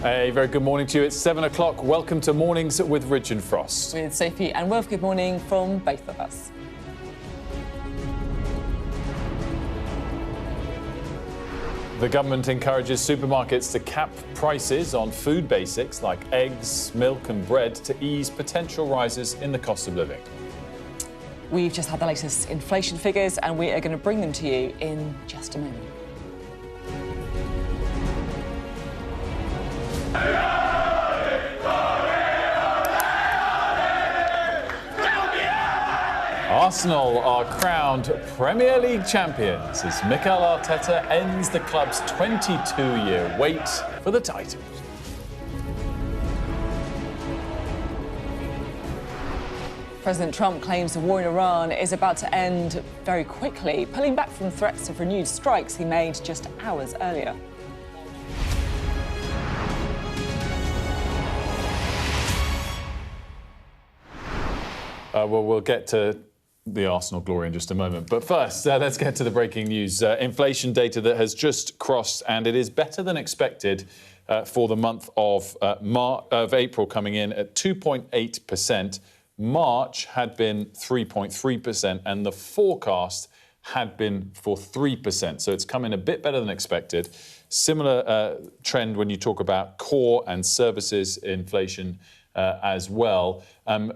A very good morning to you. It's 7 o'clock. Welcome to Mornings with Rich and Frost. With Sophie and Wilf, good morning from both of us. The government encourages supermarkets to cap prices on food basics like eggs, milk and bread to ease potential rises in the cost of living. We've just had the latest inflation figures and we are going to bring them to you in just a moment. Arsenal are crowned Premier League champions as Mikel Arteta ends the club's 22-year wait for the title. President Trump claims the war in Iran is about to end very quickly, pulling back from threats of renewed strikes he made just hours earlier. Well, we'll get to the Arsenal glory in just a moment. But first, let's get to the breaking news. Inflation data that has just crossed, and it is better than expected for the month of April, coming in at 2.8%. March had been 3.3%, and the forecast had been for 3%. So it's come in a bit better than expected. Similar trend when you talk about core and services inflation as well.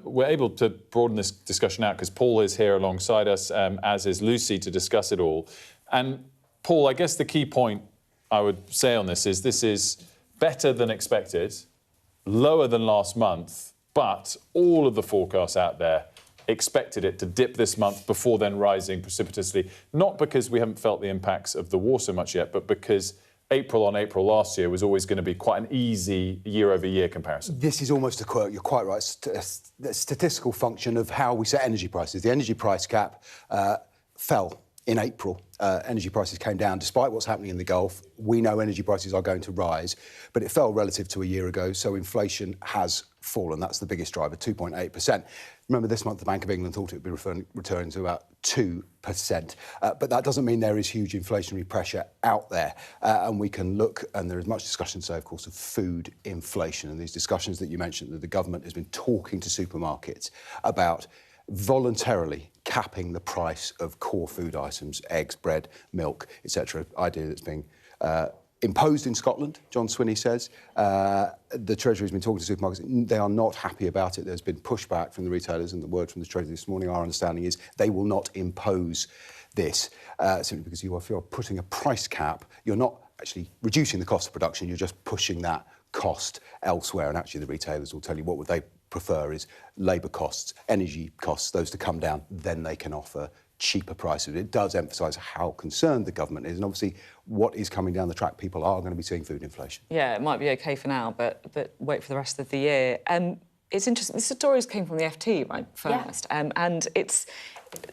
We're able to broaden this discussion out because Paul is here alongside us, as is Lucy, to discuss it all. And Paul, I guess the key point I would say on this is better than expected, lower than last month, but all of the forecasts out there expected it to dip this month before then rising precipitously, not because we haven't felt the impacts of the war so much yet, but because April on April last year was always going to be quite an easy year-over-year comparison. This is almost a quirk, you're quite right, a statistical function of how we set energy prices. The energy price cap fell in April. Energy prices came down despite what's happening in the Gulf. We know energy prices are going to rise, but it fell relative to a year ago, so inflation has fallen. That's the biggest driver, 2.8%. Remember, this month the Bank of England thought it would be returning to about 2%. But that doesn't mean there is huge inflationary pressure out there. And we can look, and there is much discussion today, of course, of food inflation. And these discussions that you mentioned, that the government has been talking to supermarkets about voluntarily capping the price of core food items, eggs, bread, milk, etc. Idea that's being imposed in Scotland, John Swinney says. The Treasury has been talking to supermarkets. They are not happy about it. There's been pushback from the retailers, and the word from the Treasury this morning, our understanding is they will not impose this, simply because if you're putting a price cap, you're not actually reducing the cost of production, you're just pushing that cost elsewhere. And actually the retailers will tell you what would they prefer is labour costs, energy costs, those to come down, then they can offer cheaper prices. It does emphasise how concerned the government is, and obviously what is coming down the track, people are going to be seeing food inflation. Yeah, it might be OK for now, but wait for the rest of the year. It's interesting, the stories came from the FT, right, first, yeah. And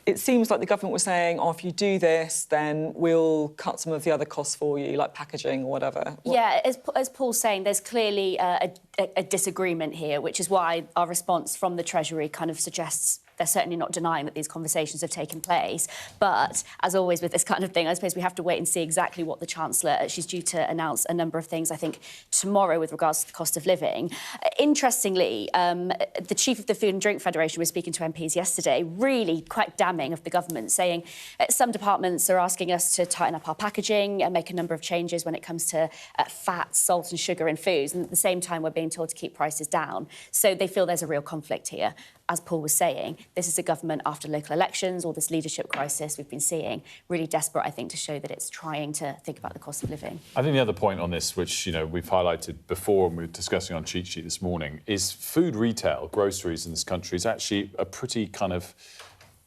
it seems like the government was saying, oh, if you do this, then we'll cut some of the other costs for you, like packaging or whatever. Yeah, as Paul's saying, there's clearly a disagreement here, which is why our response from the Treasury kind of suggests they're certainly not denying that these conversations have taken place. But, as always with this kind of thing, I suppose we have to wait and see exactly what the Chancellor... She's due to announce a number of things, I think, tomorrow with regards to the cost of living. Interestingly, the Chief of the Food and Drink Federation was speaking to MPs yesterday, really quite damning of the government, saying some departments are asking us to tighten up our packaging and make a number of changes when it comes to fat, salt and sugar in foods. And at the same time, we're being told to keep prices down. So they feel there's a real conflict here. As Paul was saying, this is a government after local elections, or this leadership crisis we've been seeing, really desperate, I think, to show that it's trying to think about the cost of living. I think the other point on this, which, you know, we've highlighted before and we were discussing on Cheat Sheet this morning, is food retail, groceries in this country is actually a pretty kind of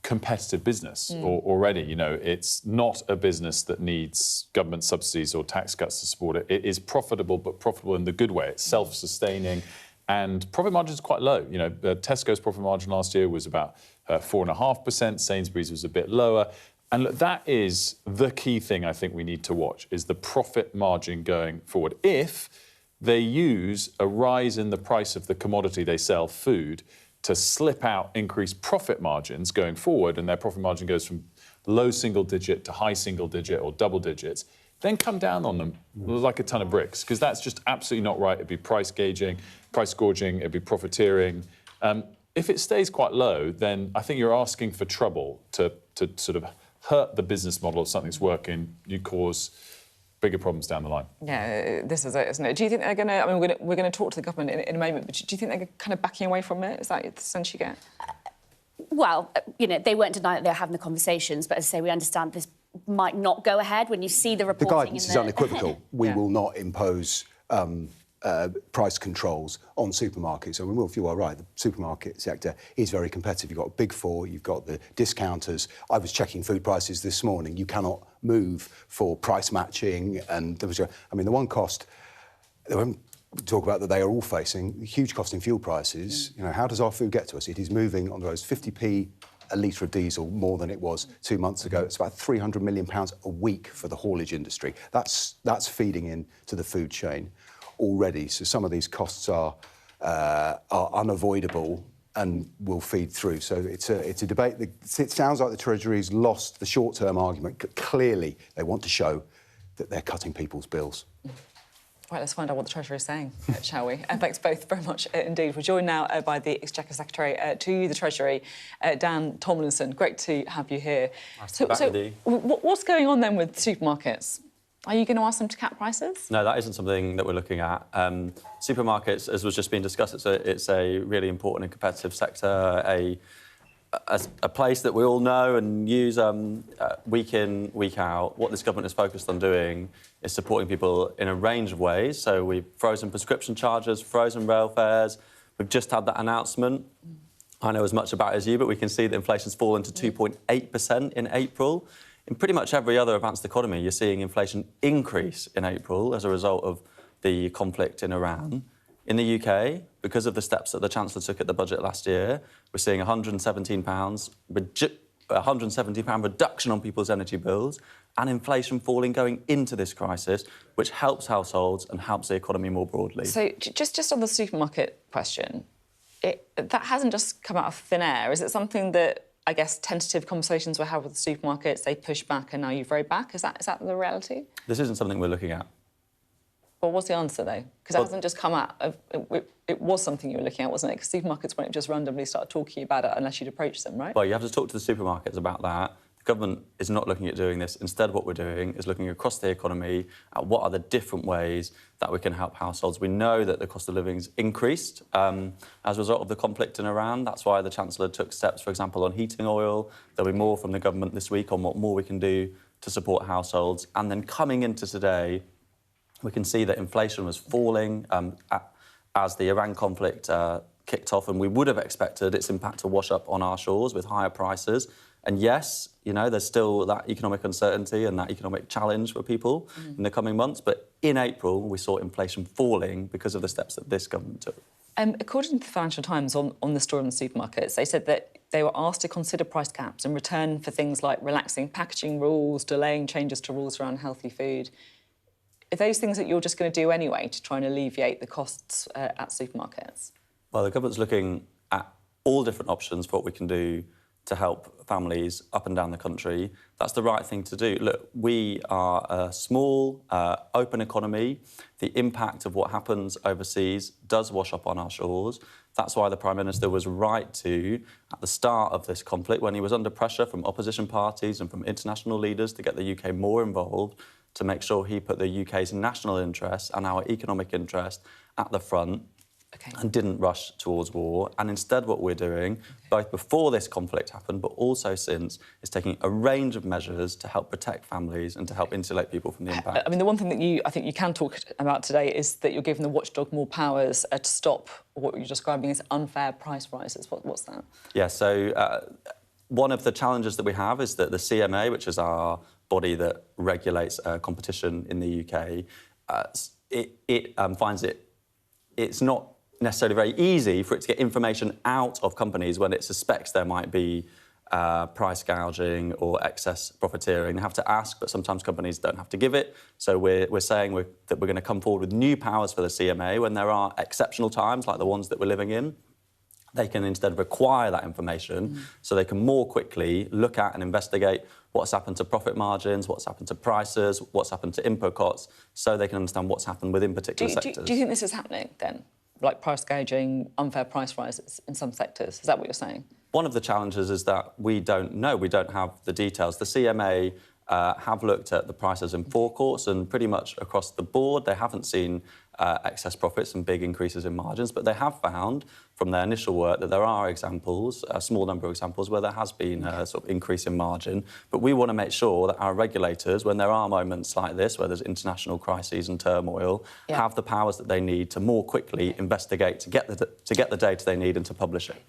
competitive business already. You know, it's not a business that needs government subsidies or tax cuts to support it. It is profitable, but profitable in the good way. It's self-sustaining. And profit margin is quite low. You know, Tesco's profit margin last year was about 4.5%. Sainsbury's was a bit lower. And look, that is the key thing I think we need to watch, is the profit margin going forward. If they use a rise in the price of the commodity they sell, food, to slip out increased profit margins going forward, and their profit margin goes from low single digit to high single digit or double digits, then come down on them like a ton of bricks, because that's just absolutely not right. It'd be price gouging, it'd be profiteering. If it stays quite low, then I think you're asking for trouble to sort of hurt the business model of something's working. You cause bigger problems down the line. Yeah, this is it, isn't it? Do you think they're going to... I mean, we're going to talk to the government in a moment, but do you think they're kind of backing away from it? Is that the sense you get? Well, you know, they won't deny that they're having the conversations, but as I say, we understand this might not go ahead when you see the reporting. The guidance is unequivocal. We will not impose price controls on supermarkets. I mean, Wilf, you are right. The supermarket sector is very competitive. You've got Big Four, you've got the discounters. I was checking food prices this morning. You cannot move for price matching. And there was, I mean, the one cost, when we talk about that they are all facing, huge cost in fuel prices. You know, how does our food get to us? It is moving on the roads 50p a litre of diesel more than it was 2 months ago. It's about £300 million a week for the haulage industry. That's feeding into the food chain already. So some of these costs are unavoidable and will feed through. So it's a debate. It sounds like the Treasury's lost the short-term argument. Clearly, they want to show that they're cutting people's bills. Right, let's find out what the Treasury is saying, shall we? Thanks both very much indeed. We're joined now by the Exchequer Secretary to the Treasury, Dan Tomlinson. Great to have you here. Nice to be back with you. What's going on then with supermarkets? Are you going to ask them to cap prices? No, that isn't something that we're looking at. Supermarkets, as was just being discussed, it's a really important and competitive sector, a place that we all know and use week in, week out. What this government is focused on doing is supporting people in a range of ways. So we've frozen prescription charges, frozen rail fares. We've just had that announcement. I know as much about it as you, but we can see that inflation's fallen to 2.8% in April. In pretty much every other advanced economy, you're seeing inflation increase in April as a result of the conflict in Iran. In the UK, because of the steps that the Chancellor took at the budget last year, we're seeing £117 reduction on people's energy bills and inflation falling going into this crisis, which helps households and helps the economy more broadly. So just on the supermarket question, that hasn't just come out of thin air. Is it something that, I guess, tentative conversations were had with the supermarkets, they pushed back and now you've rowed back? Is that the reality? This isn't something we're looking at. Well, what's the answer, though? Because it hasn't just come out. It was something you were looking at, wasn't it? Because supermarkets won't just randomly start talking about it unless you'd approach them, right? Well, you have to talk to the supermarkets about that. The government is not looking at doing this. Instead, what we're doing is looking across the economy at what are the different ways that we can help households. We know that the cost of living's increased as a result of the conflict in Iran. That's why the Chancellor took steps, for example, on heating oil. There'll be more from the government this week on what more we can do to support households. And then coming into today, we can see that inflation was falling as the Iran conflict kicked off, and we would have expected its impact to wash up on our shores with higher prices. And yes, you know, there's still that economic uncertainty and that economic challenge for people in the coming months. But in April, we saw inflation falling because of the steps that this government took. According to the Financial Times, on the story on the supermarkets, they said that they were asked to consider price caps in return for things like relaxing packaging rules, delaying changes to rules around healthy food. Are those things that you're just going to do anyway to try and alleviate the costs at supermarkets? Well, the government's looking at all different options for what we can do to help families up and down the country. That's the right thing to do. Look, we are a small, open economy. The impact of what happens overseas does wash up on our shores. That's why the Prime Minister was right to, at the start of this conflict, when he was under pressure from opposition parties and from international leaders to get the UK more involved, to make sure he put the UK's national interest and our economic interest at the front and didn't rush towards war. And instead what we're doing, both before this conflict happened but also since, is taking a range of measures to help protect families and to help insulate people from the impact. I mean, the one thing that I think you can talk about today is that you're giving the watchdog more powers to stop what you're describing as unfair price rises. What's that? Yeah, so one of the challenges that we have is that the CMA, which is our body that regulates competition in the UK, it finds it's not necessarily very easy for it to get information out of companies when it suspects there might be price gouging or excess profiteering. They have to ask, but sometimes companies don't have to give it. So we're saying that we're going to come forward with new powers for the CMA when there are exceptional times like the ones that we're living in. They can instead require that information so they can more quickly look at and investigate what's happened to profit margins, what's happened to prices, what's happened to input costs, so they can understand what's happened within particular sectors. Do you think this is happening then? Like price gouging, unfair price rises in some sectors? Is that what you're saying? One of the challenges is that we don't know. We don't have the details. The CMA have looked at the prices in forecourts, and pretty much across the board, they haven't seen excess profits and big increases in margins, but they have found from their initial work that there are examples, a small number of examples, where there has been a sort of increase in margin. But we want to make sure that our regulators, when there are moments like this, where there's international crises and turmoil, have the powers that they need to more quickly investigate, to get the data they need and to publish it.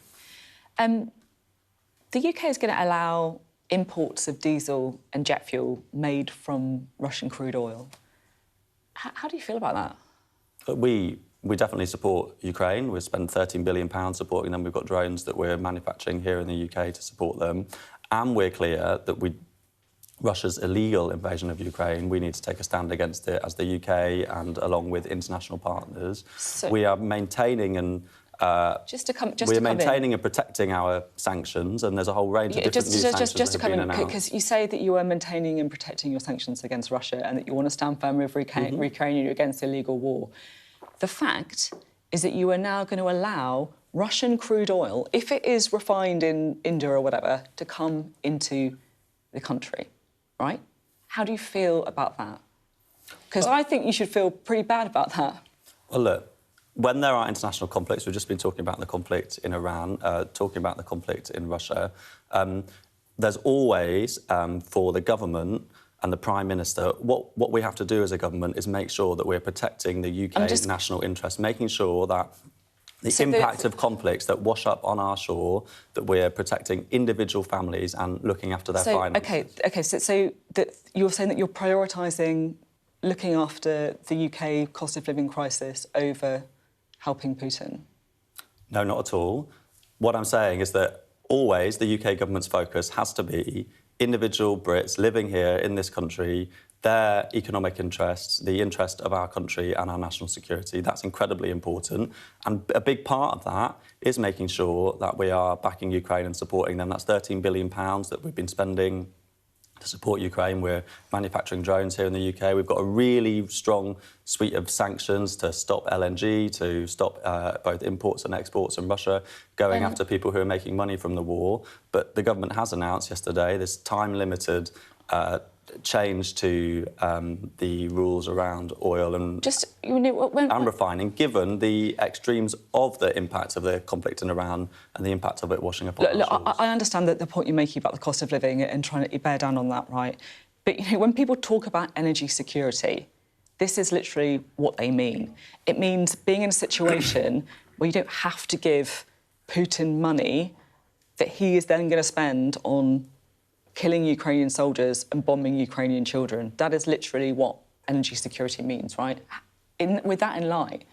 The UK is going to allow imports of diesel and jet fuel made from Russian crude oil. How do you feel about that? We definitely support Ukraine. We spend £13 billion supporting them. We've got drones that we're manufacturing here in the UK to support them. And we're clear that Russia's illegal invasion of Ukraine, we need to take a stand against it as the UK and along with international partners. So we are maintaining and maintaining and protecting our sanctions, and there's a whole range of different new sanctions that have been announced. Because you say that you are maintaining and protecting your sanctions against Russia and that you want to stand firm with Ukraine against illegal war. The fact is that you are now going to allow Russian crude oil, if it is refined in India or whatever, to come into the country, right? How do you feel about that? Because I think you should feel pretty bad about that. Well, look, when there are international conflicts, we've just been talking about the conflict in Iran, talking about the conflict in Russia, there's always, for the government and the Prime Minister, what we have to do as a government is make sure that we're protecting the UK national interest, making sure that the impact of conflicts that wash up on our shore, that we're protecting individual families and looking after their finances. OK, so that you're saying that you're prioritising looking after the UK cost of living crisis over helping Putin? No, not at all. What I'm saying is that always the UK government's focus has to be individual Brits living here in this country, their economic interests, the interest of our country and our national security. That's incredibly important. And a big part of that is making sure that we are backing Ukraine and supporting them. That's £13 billion that we've been spending to support Ukraine. We're manufacturing drones here in the UK. We've got a really strong suite of sanctions to stop LNG, to stop both imports and exports from Russia, going after people who are making money from the war. But the government has announced yesterday this time-limited change to the rules around oil and refining, given the extremes of the impact of the conflict in Iran and the impact of it washing up on our shores. I understand that the point you're making about the cost of living and trying to bear down on that, right? But when people talk about energy security, this is literally what they mean. It means being in a situation where you don't have to give Putin money that he is then going to spend on killing Ukrainian soldiers and bombing Ukrainian children. That is literally what energy security means, right? With that in light,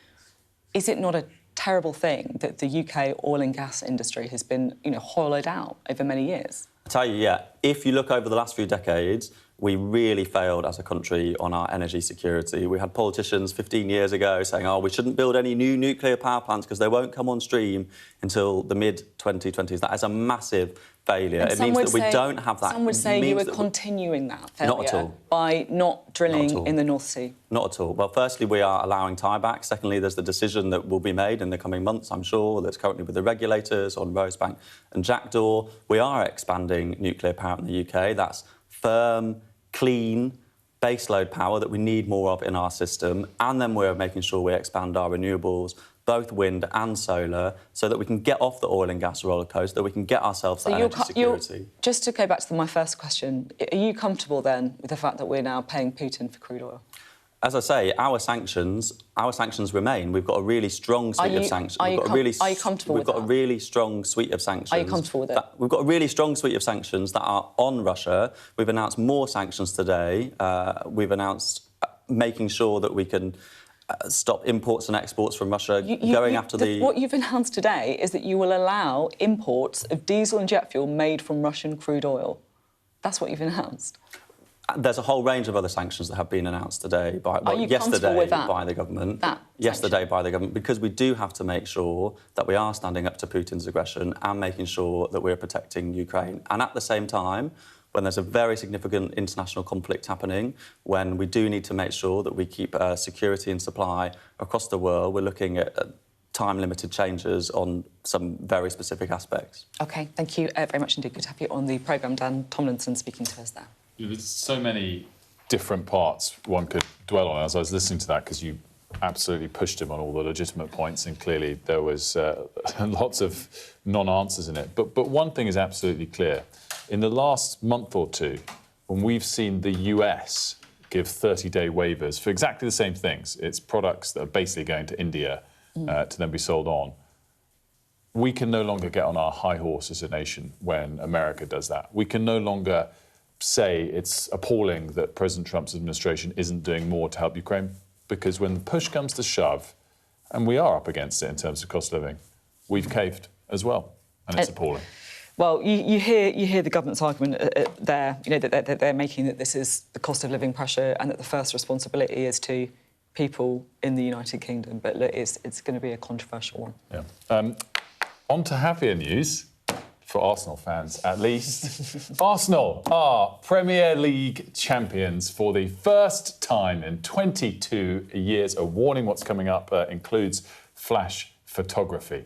is it not a terrible thing that the UK oil and gas industry has been, hollowed out over many years? I tell you, yeah, if you look over the last few decades, we really failed as a country on our energy security. We had politicians 15 years ago saying, we shouldn't build any new nuclear power plants because they won't come on stream until the mid-2020s. That is a massive failure. It means that we don't have that. Some would say you were continuing that failure not at all. By not drilling in the North Sea. Not at all. Well, firstly, we are allowing tiebacks. Secondly, there's the decision that will be made in the coming months, I'm sure, that's currently with the regulators on Rosebank and Jackdaw. We are expanding nuclear power in the UK. That's firm, clean, baseload power that we need more of in our system. And then we're making sure we expand our renewables, both wind and solar, so that we can get off the oil and gas roller coaster, that we can get ourselves that energy security. Just to go back to my first question, are you comfortable then with the fact that we're now paying Putin for crude oil? As I say, our sanctions remain. We've got a really strong suite of sanctions. Are you comfortable with that? We've got a really strong suite of sanctions. Are you comfortable with it? We've got a really strong suite of sanctions that are on Russia. We've announced more sanctions today. We've announced making sure that we can stop imports and exports from Russia, What you've announced today is that you will allow imports of diesel and jet fuel made from Russian crude oil. That's what you've announced. There's a whole range of other sanctions that have been announced today yesterday by the government. Yesterday by the government, because we do have to make sure that we are standing up to Putin's aggression and making sure that we're protecting Ukraine. And at the same time, when there's a very significant international conflict happening, when we do need to make sure that we keep security and supply across the world, we're looking at time-limited changes on some very specific aspects. OK, thank you very much indeed. Good to have you on the programme. Dan Tomlinson speaking to us there. There's so many different parts one could dwell on as I was listening to that, because you absolutely pushed him on all the legitimate points, and clearly there was lots of non-answers in it. But one thing is absolutely clear. In the last month or two, when we've seen the US give 30-day waivers for exactly the same things, it's products that are basically going to India to then be sold on, we can no longer get on our high horse as a nation when America does that. We can no longer say it's appalling that President Trump's administration isn't doing more to help Ukraine, because when the push comes to shove, and we are up against it in terms of cost of living, we've caved as well, and it's appalling. Well, you hear the government's argument there, you know, that they're making that this is the cost of living pressure and that the first responsibility is to people in the United Kingdom. But look, it's going to be a controversial one. Yeah. On to happier news, for Arsenal fans at least. Arsenal are Premier League champions for the first time in 22 years. A warning, what's coming up includes flash photography.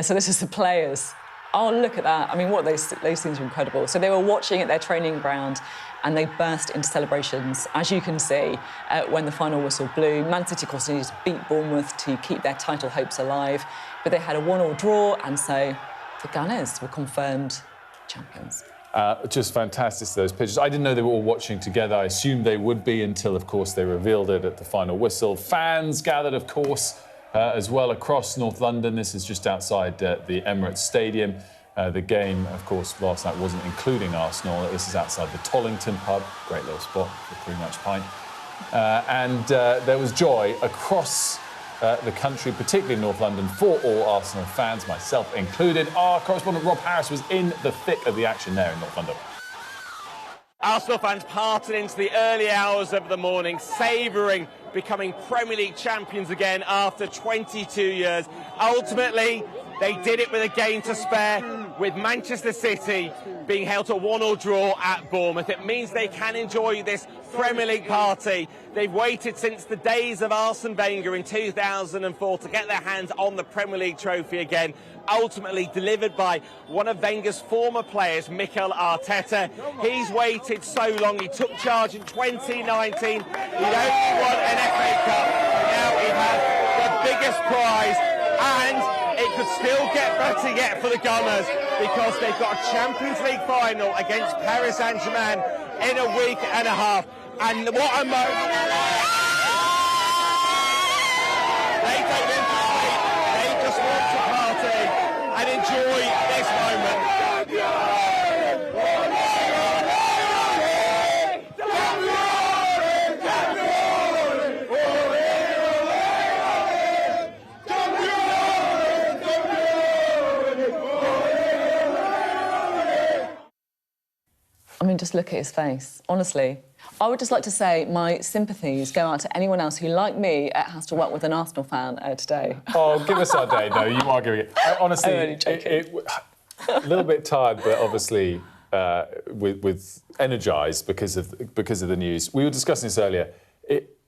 So this is the players. Oh, look at that. I mean, those things are incredible. So they were watching at their training ground and they burst into celebrations, as you can see, when the final whistle blew. Man City, of course, needed to beat Bournemouth to keep their title hopes alive, but they had a 1-1 draw, and so the Gunners were confirmed champions. Just fantastic, those pictures. I didn't know they were all watching together. I assumed they would be until, of course, they revealed it at the final whistle. Fans gathered, of course, as well across North London. This is just outside the Emirates Stadium. The game, of course, last night wasn't including Arsenal. This is outside the Tollington pub. Great little spot for a pretty much pint. And there was joy across the country, particularly in North London, for all Arsenal fans, myself included. Our correspondent Rob Harris was in the thick of the action there in North London. Arsenal fans parted into the early hours of the morning, savouring becoming Premier League champions again after 22 years. Ultimately, they did it with a game to spare, with Manchester City being held to a 1-1 draw at Bournemouth. It means they can enjoy this Premier League party. They've waited since the days of Arsene Wenger in 2004 to get their hands on the Premier League trophy again, ultimately delivered by one of Wenger's former players, Mikel Arteta. He's waited so long. He took charge in 2019. He'd only won an FA Cup. Now he has the biggest prize, and it could still get better yet for the Gunners, because they've got a Champions League final against Paris Saint-Germain in a week and a half. And what a moment! They don't want to sleep, they just want to party and enjoy this moment. I mean, just look at his face. Honestly, I would just like to say my sympathies go out to anyone else who, like me, has to work with an Arsenal fan today. Oh, give us our day. No, you are giving it. Honestly, a little bit tired, but obviously with energised because of the news. We were discussing this earlier.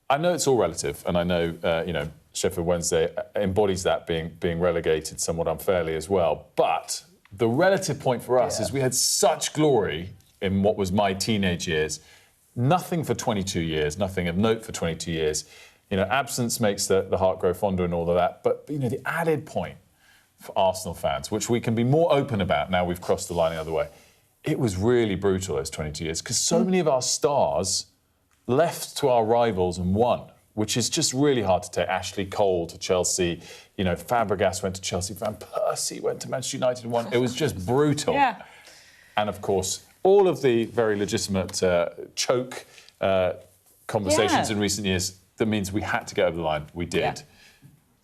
I know it's all relative, and I know Sheffield Wednesday embodies that being relegated somewhat unfairly as well. But the relative point for us is we had such glory in what was my teenage years. Nothing for 22 years, nothing of note for 22 years. Absence makes the heart grow fonder and all of that. But, the added point for Arsenal fans, which we can be more open about now we've crossed the line the other way, it was really brutal those 22 years, because so many of our stars left to our rivals and won, which is just really hard to take. Ashley Cole to Chelsea, Fabregas went to Chelsea, Van Persie went to Manchester United and won. It was just brutal. Yeah. And, of course, all of the very legitimate choke conversations in recent years, that means we had to get over the line. We did. Yeah.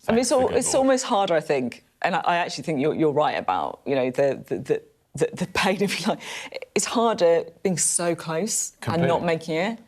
I mean, it's almost harder, I think, and I actually think you're right about, the pain, if you like. It's harder being so close and not making it.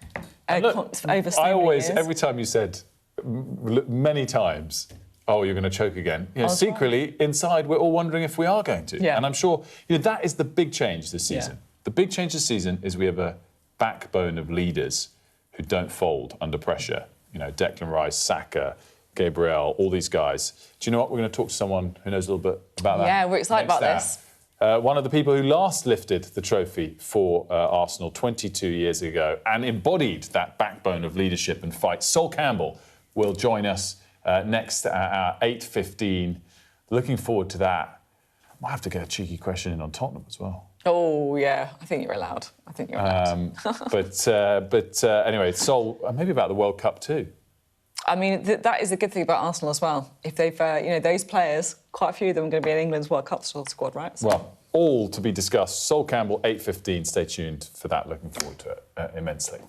Over so many years. Every time you said, many times, oh, you're going to choke again. Secretly, inside, we're all wondering if we are going to. Yeah. And I'm sure that is the big change this season. The big change this season is we have a backbone of leaders who don't fold under pressure. You know, Declan Rice, Saka, Gabriel, all these guys. Do you know what? We're going to talk to someone who knows a little bit about that. Yeah, we're excited about this. One of the people who last lifted the trophy for Arsenal 22 years ago and embodied that backbone of leadership and fight. Soul Campbell will join us next at our 8:15. Looking forward to that. Might have to get a cheeky question in on Tottenham as well. Oh, yeah, I think you're allowed. Anyway, Sol, maybe about the World Cup too. I mean, that is a good thing about Arsenal as well. If they've, those players, quite a few of them are going to be in England's World Cup squad, right? So. Well, all to be discussed. Sol Campbell, 8:15. Stay tuned for that. Looking forward to it immensely.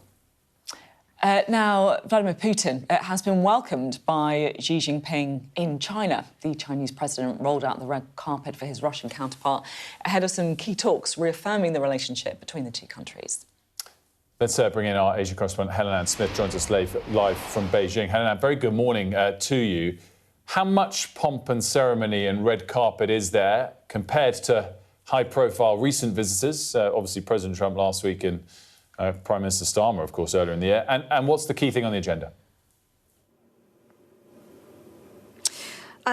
Now, Vladimir Putin has been welcomed by Xi Jinping in China. The Chinese president rolled out the red carpet for his Russian counterpart ahead of some key talks reaffirming the relationship between the two countries. Let's bring in our Asia correspondent, Helen Smith, joins us live from Beijing. Helen, very good morning to you. How much pomp and ceremony and red carpet is there compared to high-profile recent visitors? Obviously, President Trump last week and Prime Minister Starmer, of course, earlier in the year. And what's the key thing on the agenda?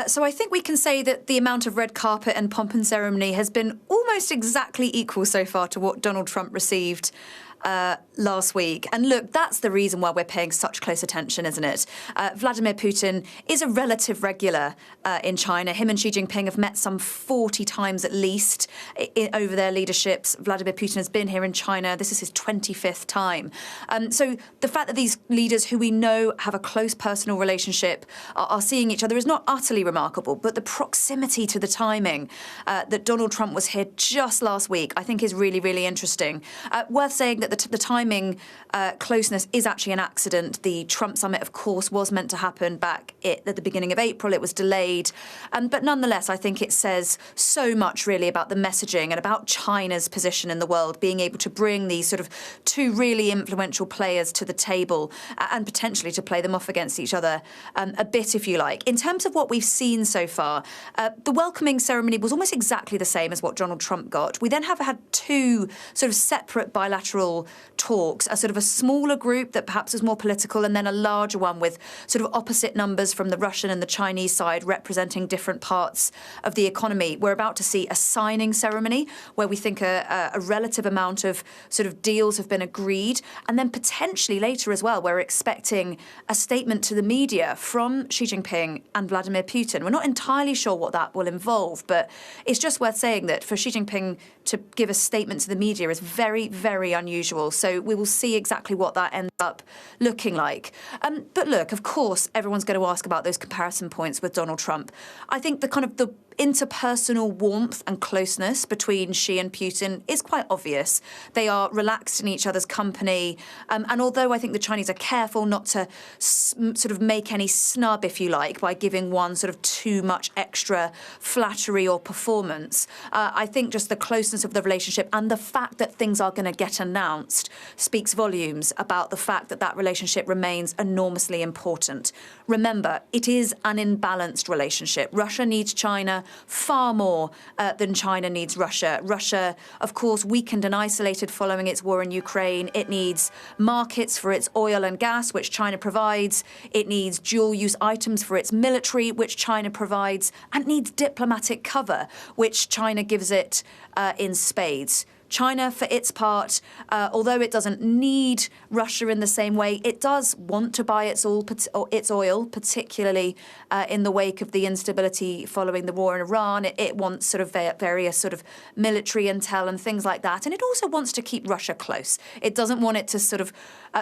So I think we can say that the amount of red carpet and pomp and ceremony has been almost exactly equal so far to what Donald Trump received last week. And look, that's the reason why we're paying such close attention, isn't it? Vladimir Putin is a relative regular in China. Him and Xi Jinping have met some 40 times at least over their leaderships. Vladimir Putin has been here in China. This is his 25th time. So the fact that these leaders who we know have a close personal relationship are seeing each other is not utterly remarkable, but the proximity to the timing that Donald Trump was here just last week, I think is really, really interesting. Worth saying that the timing closeness is actually an accident. The Trump summit, of course, was meant to happen back at the beginning of April. It was delayed. But nonetheless, I think it says so much really about the messaging and about China's position in the world, being able to bring these sort of two really influential players to the table and potentially to play them off against each other a bit, if you like. In terms of what we've seen so far, the welcoming ceremony was almost exactly the same as what Donald Trump got. We then have had two sort of separate bilateral talks, a sort of a smaller group that perhaps was more political, and then a larger one with sort of opposite numbers from the Russian and the Chinese side representing different parts of the economy. We're about to see a signing ceremony where we think a relative amount of sort of deals have been agreed, and then potentially later as well we're expecting a statement to the media from Xi Jinping and Vladimir Putin. We're not entirely sure what that will involve, but it's just worth saying that for Xi Jinping to give a statement to the media is very, very unusual. So we will see exactly what that ends up looking like. But look, of course, everyone's going to ask about those comparison points with Donald Trump. I think the kind of the interpersonal warmth and closeness between Xi and Putin is quite obvious. They are relaxed in each other's company. And although I think the Chinese are careful not to sort of make any snub, if you like, by giving one sort of too much extra flattery or performance, I think just the closeness of the relationship and the fact that things are going to get announced speaks volumes about the fact that that relationship remains enormously important. Remember, it is an imbalanced relationship. Russia needs China far more than China needs Russia. Russia, of course, weakened and isolated following its war in Ukraine. It needs markets for its oil and gas, which China provides. It needs dual-use items for its military, which China provides, and needs diplomatic cover, which China gives it in spades. China, for its part, although it doesn't need Russia in the same way, it does want to buy its oil, particularly in the wake of the instability following the war in Iran. It wants sort of various sort of military intel and things like that. And it also wants to keep Russia close. It doesn't want it to sort of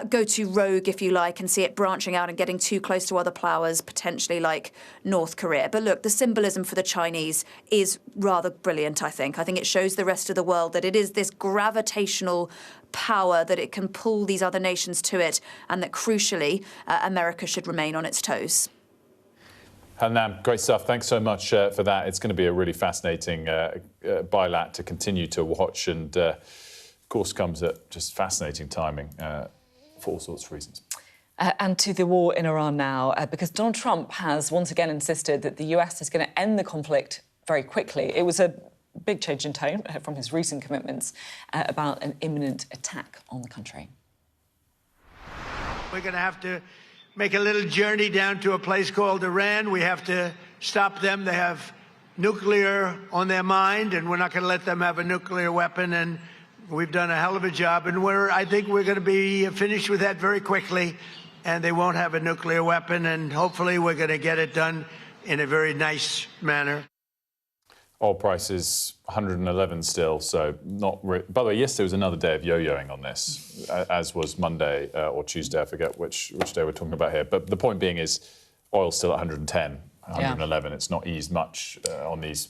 go too rogue, if you like, and see it branching out and getting too close to other powers, potentially like North Korea. But look, the symbolism for the Chinese is rather brilliant, I think. I think it shows the rest of the world that it is this gravitational power, that it can pull these other nations to it, and that, crucially, America should remain on its toes. Helen, great stuff. Thanks so much for that. It's going to be a really fascinating bilat to continue to watch, and of course comes at just fascinating timing for all sorts of reasons. And to the war in Iran now, because Donald Trump has once again insisted that the US is going to end the conflict very quickly. It was a big change in tone from his recent commitments about an imminent attack on the country. We're going to have to make a little journey down to a place called Iran. We have to stop them. They have nuclear on their mind, and we're not going to let them have a nuclear weapon. And we've done a hell of a job, and I think we're going to be finished with that very quickly, and they won't have a nuclear weapon, and hopefully we're going to get it done in a very nice manner. Oil prices 111 still, so not. By the way, yesterday was another day of yo-yoing on this, as was Monday or Tuesday. I forget which day we're talking about here. But the point being is, oil's still at 110, 111. Yeah. It's not eased much on these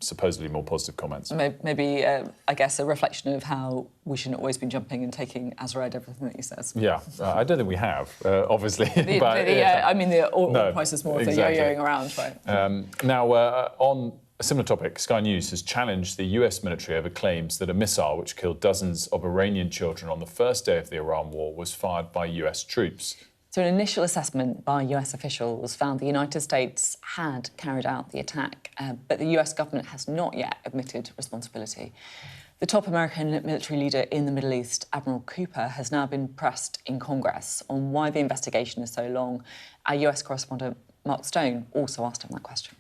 supposedly more positive comments. Maybe, I guess, a reflection of how we shouldn't always be jumping and taking as read everything that he says. Yeah, I don't think we have, obviously. I mean, the oil price is more exactly. For yo-yoing around, right? Now, on a similar topic, Sky News has challenged the US military over claims that a missile which killed dozens of Iranian children on the first day of the Iran war was fired by US troops. So an initial assessment by US officials found the United States had carried out the attack, but the US government has not yet admitted responsibility. The top American military leader in the Middle East, Admiral Cooper, has now been pressed in Congress on why the investigation is so long. Our US correspondent, Mark Stone, also asked him that question.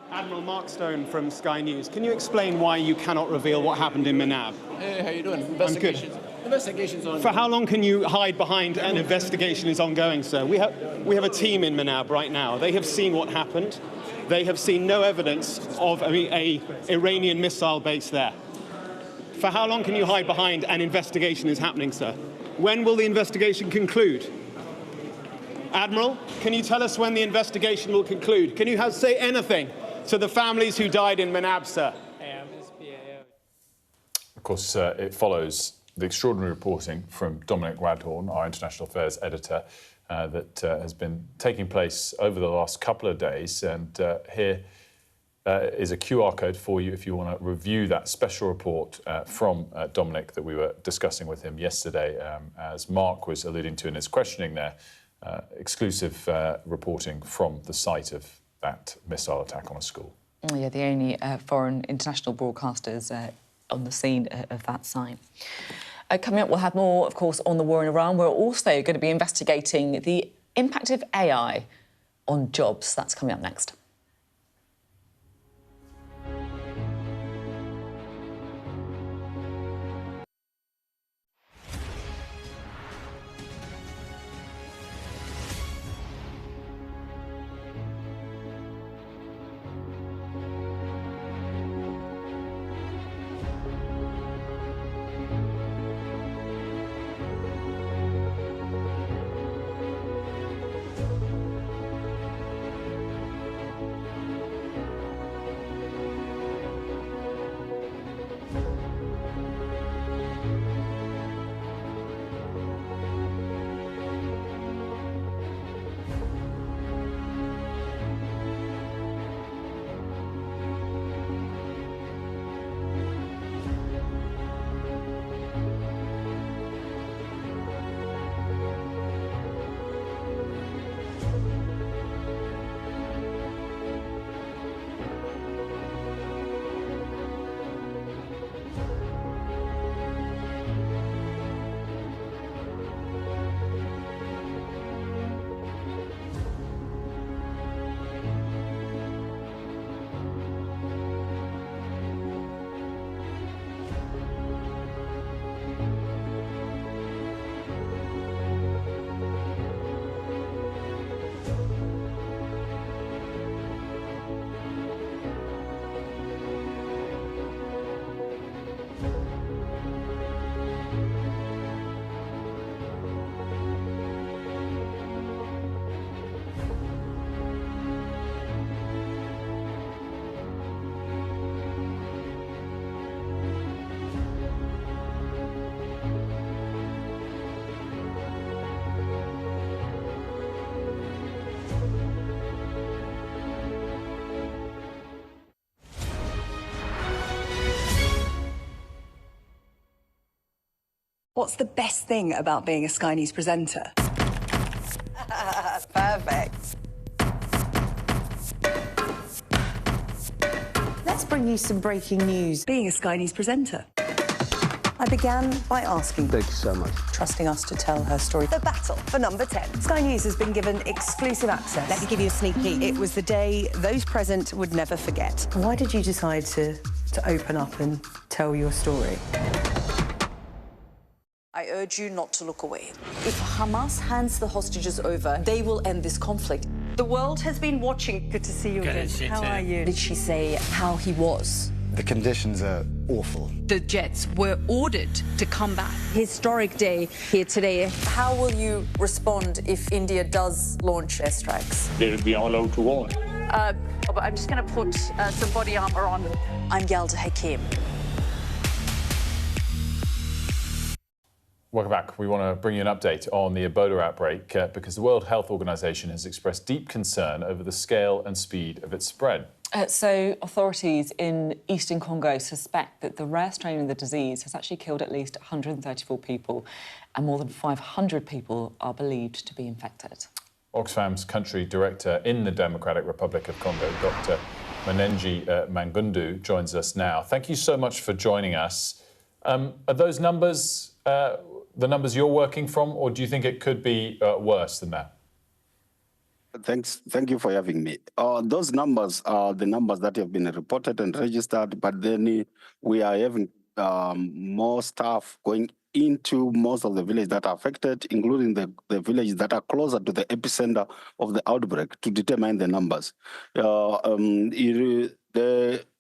Admiral Mark Stone from Sky News. Can you explain why you cannot reveal what happened in Manab? Hey, how you doing? Investigation's ongoing. For how long can you hide behind an investigation is ongoing, sir? We have a team in Manab right now. They have seen what happened. They have seen no evidence of a Iranian missile base there. For how long can you hide behind an investigation is happening, sir? When will the investigation conclude? Admiral, can you tell us when the investigation will conclude? Can you say anything to the families who died in Manab, sir? Of course, it follows the extraordinary reporting from Dominic Radhorn, our international affairs editor, that has been taking place over the last couple of days. And here is a QR code for you if you want to review that special report from Dominic that we were discussing with him yesterday, as Mark was alluding to in his questioning there. Exclusive reporting from the site of that missile attack on a school. Yeah, the only foreign international broadcasters on the scene of that site. Coming up, we'll have more, of course, on the war in Iran. We're also going to be investigating the impact of AI on jobs. That's coming up next. What's the best thing about being a Sky News presenter? Perfect. Let's bring bring you some breaking news. Being a Sky News presenter, I began by asking, Thank you so much. Trusting us to tell her story. the battle for number 10. Sky News has been given exclusive access. Let me give you a sneak peek. It was the day those present would never forget. Why did you decide to open up and tell your story? I urge you not to look away. If Hamas hands the hostages over, they will end this conflict. The world has been watching. Good to see you again. How are you? Did she say how he was? The conditions are awful. The jets were ordered to come back. Historic day here today. How will you respond if India does launch airstrikes? They'll be all out to war. I'm just going to put some body armor on. I'm Yalda Hakim. Welcome back. We want to bring you an update on the Ebola outbreak because the World Health Organization has expressed deep concern over the scale and speed of its spread. So authorities in eastern Congo suspect that the rare strain of the disease has actually killed at least 134 people and more than 500 people are believed to be infected. Oxfam's country director in the Democratic Republic of Congo, Dr. Manenji Mangundu, joins us now. Thank you so much for joining us. Are those numbers the numbers you're working from, or do you think it could be worse than that? Thank you for having me. Those numbers are the numbers that have been reported and registered, but then we are having more staff going into most of the villages that are affected, including the villages that are closer to the epicenter of the outbreak, to determine the numbers.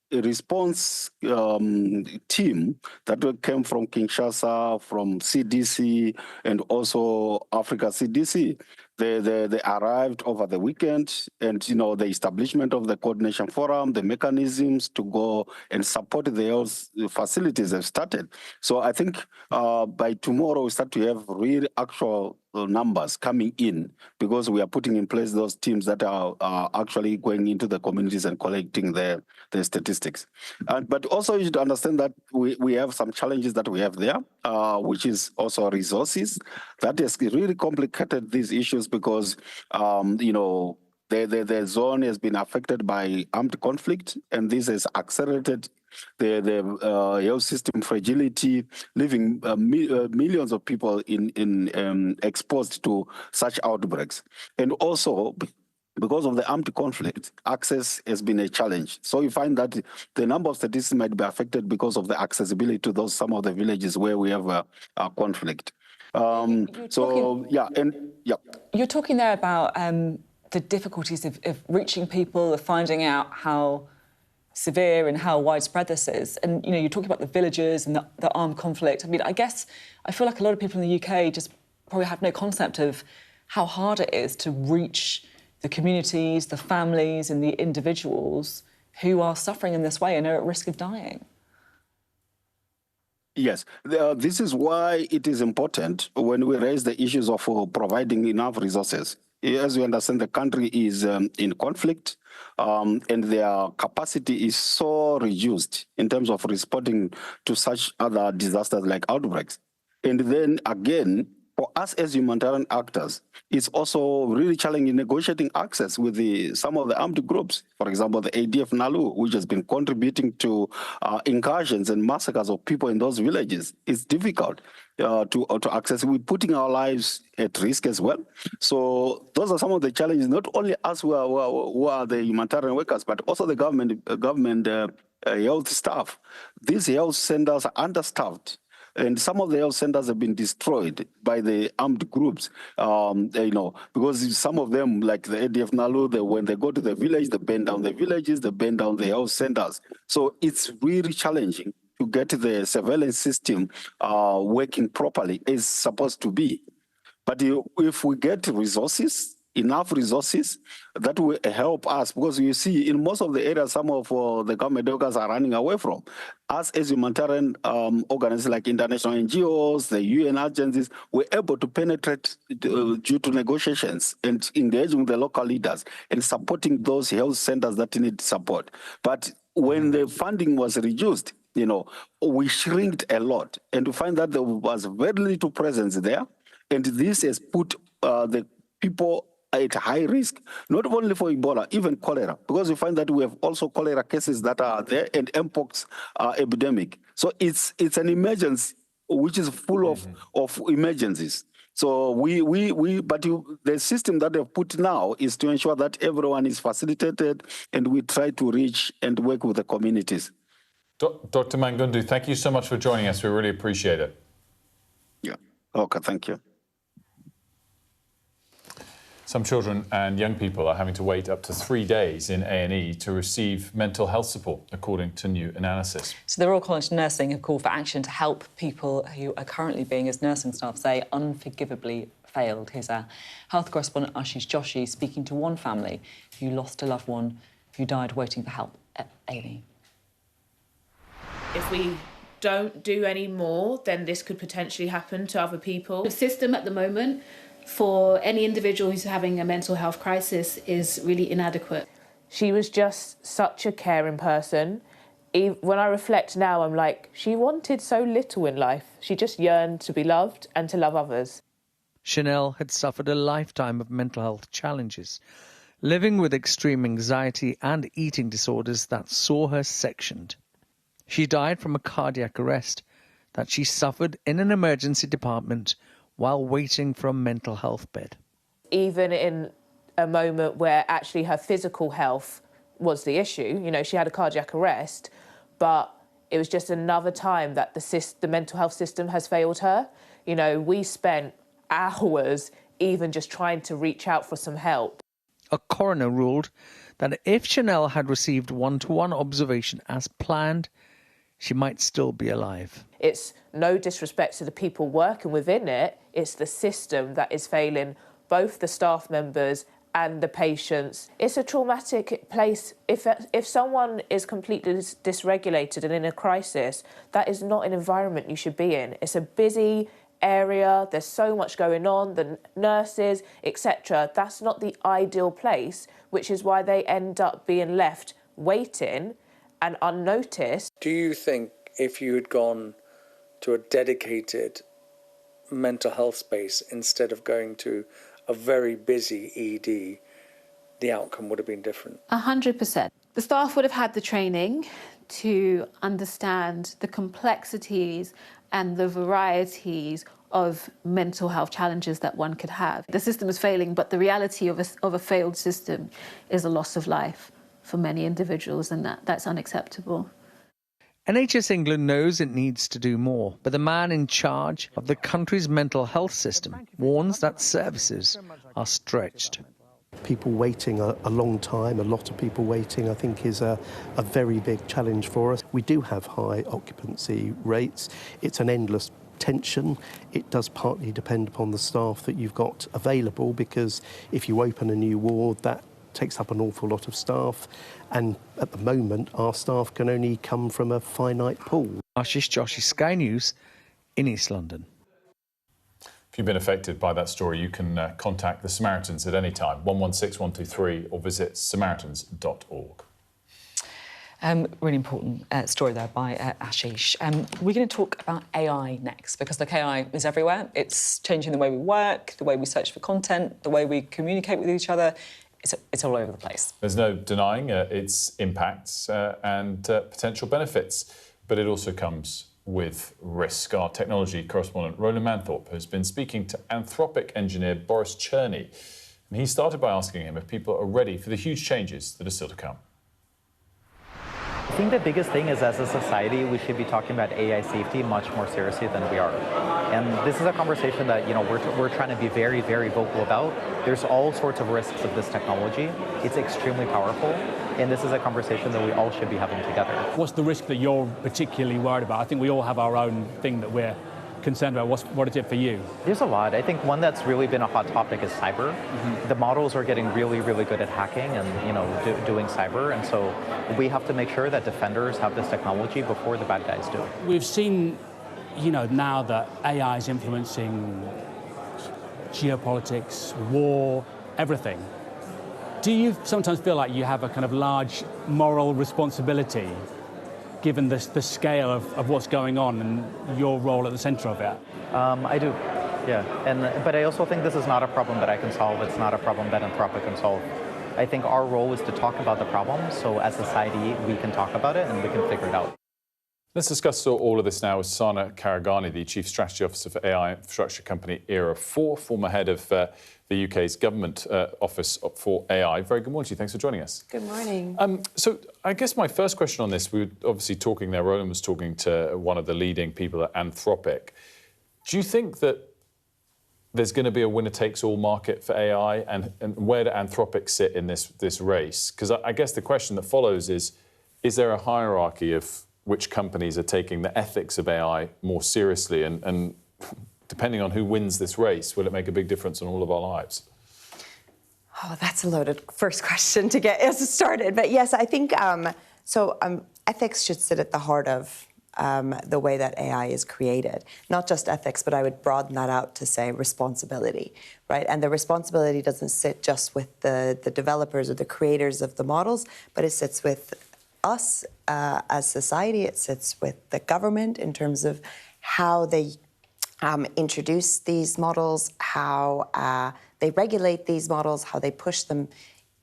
The response team that came from Kinshasa, from CDC, and also Africa CDC, they arrived over the weekend, and the establishment of the coordination forum, the mechanisms to go and support the health facilities have started. So I think by tomorrow we start to have real actual numbers coming in, because we are putting in place those teams that are actually going into the communities and collecting the statistics. But also you should understand that we have some challenges that we have there, which is also resources. That has really complicated these issues because, the zone has been affected by armed conflict, and this has accelerated the health system fragility, leaving millions of people exposed to such outbreaks. And also, because of the armed conflict, access has been a challenge. So you find that the number of statistics might be affected because of the accessibility to some of the villages where we have a conflict. You're talking there about the difficulties of reaching people, of finding out how severe and how widespread this is. And, you're talking about the villages and the armed conflict. I mean, I feel like a lot of people in the UK just probably have no concept of how hard it is to reach the communities, the families and the individuals who are suffering in this way and are at risk of dying. Yes, this is why it is important when we raise the issues of providing enough resources. As you understand, the country is in conflict, and their capacity is so reduced in terms of responding to such other disasters like outbreaks. And then again, for us as humanitarian actors, it's also really challenging negotiating access with some of the armed groups. For example, the ADF Nalu, which has been contributing to incursions and massacres of people in those villages. It's difficult to access. We're putting our lives at risk as well. So those are some of the challenges, not only us who are the humanitarian workers, but also the government health staff. These health centers are understaffed. And some of the health centers have been destroyed by the armed groups, because some of them, like the ADF Nalu, when they go to the village, they burn down the villages, they burn down the health centers. So it's really challenging to get the surveillance system working properly as it's supposed to be. But if we get resources, enough resources, that will help us, because you see in most of the areas some of the government workers are running away from. Us as humanitarian organizations like international NGOs, the UN agencies, we're able to penetrate due to negotiations and engaging with the local leaders and supporting those health centers that need support. But when the funding was reduced, we shrinked a lot, and to find that there was very little presence there, and this has put the people at high risk, not only for Ebola, even cholera, because you find that we have also cholera cases that are there and mpox epidemic. So it's an emergency which is full of emergencies. So the system that they've put now is to ensure that everyone is facilitated and we try to reach and work with the communities. Dr. Mangundu, thank you so much for joining us. We really appreciate it. Yeah. Okay, thank you. Some children and young people are having to wait up to 3 days in A&E to receive mental health support, according to new analysis. So the Royal College of Nursing have called for action to help people who are currently being, as nursing staff say, unforgivably failed. Here's our health correspondent Ashish Joshi speaking to one family who lost a loved one who died waiting for help at A&E. If we don't do any more, then this could potentially happen to other people. The system at the moment for any individual who's having a mental health crisis is really inadequate. She was just such a caring person. When I reflect now, I'm like, she wanted so little in life. She just yearned to be loved and to love others. Chanel had suffered a lifetime of mental health challenges, living with extreme anxiety and eating disorders that saw her sectioned. She died from a cardiac arrest that she suffered in an emergency department while waiting for a mental health bed. Even in a moment where actually her physical health was the issue, you know, she had a cardiac arrest, but it was just another time that the mental health system has failed her. You know, we spent hours even just trying to reach out for some help. A coroner ruled that if Chanel had received one-to-one observation as planned, she might still be alive. It's no disrespect to the people working within it, it's the system that is failing both the staff members and the patients. It's a traumatic place. If someone is completely dysregulated and in a crisis, that is not an environment you should be in. It's a busy area, there's so much going on, the nurses, etc. That's not the ideal place, which is why they end up being left waiting and unnoticed. Do you think if you had gone to a dedicated mental health space instead of going to a very busy ED, the outcome would have been different? 100%. The staff would have had the training to understand the complexities and the varieties of mental health challenges that one could have. The system is failing, but the reality of a failed system is a loss of life for many individuals, and that's unacceptable. NHS England knows it needs to do more, but the man in charge of the country's mental health system warns that services are stretched. People waiting a long time, a lot of people waiting, I think is a very big challenge for us. We do have high occupancy rates. It's an endless tension. It does partly depend upon the staff that you've got available, because if you open a new ward, that takes up an awful lot of staff, and at the moment our staff can only come from a finite pool. Ashish Joshi, Sky News in East London. If you've been affected by that story, you can contact the Samaritans at any time, 116 123, or visit samaritans.org. Really important story there by Ashish. We're going to talk about AI next, because look, AI is everywhere. It's changing the way we work, the way we search for content, the way we communicate with each other. It's all over the place. There's no denying its impacts and potential benefits, but it also comes with risk. Our technology correspondent Roland Manthorpe has been speaking to Anthropic engineer Boris Cherny, and he started by asking him if people are ready for the huge changes that are still to come. I think the biggest thing is, as a society, we should be talking about AI safety much more seriously than we are. And this is a conversation that, you know, we're trying to be very, very vocal about. There's all sorts of risks of this technology. It's extremely powerful. And this is a conversation that we all should be having together. What's the risk that you're particularly worried about? I think we all have our own thing that we're concerned about. What is it for you? There's a lot. I think one that's really been a hot topic is cyber. The models are getting really, really good at hacking and, you know, doing cyber. And so we have to make sure that defenders have this technology before the bad guys do. We've seen, you know, now that AI is influencing geopolitics, war, everything. Do you sometimes feel like you have a kind of large moral responsibility, given the scale of what's going on and your role at the centre of it? I do. But I also think this is not a problem that I can solve. It's not a problem that Anthropic can solve. I think our role is to talk about the problem, so as society we can talk about it and we can figure it out. Let's discuss all of this now with Sana Karagani, the Chief Strategy Officer for AI infrastructure company Era4, former head of the UK's Government Office for AI. Very good morning to you. Thanks for joining us. Good morning. So I guess my first question on this, we were obviously talking there, Roland was talking to one of the leading people at Anthropic. Do you think that there's going to be a winner-takes-all market for AI, and where do Anthropic sit in this race? Because I guess the question that follows is there a hierarchy of which companies are taking the ethics of AI more seriously, and depending on who wins this race, will it make a big difference on all of our lives? Oh, that's a loaded first question to get us started. But yes, I think ethics should sit at the heart of the way that AI is created. Not just ethics, but I would broaden that out to say responsibility, right? And the responsibility doesn't sit just with the developers or the creators of the models, but it sits with us as society. It sits with the government in terms of how they introduce these models, how they regulate these models, how they push them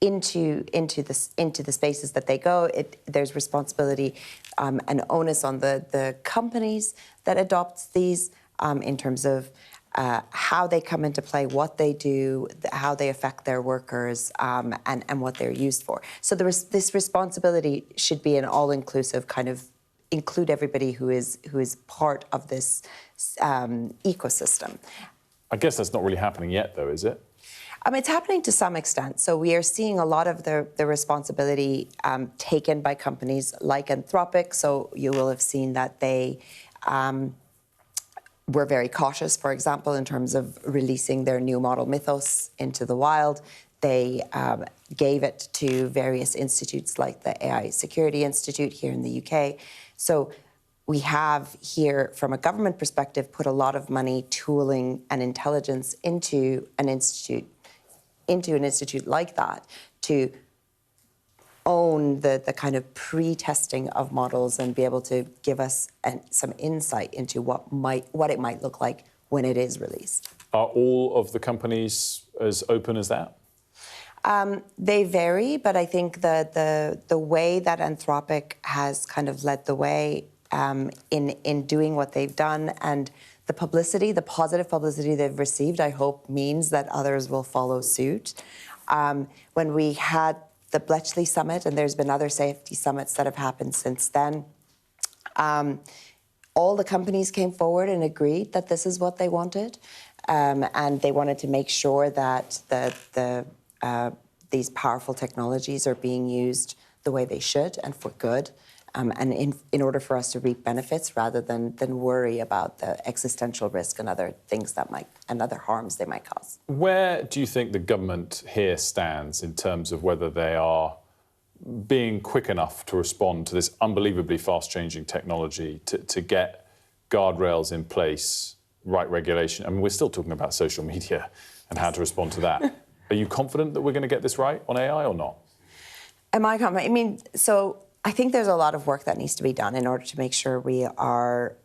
into the spaces that they go. There's responsibility and onus on the companies that adopt these in terms of how they come into play, what they do, how they affect their workers, and what they're used for. So this responsibility should be an all-inclusive kind of include everybody who is part of this ecosystem. I guess that's not really happening yet, though, is it? It's happening to some extent. So we are seeing a lot of the responsibility taken by companies like Anthropic. So you will have seen that they were very cautious, for example, in terms of releasing their new model Mythos into the wild. They gave it to various institutes like the AI Security Institute here in the UK. So we have here, from a government perspective, put a lot of money, tooling and intelligence into an institute like that to own the kind of pre-testing of models and be able to give us some insight into what it might look like when it is released. Are all of the companies as open as that? They vary, but I think the way that Anthropic has kind of led the way in doing what they've done, and the publicity, the positive publicity they've received, I hope means that others will follow suit. When we had the Bletchley Summit, and there's been other safety summits that have happened since then, all the companies came forward and agreed that this is what they wanted, and they wanted to make sure that these powerful technologies are being used the way they should and for good. And in order for us to reap benefits rather than worry about the existential risk and other things and other harms they might cause. Where do you think the government here stands in terms of whether they are being quick enough to respond to this unbelievably fast-changing technology, to get guardrails in place, right regulation? I mean, we're still talking about social media and how to respond to that. Are you confident that we're going to get this right on AI or not? Am I confident? I mean, so I think there's a lot of work that needs to be done in order to make sure our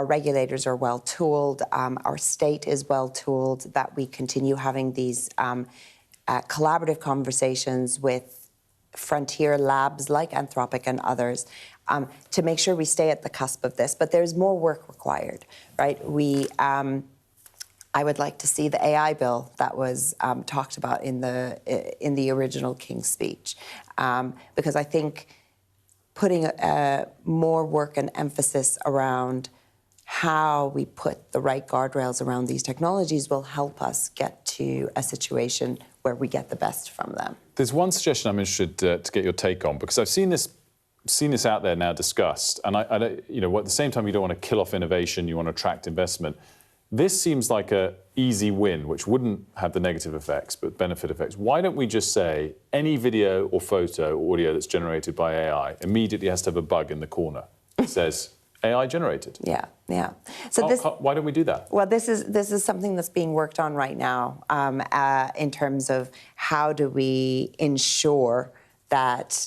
regulators are well tooled, our state is well tooled, that we continue having these collaborative conversations with frontier labs like Anthropic and others to make sure we stay at the cusp of this. But there's more work required, right? I would like to see the AI bill that was talked about in the original King's speech, because I think putting more work and emphasis around how we put the right guardrails around these technologies will help us get to a situation where we get the best from them. There's one suggestion I'm interested to get your take on, because I've seen this out there now discussed, and at the same time you don't want to kill off innovation, you want to attract investment. This seems like an easy win, which wouldn't have the negative effects, but benefit effects. Why don't we just say any video or photo or audio that's generated by AI immediately has to have a bug in the corner that says AI generated? Yeah. So why don't we do that? Well, this is something that's being worked on right now in terms of how do we ensure that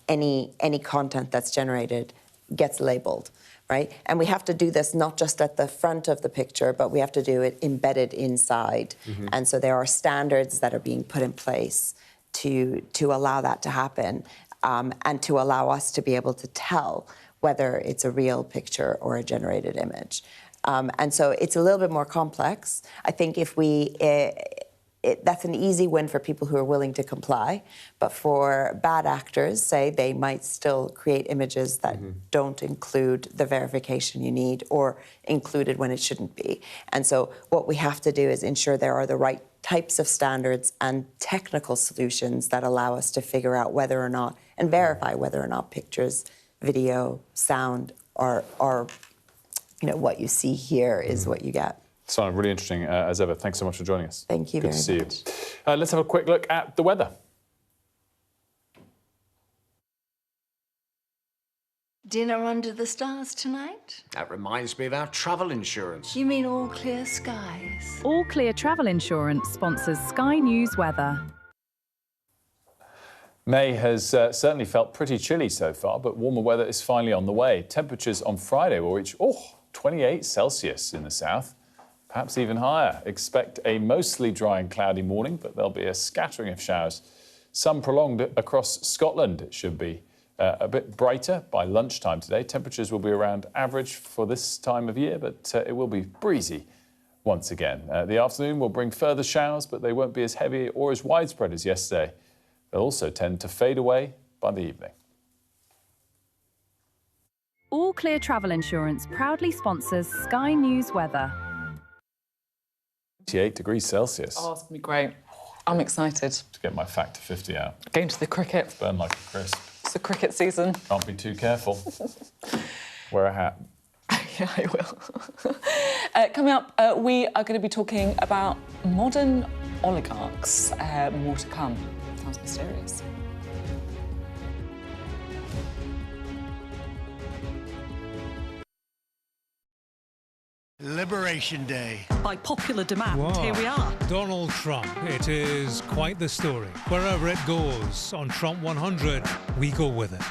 any content that's generated gets labeled. right? And we have to do this not just at the front of the picture, but we have to do it embedded inside. And so there are standards that are being put in place to allow that to happen, and to allow us to be able to tell whether it's a real picture or a generated image. And so it's a little bit more complex. I think if we... that's an easy win for people who are willing to comply, but for bad actors, say, they might still create images that don't include the verification you need or included when it shouldn't be. And so what we have to do is ensure there are the right types of standards and technical solutions that allow us to figure out whether or not, and verify whether or not pictures, video, sound are what you see here is what you get. Simon, really interesting as ever. Thanks so much for joining us. Thank you Good very to much. see you. Let's have a quick look at the weather. Dinner under the stars tonight? That reminds me of our travel insurance. You mean All Clear Skies? All Clear Travel Insurance sponsors Sky News Weather. May has certainly felt pretty chilly so far, but warmer weather is finally on the way. Temperatures on Friday will reach 28 Celsius in the south, perhaps even higher. Expect a mostly dry and cloudy morning, but there'll be a scattering of showers, some prolonged across Scotland. It should be a bit brighter by lunchtime today. Temperatures will be around average for this time of year, but it will be breezy once again. The afternoon will bring further showers, but they won't be as heavy or as widespread as yesterday. They'll also tend to fade away by the evening. All Clear Travel Insurance proudly sponsors Sky News Weather. 28 degrees Celsius. Oh, it's going to be great. I'm excited. To get my Factor 50 out. Going to the cricket. Burn like a crisp. It's the cricket season. Can't be too careful. Wear a hat. Yeah, I will. Coming up, we are going to be talking about modern oligarchs. More to come. Sounds mysterious. Liberation Day. By popular demand, here we are. Donald Trump. It is quite the story. Wherever it goes, on Trump 100, we go with it.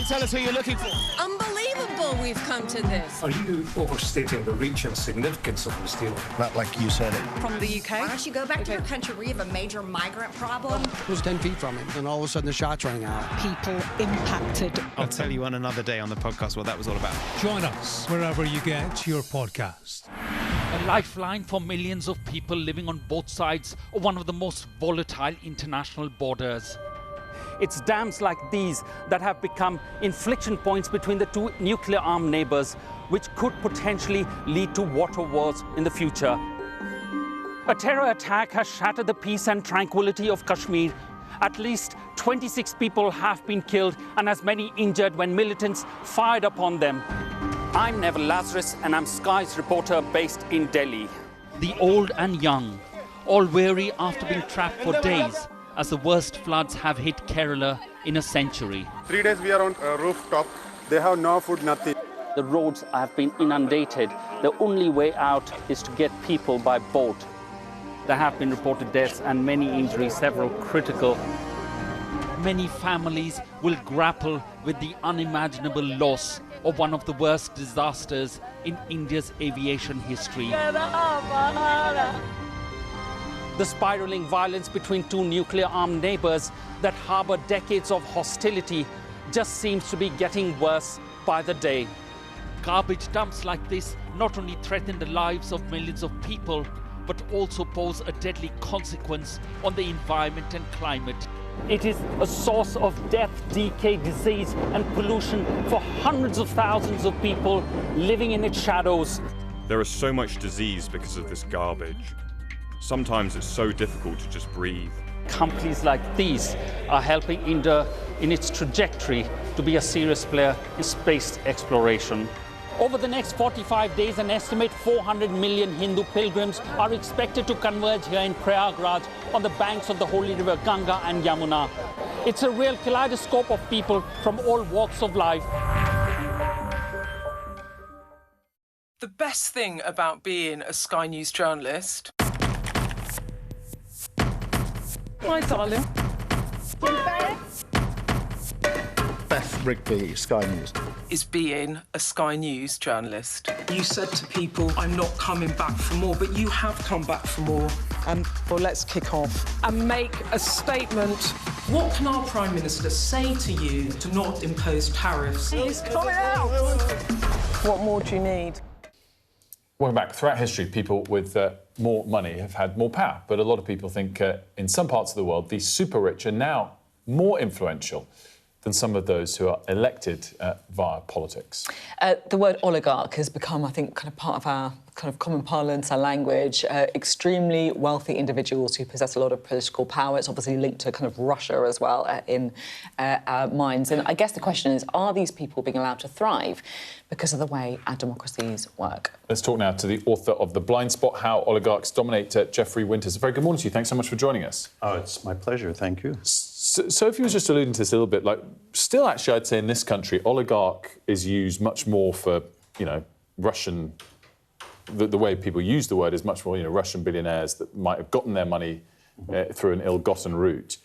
Tell us who you're looking for. Unbelievable we've come to this. Are you overstating the reach and significance of this deal? Not like you said it. From the UK. Why don't you go back to your country where you have a major migrant problem? It was 10 feet from him, and all of a sudden the shot's rang out. People impacted. I'll tell you on another day on the podcast what that was all about. Join us wherever you get your podcast. A lifeline for millions of people living on both sides of one of the most volatile international borders. It's dams like these that have become inflection points between the two nuclear-armed neighbours, which could potentially lead to water wars in the future. A terror attack has shattered the peace and tranquility of Kashmir. At least 26 people have been killed and as many injured when militants fired upon them. I'm Neville Lazarus and I'm Sky's reporter based in Delhi. The old and young, all weary after being trapped for days as the worst floods have hit Kerala in a century. 3 days we are on a rooftop. They have no food, nothing. The roads have been inundated. The only way out is to get people by boat. There have been reported deaths and many injuries, several critical. Many families will grapple with the unimaginable loss of one of the worst disasters in India's aviation history. The spiraling violence between two nuclear-armed neighbours that harbour decades of hostility just seems to be getting worse by the day. Garbage dumps like this not only threaten the lives of millions of people, but also pose a deadly consequence on the environment and climate. It is a source of death, decay, disease and pollution for hundreds of thousands of people living in its shadows. There is so much disease because of this garbage. Sometimes it's so difficult to just breathe. Companies like these are helping India in its trajectory to be a serious player in space exploration. Over the next 45 days, an estimated 400 million Hindu pilgrims are expected to converge here in Prayagraj on the banks of the holy river Ganga and Yamuna. It's a real kaleidoscope of people from all walks of life. The best thing about being a Sky News journalist... My darling. Beth Rigby, Sky News. Is being a Sky News journalist. You said to people, I'm not coming back for more, but you have come back for more. Well, let's kick off and make a statement. What can our Prime Minister say to you to not impose tariffs? He's coming out! What more do you need? Welcome back. Throughout history, people with more money have had more power, but a lot of people think in some parts of the world, the super rich are now more influential than some of those who are elected via politics. The word oligarch has become, I think, kind of part of our kind of common parlance, our language. Extremely wealthy individuals who possess a lot of political power. It's obviously linked to kind of Russia as well in our minds. And I guess the question is, are these people being allowed to thrive because of the way our democracies work? Let's talk now to the author of The Blind Spot, How Oligarchs Dominate, Geoffrey Winters. A very good morning to you. Thanks so much for joining us. Oh, it's my pleasure. Thank you. Sophie was just alluding to this a little bit. Still, actually, I'd say in this country, oligarch is used much more for, Russian. The way people use the word is much more, Russian billionaires that might have gotten their money through an ill-gotten route.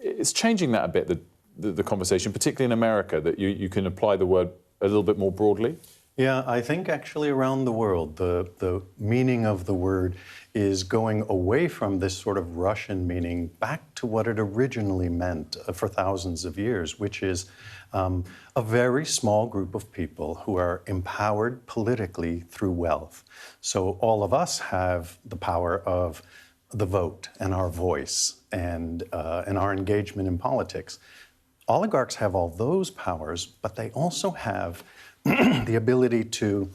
It's changing that a bit, the conversation, particularly in America, that you can apply the word a little bit more broadly. Yeah, I think actually around the world, the meaning of the word is going away from this sort of Russian meaning back to what it originally meant for thousands of years, which is a very small group of people who are empowered politically through wealth. So all of us have the power of the vote and our voice and our engagement in politics. Oligarchs have all those powers, but they also have the ability to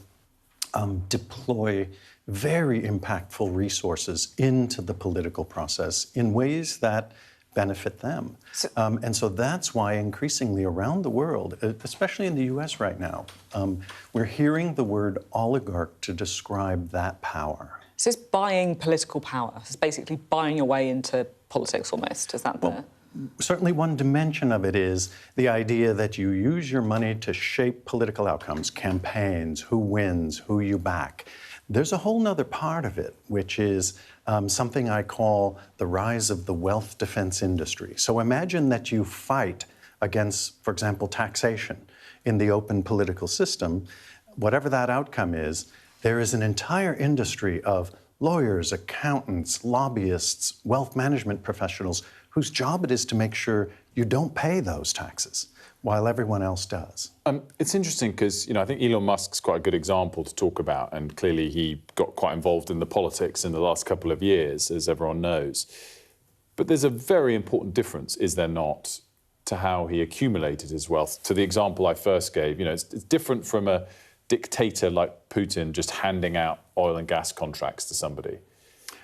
deploy very impactful resources into the political process in ways that benefit them. And so that's why increasingly around the world, especially in the US right now, we're hearing the word oligarch to describe that power. So it's buying political power. It's basically buying your way into politics almost. Is that the... Certainly one dimension of it is the idea that you use your money to shape political outcomes, campaigns, who wins, who you back. There's a whole nother part of it, which is something I call the rise of the wealth defense industry. So imagine that you fight against, for example, taxation in the open political system. Whatever that outcome is, there is an entire industry of lawyers, accountants, lobbyists, wealth management professionals whose job it is to make sure you don't pay those taxes while everyone else does. It's interesting because, I think Elon Musk's quite a good example to talk about, and clearly he got quite involved in the politics in the last couple of years, as everyone knows. But there's a very important difference, is there not, to how he accumulated his wealth. To the example I first gave, it's different from a dictator like Putin just handing out oil and gas contracts to somebody.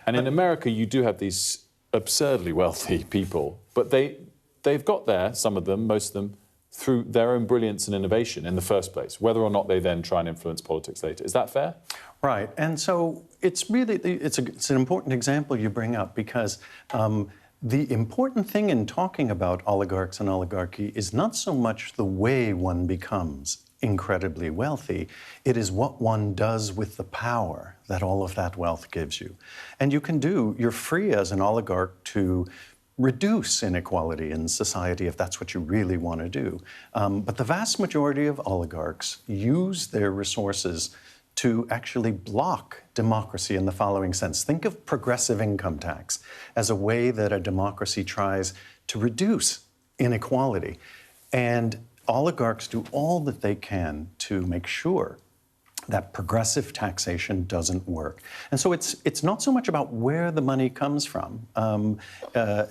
And in America, you do have these absurdly wealthy people, but they've got there, some of them, most of them, through their own brilliance and innovation in the first place, whether or not they then try and influence politics later. Is that fair? Right, and so it's really, it's an important example you bring up because the important thing in talking about oligarchs and oligarchy is not so much the way one becomes incredibly wealthy, it is what one does with the power that all of that wealth gives you. And you're free as an oligarch to reduce inequality in society if that's what you really want to do. But the vast majority of oligarchs use their resources to actually block democracy in the following sense. Think of progressive income tax as a way that a democracy tries to reduce inequality. And oligarchs do all that they can to make sure that progressive taxation doesn't work. And so it's not so much about where the money comes from.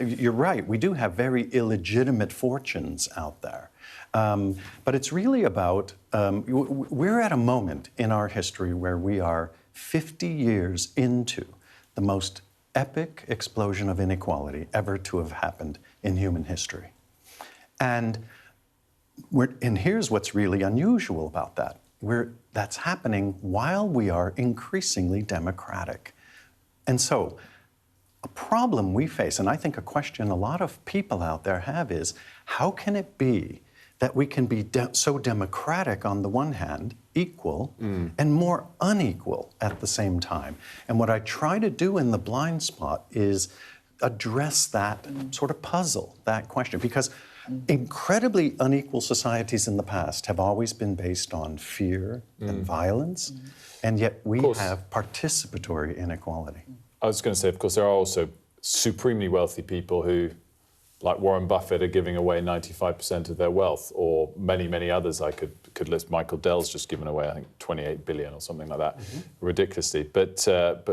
You're right, we do have very illegitimate fortunes out there. But it's really about, we're at a moment in our history where we are 50 years into the most epic explosion of inequality ever to have happened in human history. And here's what's really unusual about that. That's happening while we are increasingly democratic. And so a problem we face, and I think a question a lot of people out there have is, how can it be that we can be so democratic on the one hand, equal, and more unequal at the same time? And what I try to do in The Blind Spot is address that sort of puzzle, that question. Because Incredibly unequal societies in the past have always been based on fear and violence, and yet we have participatory inequality. I was going to say, of course, there are also supremely wealthy people who, like Warren Buffett, are giving away 95% of their wealth, or many, many others I could list. Michael Dell's just given away, I think, 28 billion or something like that, ridiculously. But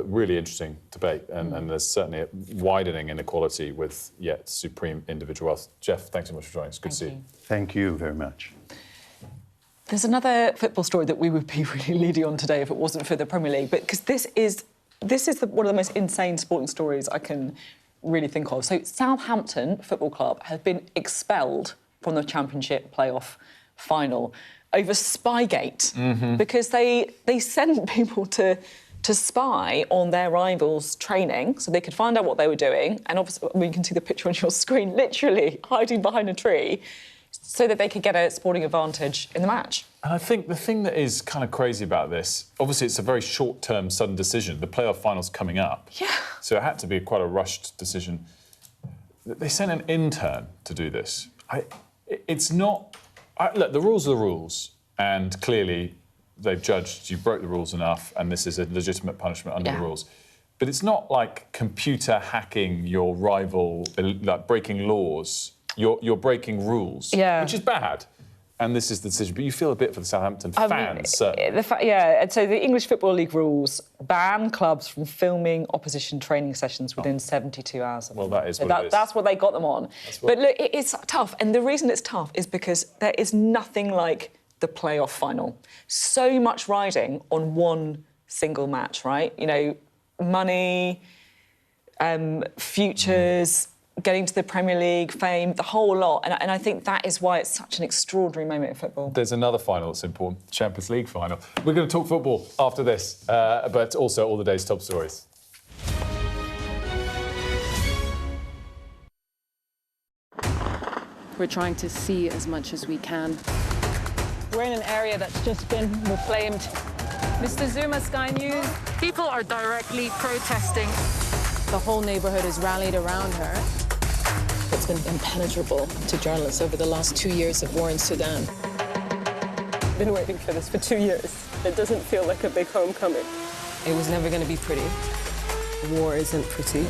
really interesting debate, and there's certainly a widening inequality with yet supreme individual wealth. Jeff, thanks so much for joining us. Good to see you. Thank you very much. There's another football story that we would be really leading on today if it wasn't for the Premier League, but because this is one of the most insane sporting stories I can really think of. So Southampton Football Club has been expelled from the Championship playoff final over Spygate because they sent people to spy on their rivals' training so they could find out what they were doing, and obviously you can see the picture on your screen, literally hiding behind a tree so that they could get a sporting advantage in the match. And I think the thing that is kind of crazy about this, obviously it's a very short-term, sudden decision. The playoff final's coming up. Yeah. So it had to be quite a rushed decision. They sent an intern to do this. It's not... look, the rules are the rules, and clearly they've judged you broke the rules enough, and this is a legitimate punishment under the rules. But it's not like computer hacking your rival, like breaking laws. You're breaking rules, which is bad. And this is the decision. But you feel a bit for the Southampton fans, certainly. And so the English Football League rules ban clubs from filming opposition training sessions within 72 hours. Well, that is what it is. That's what they got them on. But look, it's tough. And the reason it's tough is because there is nothing like the playoff final. So much riding on one single match, right? You know, money, futures... getting to the Premier League, fame, the whole lot. And I think that is why it's such an extraordinary moment in football. There's another final that's important, Champions League final. We're going to talk football after this, but also all the day's top stories. We're trying to see as much as we can. We're in an area that's just been reclaimed. Mr. Zuma, Sky News. People are directly protesting. The whole neighborhood is rallied around her. It's been impenetrable to journalists over the last 2 years of war in Sudan. I've been waiting for this for 2 years. It doesn't feel like a big homecoming. It was never going to be pretty. War isn't pretty.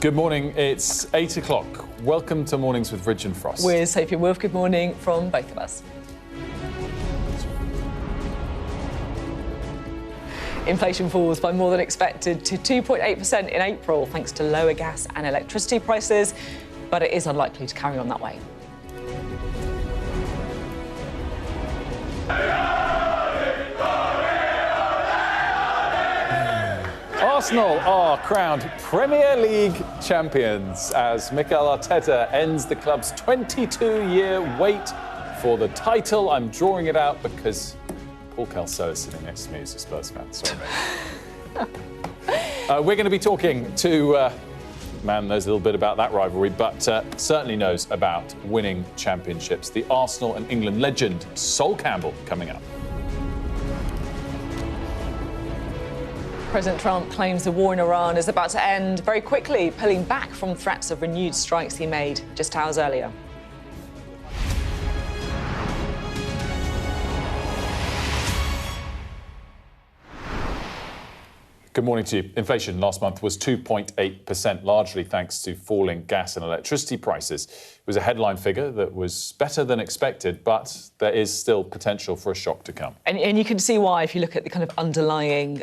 Good morning, it's 8 o'clock. Welcome to Mornings with Ridge and Frost. We're Sophie and Wolf. Good morning from both of us. Inflation falls by more than expected to 2.8% in April, thanks to lower gas and electricity prices, but it is unlikely to carry on that way. Arsenal are crowned Premier League champions as Mikel Arteta ends the club's 22-year wait for the title. I'm drawing it out because Paul Kelso is sitting next to me as a Spurs fan. Sorry, mate. We're going to be talking to man knows a little bit about that rivalry, but certainly knows about winning championships. The Arsenal and England legend, Soul Campbell, coming up. President Trump claims the war in Iran is about to end very quickly, pulling back from threats of renewed strikes he made just hours earlier. Good morning to you. Inflation last month was 2.8%, largely thanks to falling gas and electricity prices. It was a headline figure that was better than expected, but there is still potential for a shock to come. And you can see why if you look at the kind of underlying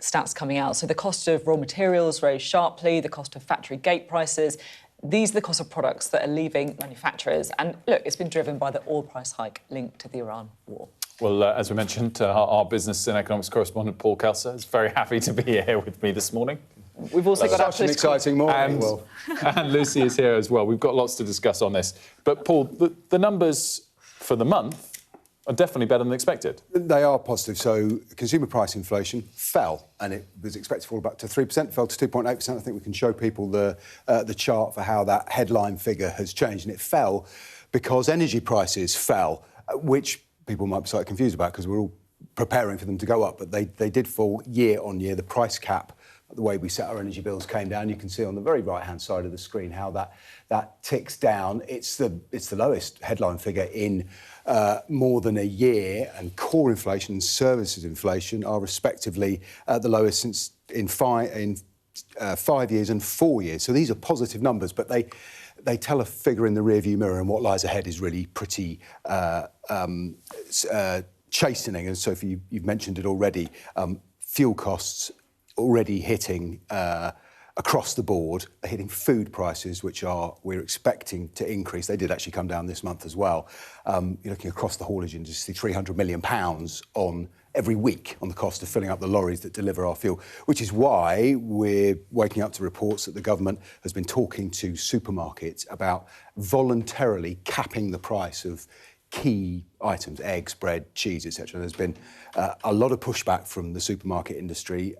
stats coming out. So the cost of raw materials rose sharply, the cost of factory gate prices. These are the cost of products that are leaving manufacturers. And look, it's been driven by the oil price hike linked to the Iran war. Well, as we mentioned, our business and economics correspondent, Paul Kelso, is very happy to be here with me this morning. We've also got such an exciting morning, Will. And Lucy is here as well. We've got lots to discuss on this. But, Paul, the numbers for the month are definitely better than expected. They are positive. So consumer price inflation fell, and it was expected to fall back to 3%, fell to 2.8%. I think we can show people the chart for how that headline figure has changed. And it fell because energy prices fell, which people might be slightly confused about because we're all preparing for them to go up, but they did fall year on year. The price cap, the way we set our energy bills, came down. You can see on the very right-hand side of the screen how that ticks down. It's the lowest headline figure in more than a year, and core inflation and services inflation are respectively the lowest since in 5 years and 4 years. So these are positive numbers, but they tell a figure in the rearview mirror, and what lies ahead is really pretty chastening. And Sophie, you've mentioned it already. Fuel costs already hitting across the board, are hitting food prices, which we're expecting to increase. They did actually come down this month as well. You're looking across the haulage industry, £300 million on every week on the cost of filling up the lorries that deliver our fuel, which is why we're waking up to reports that the government has been talking to supermarkets about voluntarily capping the price of key items, eggs, bread, cheese, etc. There's been a lot of pushback from the supermarket industry.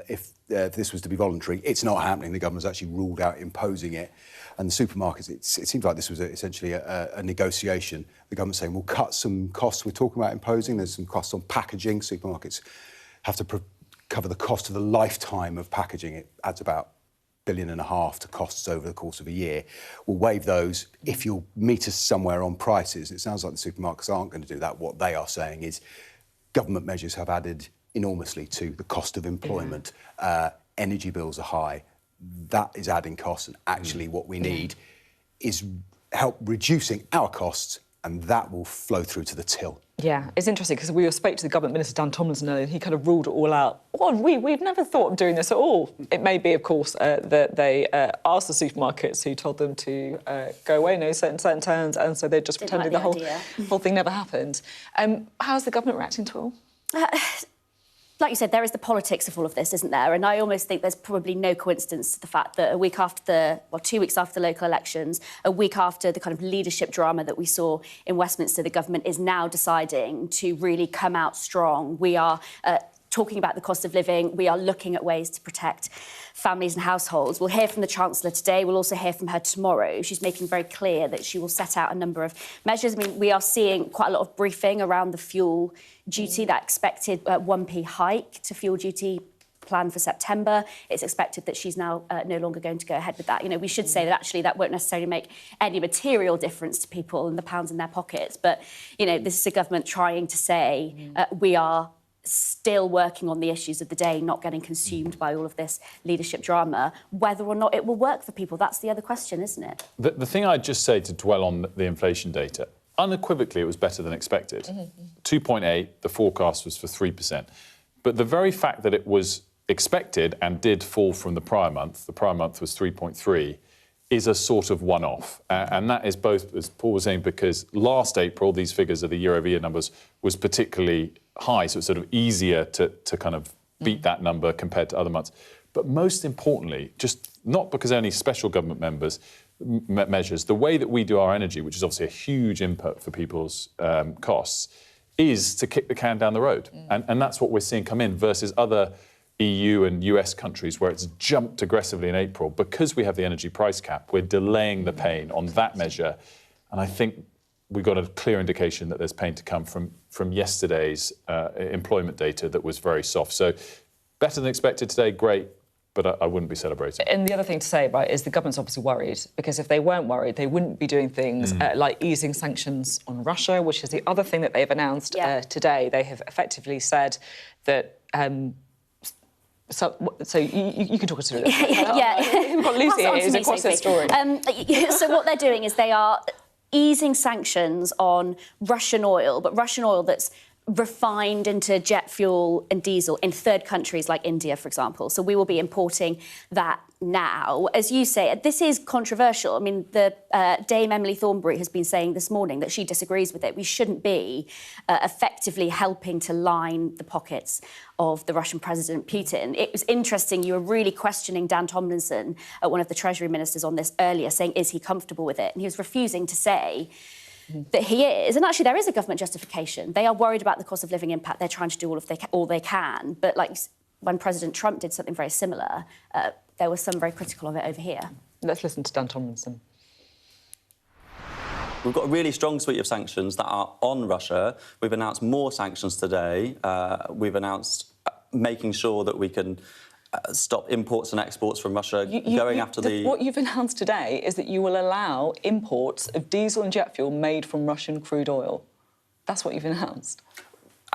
If this was to be voluntary, it's not happening. The government's actually ruled out imposing it. And the supermarkets, it seems like this was essentially a negotiation. The government's saying, we'll cut some costs we're talking about imposing. There's some costs on packaging. Supermarkets have to cover the cost of the lifetime of packaging. It adds about £1.5 billion to costs over the course of a year. We'll waive those if you'll meet us somewhere on prices. It sounds like the supermarkets aren't going to do that. What they are saying is government measures have added enormously to the cost of employment. Energy bills are high. That is adding costs, and actually what we need is help reducing our costs, and that will flow through to the till. Yeah, it's interesting because we spoke to the government minister, Dan Tomlinson, earlier, and he kind of ruled it all out. Oh, we've never thought of doing this at all. It may be, of course, that they asked the supermarkets who told them to go away, no certain terms, and so they're just pretending the whole thing never happened. How's the government reacting to it all? Like you said, there is the politics of all of this, isn't there? And I almost think there's probably no coincidence to the fact that 2 weeks after the local elections, a week after the kind of leadership drama that we saw in Westminster, the government is now deciding to really come out strong. We are talking about the cost of living. We are looking at ways to protect families and households. We'll hear from the Chancellor today. We'll also hear from her tomorrow. She's making very clear that she will set out a number of measures. I mean, we are seeing quite a lot of briefing around the fuel duty, that expected 1p hike to fuel duty planned for September. It's expected that she's now no longer going to go ahead with that. You know, we should say that actually that won't necessarily make any material difference to people and the pounds in their pockets. But, you know, this is a government trying to say we are still working on the issues of the day, not getting consumed by all of this leadership drama. Whether or not it will work for people, that's the other question, isn't it? The thing I'd just say to dwell on the inflation data, unequivocally it was better than expected. 2.8, the forecast was for 3%. But the very fact that it was expected and did fall from the prior month was 3.3, is a sort of one-off. And that is both, as Paul was saying, because last April, these figures of the year-over-year numbers was particularly high, so it's sort of easier to kind of beat that number compared to other months. But most importantly, just not because only special government measures, the way that we do our energy, which is obviously a huge input for people's costs, is to kick the can down the road. And that's what we're seeing come in versus other EU and US countries where it's jumped aggressively in April. Because we have the energy price cap, we're delaying the pain on that measure. And I think we got a clear indication that there's pain to come from yesterday's employment data that was very soft. So better than expected today, great, but I wouldn't be celebrating. And the other thing to say, right, is the government's obviously worried, because if they weren't worried, they wouldn't be doing things like easing sanctions on Russia, which is the other thing that they've announced today. They have effectively said that... So you can talk us through this. We've got Lucy here, who's across this story. So what they're doing is they are easing sanctions on Russian oil, but Russian oil that's refined into jet fuel and diesel in third countries like India, for example. So we will be importing that now. As you say, this is controversial. I mean, the Dame Emily Thornberry has been saying this morning that she disagrees with it. We shouldn't be effectively helping to line the pockets of the Russian President Putin. It was interesting, you were really questioning Dan Tomlinson, one of the Treasury ministers, on this earlier, saying, is he comfortable with it? And he was refusing to say that he is. And actually, there is a government justification. They are worried about the cost of living impact. They're trying to do all they can. But like when President Trump did something very similar, there was some very critical of it over here. Let's listen to Dan Tomlinson. We've got a really strong suite of sanctions that are on Russia. We've announced more sanctions today. We've announced making sure that we can stop imports and exports from Russia, What you've announced today is that you will allow imports of diesel and jet fuel made from Russian crude oil. That's what you've announced.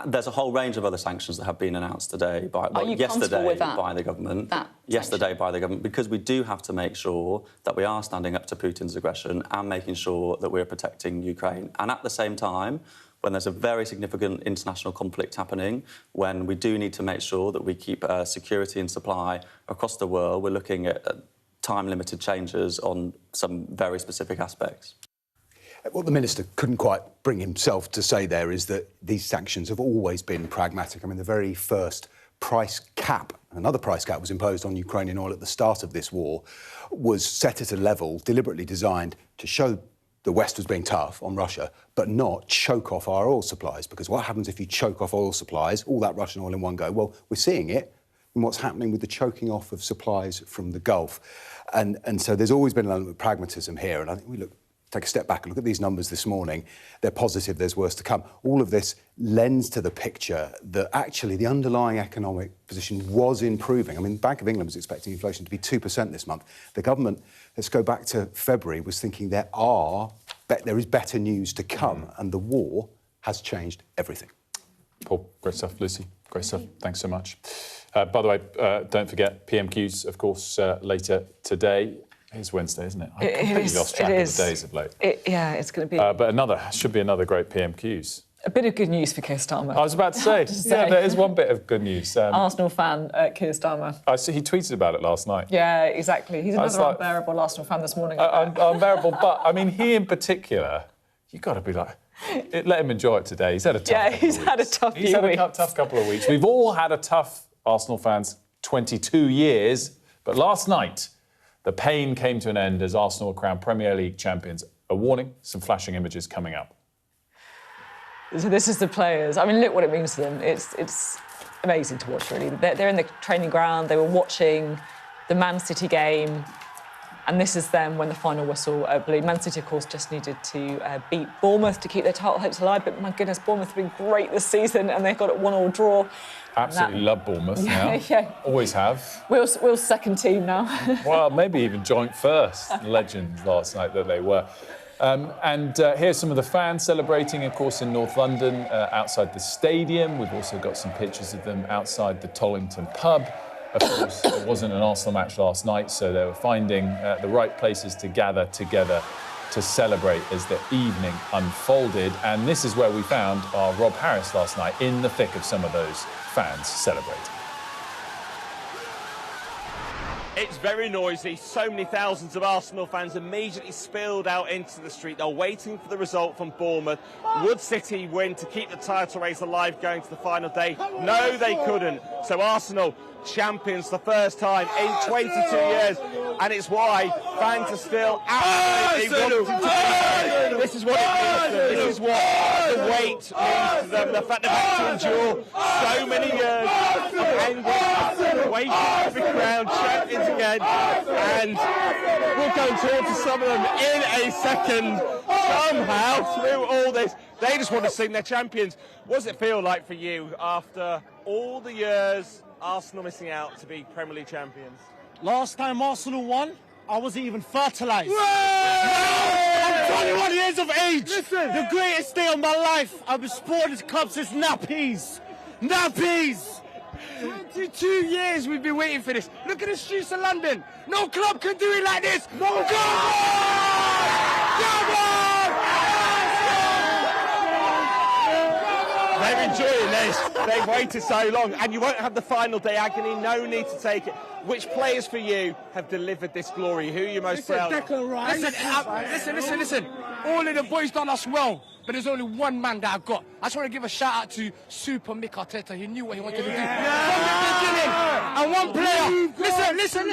There's a whole range of other sanctions that have been announced today yesterday by the government. By the government, because we do have to make sure that we are standing up to Putin's aggression and making sure that we're protecting Ukraine. And at the same time, when there's a very significant international conflict happening, when we do need to make sure that we keep security and supply across the world, we're looking at time-limited changes on some very specific aspects. What the Minister couldn't quite bring himself to say there is that these sanctions have always been pragmatic. I mean, the very first price cap, another price cap was imposed on Ukrainian oil at the start of this war, was set at a level deliberately designed to show the West was being tough on Russia, but not choke off our oil supplies. Because what happens if you choke off oil supplies, all that Russian oil in one go? Well, we're seeing it in what's happening with the choking off of supplies from the Gulf. And so there's always been an element of pragmatism here. And I think we take a step back and look at these numbers this morning. They're positive, there's worse to come. All of this lends to the picture that actually the underlying economic position was improving. I mean, the Bank of England was expecting inflation to be 2% this month. The government, let's go back to February, was thinking there is better news to come, and the war has changed everything. Paul, great stuff. Lucy, great stuff. Thanks so much. By the way, don't forget PMQs, of course, later today. It's Wednesday, isn't it? I completely lost track of the days of late. It's going to be... But should be another great PMQs. A bit of good news for Keir Starmer. I was about to say, there is one bit of good news. Arsenal fan, Keir Starmer. I see he tweeted about it last night. Yeah, exactly. He's another unbearable Arsenal fan this morning. Unbearable, but, I mean, he in particular, you've got to be like... let him enjoy it today. He's had a tough tough couple of weeks. We've all had a tough, Arsenal fans, 22 years. But last night, the pain came to an end as Arsenal were crowned Premier League champions. A warning, some flashing images coming up. So this is the players. I mean, look what it means to them. It's amazing to watch, really. They're in the training ground. They were watching the Man City game. And this is them when the final whistle blew. Man City, of course, just needed to beat Bournemouth to keep their title hopes alive. But my goodness, Bournemouth have been great this season, and they've got a 1-1 draw. Absolutely love Bournemouth now. Always have. Will's second team now. Well, maybe even joint first. Legends last night that they were. Here's some of the fans celebrating, of course, in North London, outside the stadium. We've also got some pictures of them outside the Tollington pub. Of course, there wasn't an Arsenal match last night, so they were finding the right places to gather together to celebrate as the evening unfolded. And this is where we found our Rob Harris last night, in the thick of some of those fans celebrating. It's very noisy. So many thousands of Arsenal fans immediately spilled out into the street. They're waiting for the result from Bournemouth. Would City win to keep the title race alive going to the final day? No, they couldn't. So Arsenal, champions the first time in 22 years. And it's why fans are still absolutely wanting to do. This is what it means to them. This is what the weight means to them. The fact they've had to endure so many years of anger, waiting to be crowned champions again. And we'll go and talk to some of them in a second. Somehow, through all this, they just want to sing their champions. What does it feel like for you after all the years Arsenal missing out to be Premier League champions? Last time Arsenal won, I wasn't even fertilised. I'm 21 years of age. Listen. The greatest day of my life. I've been supporting this club since nappies. Nappies! 22 years we've been waiting for this. Look at the streets of London. No club can do it like this. No club! Come on! They're enjoying this. They've waited so long, and you won't have the final day agony. No need to take it. Which players for you have delivered this glory? Who are you most proud of? Listen. All of the boys done us well, but there's only one man that I've got. I just want to give a shout out to Super Mick Arteta. He knew what he wanted to do from the beginning. And one player. Listen,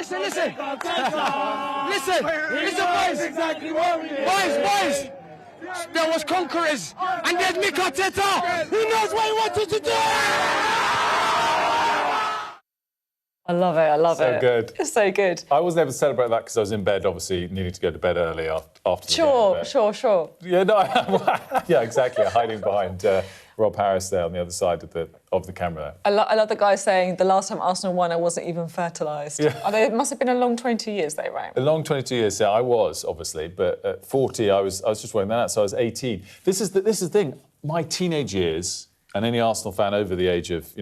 boys. There was conquerors, and there's Mick Arteta. Who knows what he wanted to do? I love it. So good. It's so good. I wasn't able to celebrate that because I was in bed, obviously needing to go to bed early after the game. Sure. Yeah, no, yeah, exactly. Hiding behind Rob Harris there on the other side of the camera. I love the guy saying the last time Arsenal won, I wasn't even fertilised. Yeah. It must have been a long 22 years, though, right? A long 22 years. Yeah, I was obviously, but at 40, I was just working that out. So I was 18. This is the thing. My teenage years, and any Arsenal fan over the age of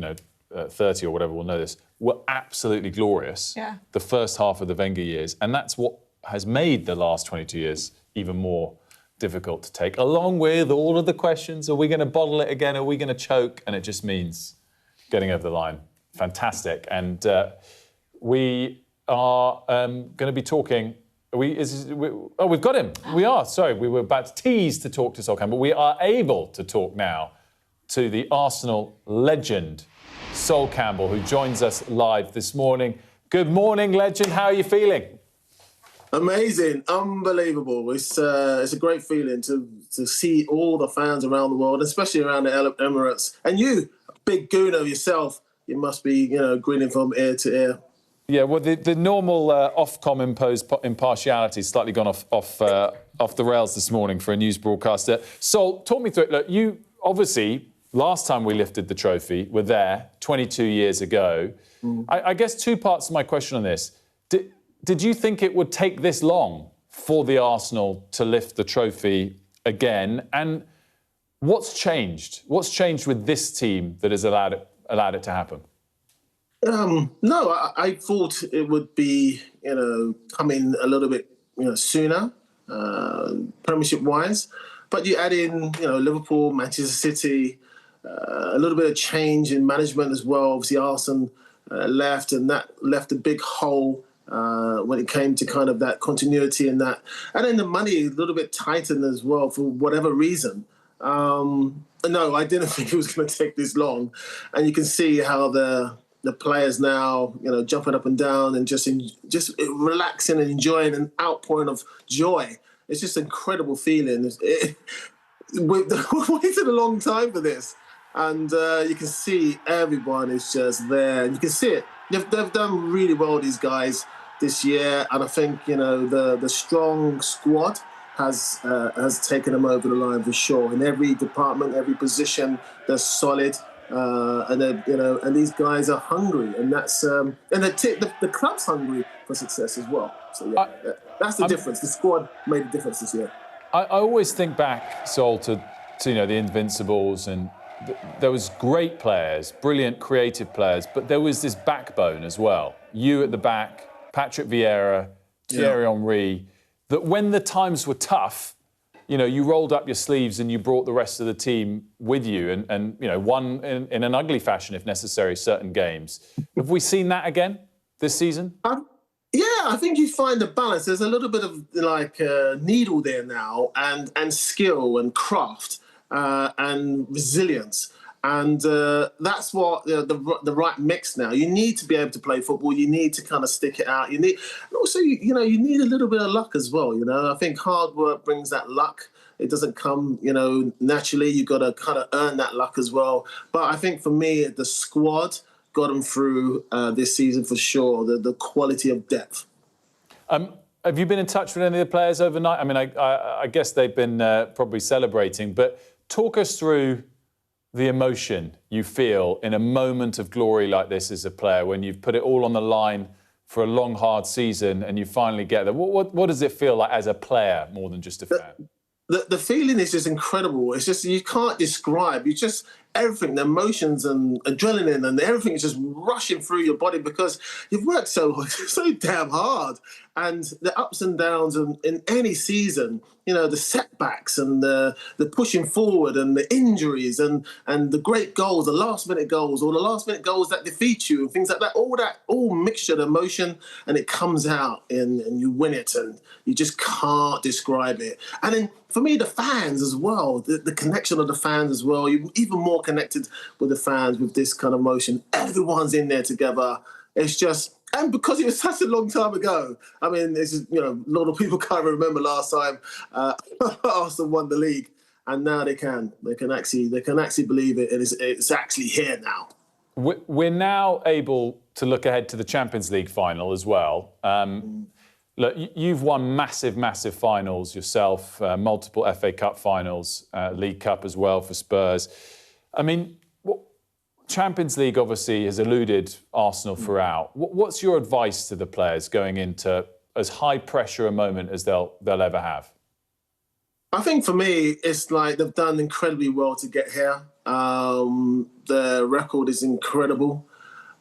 30 or whatever will know this, were absolutely glorious. Yeah. The first half of the Wenger years, and that's what has made the last 22 years even more difficult to take, along with all of the questions. Are we going to bottle it again? Are we going to choke? And it just means getting over the line. Fantastic. And we are going to be talking... we've got him. We are. Sorry, we were about to tease to talk to Soul Campbell. We are able to talk now to the Arsenal legend, Soul Campbell, who joins us live this morning. Good morning, legend. How are you feeling? Amazing, unbelievable. It's a great feeling to see all the fans around the world, especially around the Emirates. And you, big gooner yourself, you must be, grinning from ear to ear. Yeah, well, the normal Ofcom imposed impartiality has slightly gone off the rails this morning for a news broadcaster. Sol, talk me through it. Look, you obviously, last time we lifted the trophy, were there 22 years ago. I guess two parts of my question on this. Did you think it would take this long for the Arsenal to lift the trophy again? And what's changed? What's changed with this team that has allowed it to happen? No, I thought it would be, coming a little bit, sooner, Premiership-wise. But you add in, Liverpool, Manchester City, a little bit of change in management as well. Obviously, Arsenal left, and that left a big hole when it came to kind of that continuity and that. And then the money a little bit tightened as well for whatever reason. No, I didn't think it was going to take this long. And you can see how the players now, jumping up and down and just relaxing and enjoying an outpouring of joy. It's just an incredible feeling. We've waited a long time for this. And you can see everyone is just there. And you can see it. They've done really well, these guys, this year. And I think, the strong squad has taken them over the line for sure. In every department, every position, they're solid. And these guys are hungry. And that's and the club's hungry for success as well. So, yeah, that's the difference. The squad made a difference this year. I always think back, Sol, to you know, the Invincibles, and there was great players, brilliant creative players, but there was this backbone as well. You at the back, Patrick Vieira, Thierry Henry, that when the times were tough, you know, you rolled up your sleeves and you brought the rest of the team with you and you know, won in an ugly fashion, if necessary, certain games. Have we seen that again this season? Yeah, I think you find a balance. There's a little bit of like needle there now, and skill and craft and resilience. And that's what the right mix now. You need to be able to play football. You need to kind of stick it out. You need, and also, you know, you need a little bit of luck as well. You know, I think hard work brings that luck. It doesn't come, you know, naturally. You got to kind of earn that luck as well. But I think for me, the squad got them through this season for sure. The quality of depth. Have you been in touch with any of the players overnight? I mean, I guess they've been probably celebrating, but talk us through the emotion you feel in a moment of glory like this as a player, when you've put it all on the line for a long, hard season and you finally get there. What does it feel like as a player more than just a fan? The feeling is just incredible. It's just, you can't describe. You just, everything, the emotions and adrenaline and everything is just rushing through your body because you've worked so damn hard. And the ups and downs in any season, you know, the setbacks and the pushing forward and the injuries and the great goals, the last-minute goals, or the last-minute goals that defeat you and things like that, all mixture of emotion, and it comes out and you win it, and you just can't describe it. And then for me, the fans as well, the connection of the fans as well, you're even more connected with the fans with this kind of emotion. Everyone's in there together. It's just, and because it was such a long time ago, I mean, this is, you know, a lot of people can't remember last time Arsenal won the league, and now they can actually believe it, and it's actually here now. We're now able to look ahead to the Champions League final as well. Look, you've won massive finals yourself, multiple FA Cup finals, League Cup as well for Spurs. I mean, Champions League obviously has eluded Arsenal throughout. What's your advice to the players going into as high pressure a moment as they'll ever have? I think for me, it's like they've done incredibly well to get here. The record is incredible.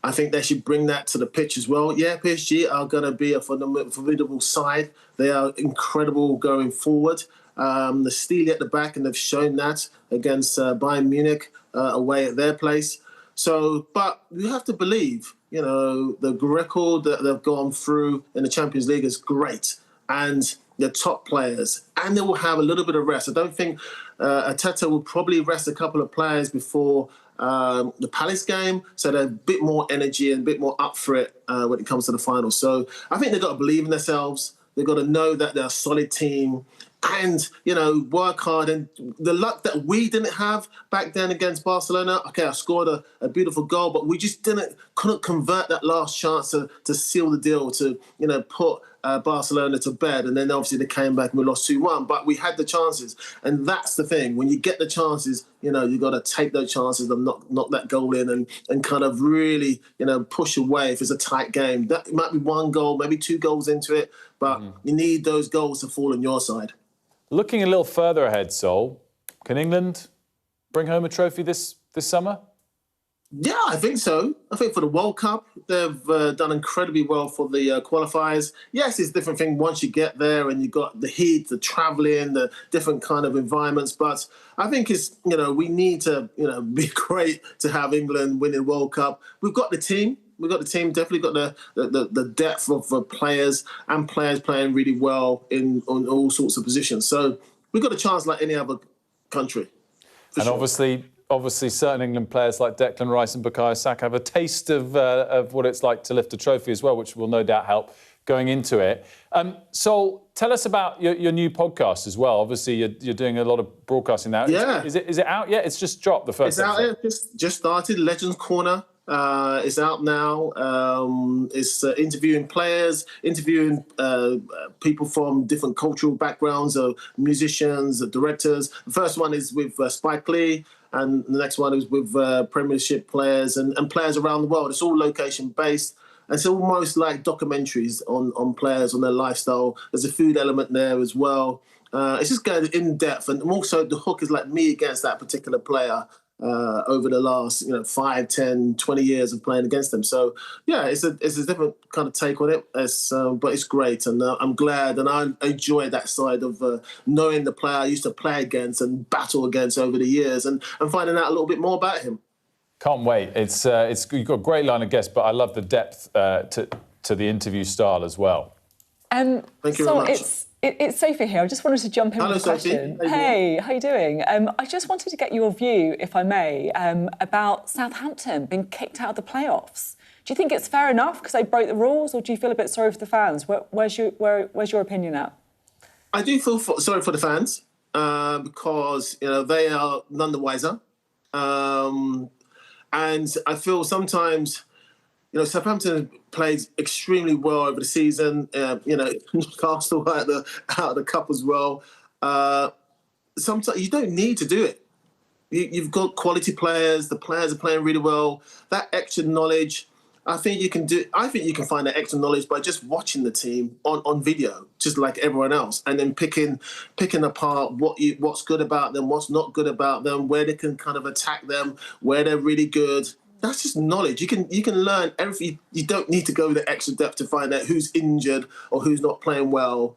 I think they should bring that to the pitch as well. Yeah, PSG are going to be a formidable side. They are incredible going forward. They're steely at the back, and they've shown that against Bayern Munich away at their place. So, but you have to believe, you know, the record that they've gone through in the Champions League is great, and they're top players, and they will have a little bit of rest. I don't think Arteta will probably rest a couple of players before the Palace game, so they're a bit more energy and a bit more up for it when it comes to the final. So I think they've got to believe in themselves. They've got to know that they're a solid team and, you know, work hard. And the luck that we didn't have back then against Barcelona, okay, I scored a beautiful goal, but we just couldn't convert that last chance to seal the deal, to, you know, put Barcelona to bed. And then obviously they came back and we lost 2-1, but we had the chances. And that's the thing. When you get the chances, you know, you've got to take those chances and knock that goal in and kind of really, you know, push away if it's a tight game. That might be one goal, maybe 2 goals into it, but you need those goals to fall on your side. Looking a little further ahead, Sol, can England bring home a trophy this summer? Yeah, I think so. I think for the World Cup, they've done incredibly well for the qualifiers. Yes, it's a different thing once you get there and you've got the heat, the travelling, the different kind of environments. But I think it's, you know, we need to, you know, be great to have England winning World Cup. We've got the team. We've got the team, definitely got the depth of players and players playing really well on all sorts of positions. So we've got a chance like any other country. And sure. Obviously, certain England players like Declan Rice and Bukayo Saka have a taste of what it's like to lift a trophy as well, which will no doubt help going into it. Sol, tell us about your new podcast as well. Obviously, you're doing a lot of broadcasting now. Yeah. Is it out yet? It's just dropped the first episode. It's out. Just started. Legends Corner. It's out now. It's interviewing players, interviewing people from different cultural backgrounds, musicians, directors. The first one is with Spike Lee, and the next one is with Premiership players and players around the world. It's all location-based. It's almost like documentaries on players, on their lifestyle. There's a food element there as well. It's just going in depth, and also the hook is like me against that particular player over the last 5, 10, 20 years of playing against them. So yeah, it's a different kind of take on it. But it's great, and I'm glad, and I enjoy that side of knowing the player I used to play against and battle against over the years, and finding out a little bit more about him. Can't wait. It's you've got a great line of guests, but I love the depth to the interview style as well. Thank you very much. It's Sophie here. I just wanted to jump in with a question. Sophie. Hey, how you doing? I just wanted to get your view, if I may, about Southampton being kicked out of the playoffs. Do you think it's fair enough because they broke the rules, or do you feel a bit sorry for the fans? Where's your opinion at? I do feel sorry for the fans because they are none the wiser, and I feel sometimes. Southampton played extremely well over the season. Newcastle out of the cup as well. Sometimes you don't need to do it. You've got quality players. The players are playing really well. That extra knowledge, I think you can find that extra knowledge by just watching the team on video, just like everyone else, and then picking apart what's good about them, what's not good about them, where they can kind of attack them, where they're really good. That's just knowledge. You can learn everything. You don't need to go the extra depth to find out who's injured or who's not playing well.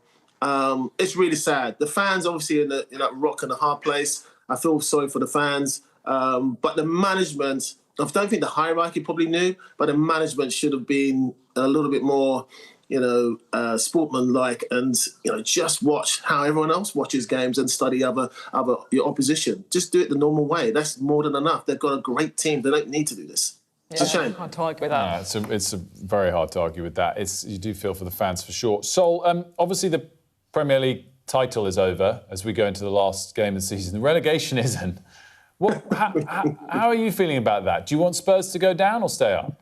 It's really sad. The fans obviously in that rock and a hard place. I feel sorry for the fans. But the management, I don't think the hierarchy probably knew, but the management should have been a little bit more, sportsmanlike, and just watch how everyone else watches games and study your opposition. Just do it the normal way. That's more than enough. They've got a great team. They don't need to do this. It's a shame. Hard to argue with that. It's very hard to argue with that. You do feel for the fans for sure. Sol, obviously the Premier League title is over as we go into the last game of the season. The relegation isn't. How are you feeling about that? Do you want Spurs to go down or stay up?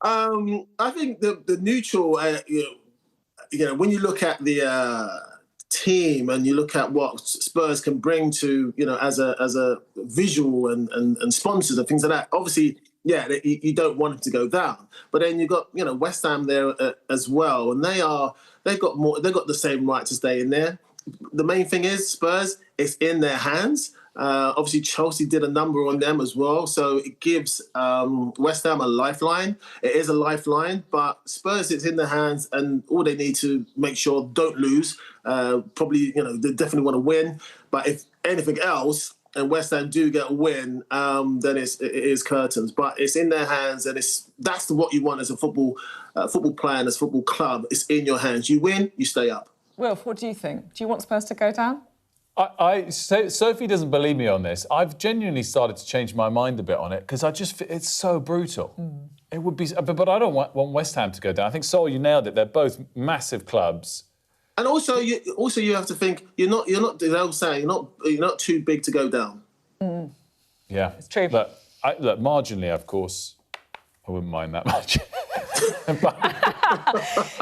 I think the neutral, when you look at the team and you look at what Spurs can bring to, as a visual and sponsors and things like that, obviously, you don't want them to go down. But then you've got, West Ham there as well, and they've got the same right to stay in there. The main thing is Spurs, it's in their hands. Obviously, Chelsea did a number on them as well, so it gives West Ham a lifeline. It is a lifeline, but Spurs, it's in their hands, and all they need to make sure don't lose. Probably, they definitely want to win. But if anything else, and West Ham do get a win, then it is curtains. But it's in their hands, and that's what you want as a football player and as a football club. It's in your hands. You win, you stay up. Wilf, what do you think? Do you want Spurs to go down? Sophie doesn't believe me on this. I've genuinely started to change my mind a bit on it because it's so brutal. It would be, but I don't want West Ham to go down. I think Sol, you nailed it. They're both massive clubs. And also you have to think you're not. They'll say you're not too big to go down. Yeah, it's true. Look, marginally, of course, I wouldn't mind that much.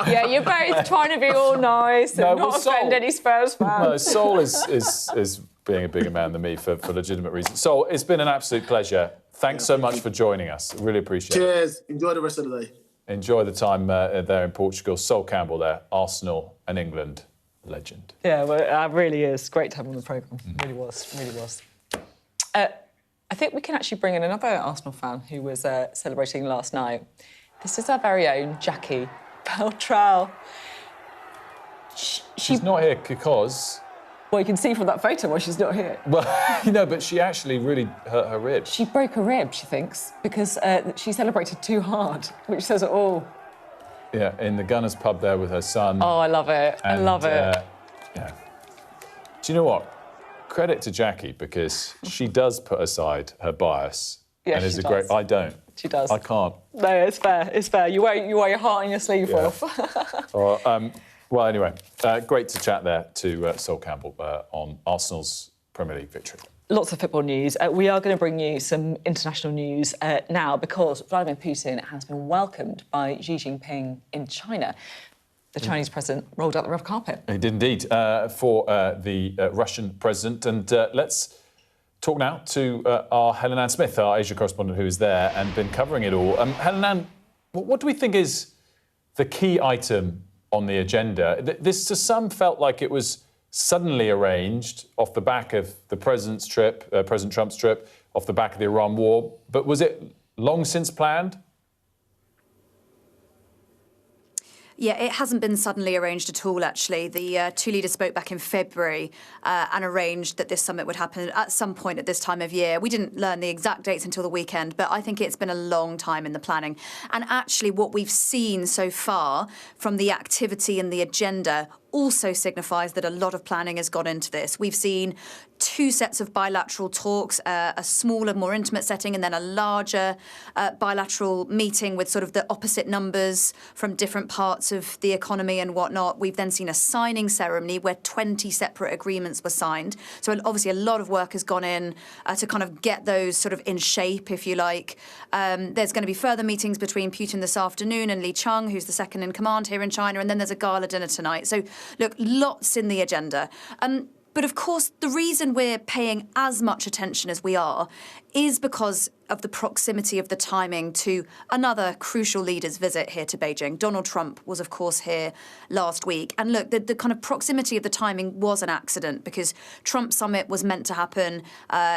Yeah, you're both trying to be all nice and not offend any Spurs fans. No, Sol is being a bigger man than me for legitimate reasons. Sol, it's been an absolute pleasure. Thanks so much for joining us. Really appreciate it. Cheers. Enjoy the rest of the day. Enjoy the time there in Portugal. Soul Campbell there, Arsenal and England legend. Yeah, well, it really is. Great to have him on the programme. Really was. I think we can actually bring in another Arsenal fan who was celebrating last night. This is our very own Jackie Beltrao. She's not here because... Well, you can see from that photo why she's not here. Well, but she actually really hurt her rib. She broke a rib, she thinks, because she celebrated too hard, which says it all. Yeah, in the Gunners pub there with her son. Oh, I love it. I love it. Yeah. Do you know what? Credit to Jackie, because she does put aside her bias. Yeah, and is a great... I don't. She does. I can't. No, it's fair. It's fair. You wear your heart on your sleeve, Wolf. Well, anyway, great to chat there to Soul Campbell on Arsenal's Premier League victory. Lots of football news. We are going to bring you some international news now because Vladimir Putin has been welcomed by Xi Jinping in China. The Chinese president rolled out the red carpet. He did indeed for the Russian president. And let's talk now to our Helen Ann Smith, our Asia correspondent, who is there and been covering it all. Helen Ann, what do we think is the key item on the agenda. This, to some, felt like it was suddenly arranged off the back of the President Trump's trip, off the back of the Iran war. But was it long since planned? Yeah, it hasn't been suddenly arranged at all, actually. The two leaders spoke back in February and arranged that this summit would happen at some point at this time of year. We didn't learn the exact dates until the weekend, but I think it's been a long time in the planning. And actually, what we've seen so far from the activity and the agenda also signifies that a lot of planning has gone into this. We've seen 2 sets of bilateral talks, a smaller, more intimate setting, and then a larger bilateral meeting with sort of the opposite numbers from different parts of the economy and whatnot. We've then seen a signing ceremony where 20 separate agreements were signed. So obviously a lot of work has gone in to kind of get those sort of in shape, if you like. There's going to be further meetings between Putin this afternoon and Li Chang, who's the second in command here in China, and then there's a gala dinner tonight. So look, lots in the agenda. But of course, the reason we're paying as much attention as we are is because of the proximity of the timing to another crucial leader's visit here to Beijing. Donald Trump was, of course, here last week. And look, the kind of proximity of the timing was an accident because Trump summit was meant to happen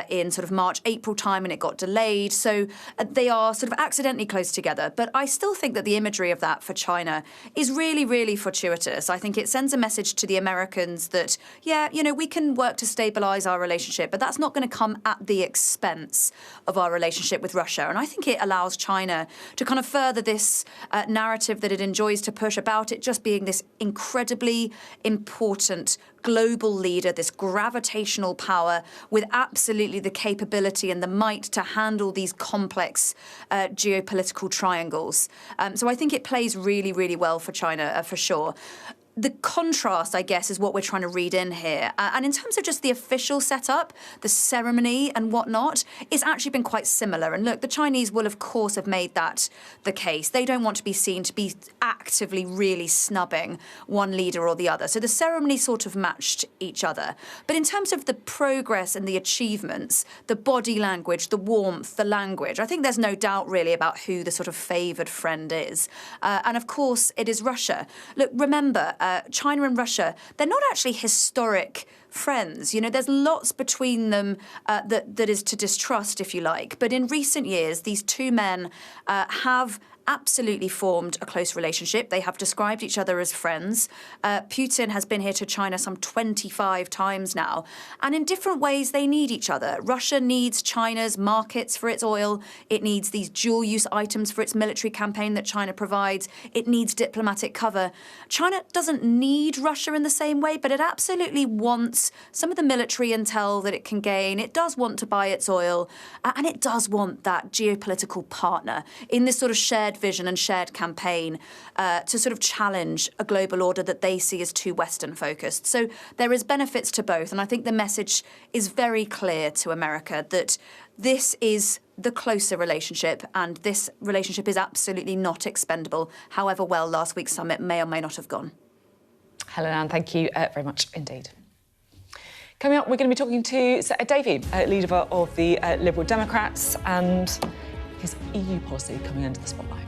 in sort of March, April time, and it got delayed. So they are sort of accidentally close together. But I still think that the imagery of that for China is really, really fortuitous. I think it sends a message to the Americans that, yeah, you know, we can work to stabilise our relationship, but that's not going to come at the expense of our relationship with Russia. And I think it allows China to kind of further this narrative that it enjoys to push about it just being this incredibly important global leader, this gravitational power with absolutely the capability and the might to handle these complex geopolitical triangles. So I think it plays really, really well for China, for sure. The contrast, I guess, is what we're trying to read in here. And in terms of just the official setup, the ceremony and whatnot, it's actually been quite similar. And look, the Chinese will, of course, have made that the case. They don't want to be seen to be actively really snubbing one leader or the other. So the ceremony sort of matched each other. But in terms of the progress and the achievements, the body language, the warmth, the language, I think there's no doubt really about who the sort of favoured friend is. And of course, it is Russia. Look, remember, China and Russia, they're not actually historic friends. You know, there's lots between them that is to distrust, if you like. But in recent years, these two men have absolutely formed a close relationship. They have described each other as friends. Putin has been here to China some 25 times now. And in different ways, they need each other. Russia needs China's markets for its oil. It needs these dual-use items for its military campaign that China provides. It needs diplomatic cover. China doesn't need Russia in the same way, but it absolutely wants some of the military intel that it can gain. It does want to buy its oil, and it does want that geopolitical partner in this sort of shared vision and shared campaign to sort of challenge a global order that they see as too Western focused. So there is benefits to both. And I think the message is very clear to America that this is the closer relationship and this relationship is absolutely not expendable, however well last week's summit may or may not have gone. Helen Ann, thank you very much indeed. Coming up, we're going to be talking to Sir Ed Davey, leader of the Liberal Democrats, and his EU policy coming into the spotlight.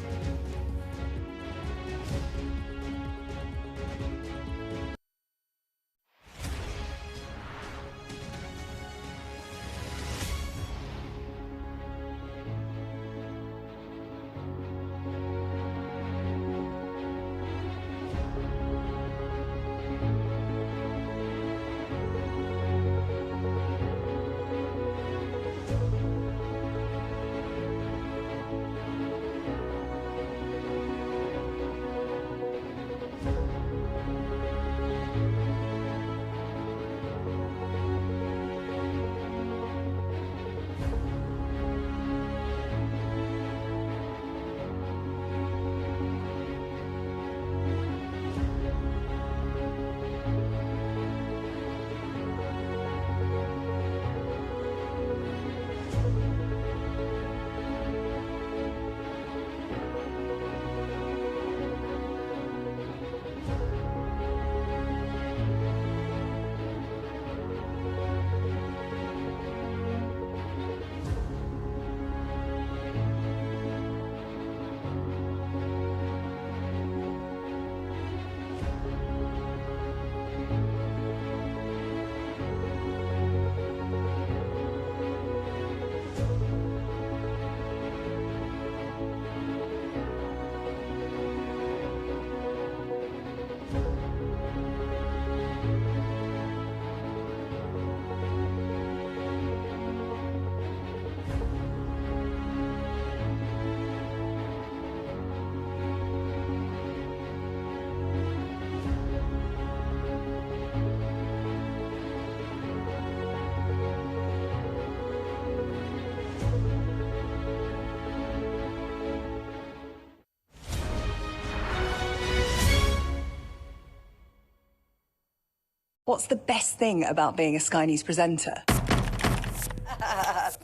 What's the best thing about being a Sky News presenter?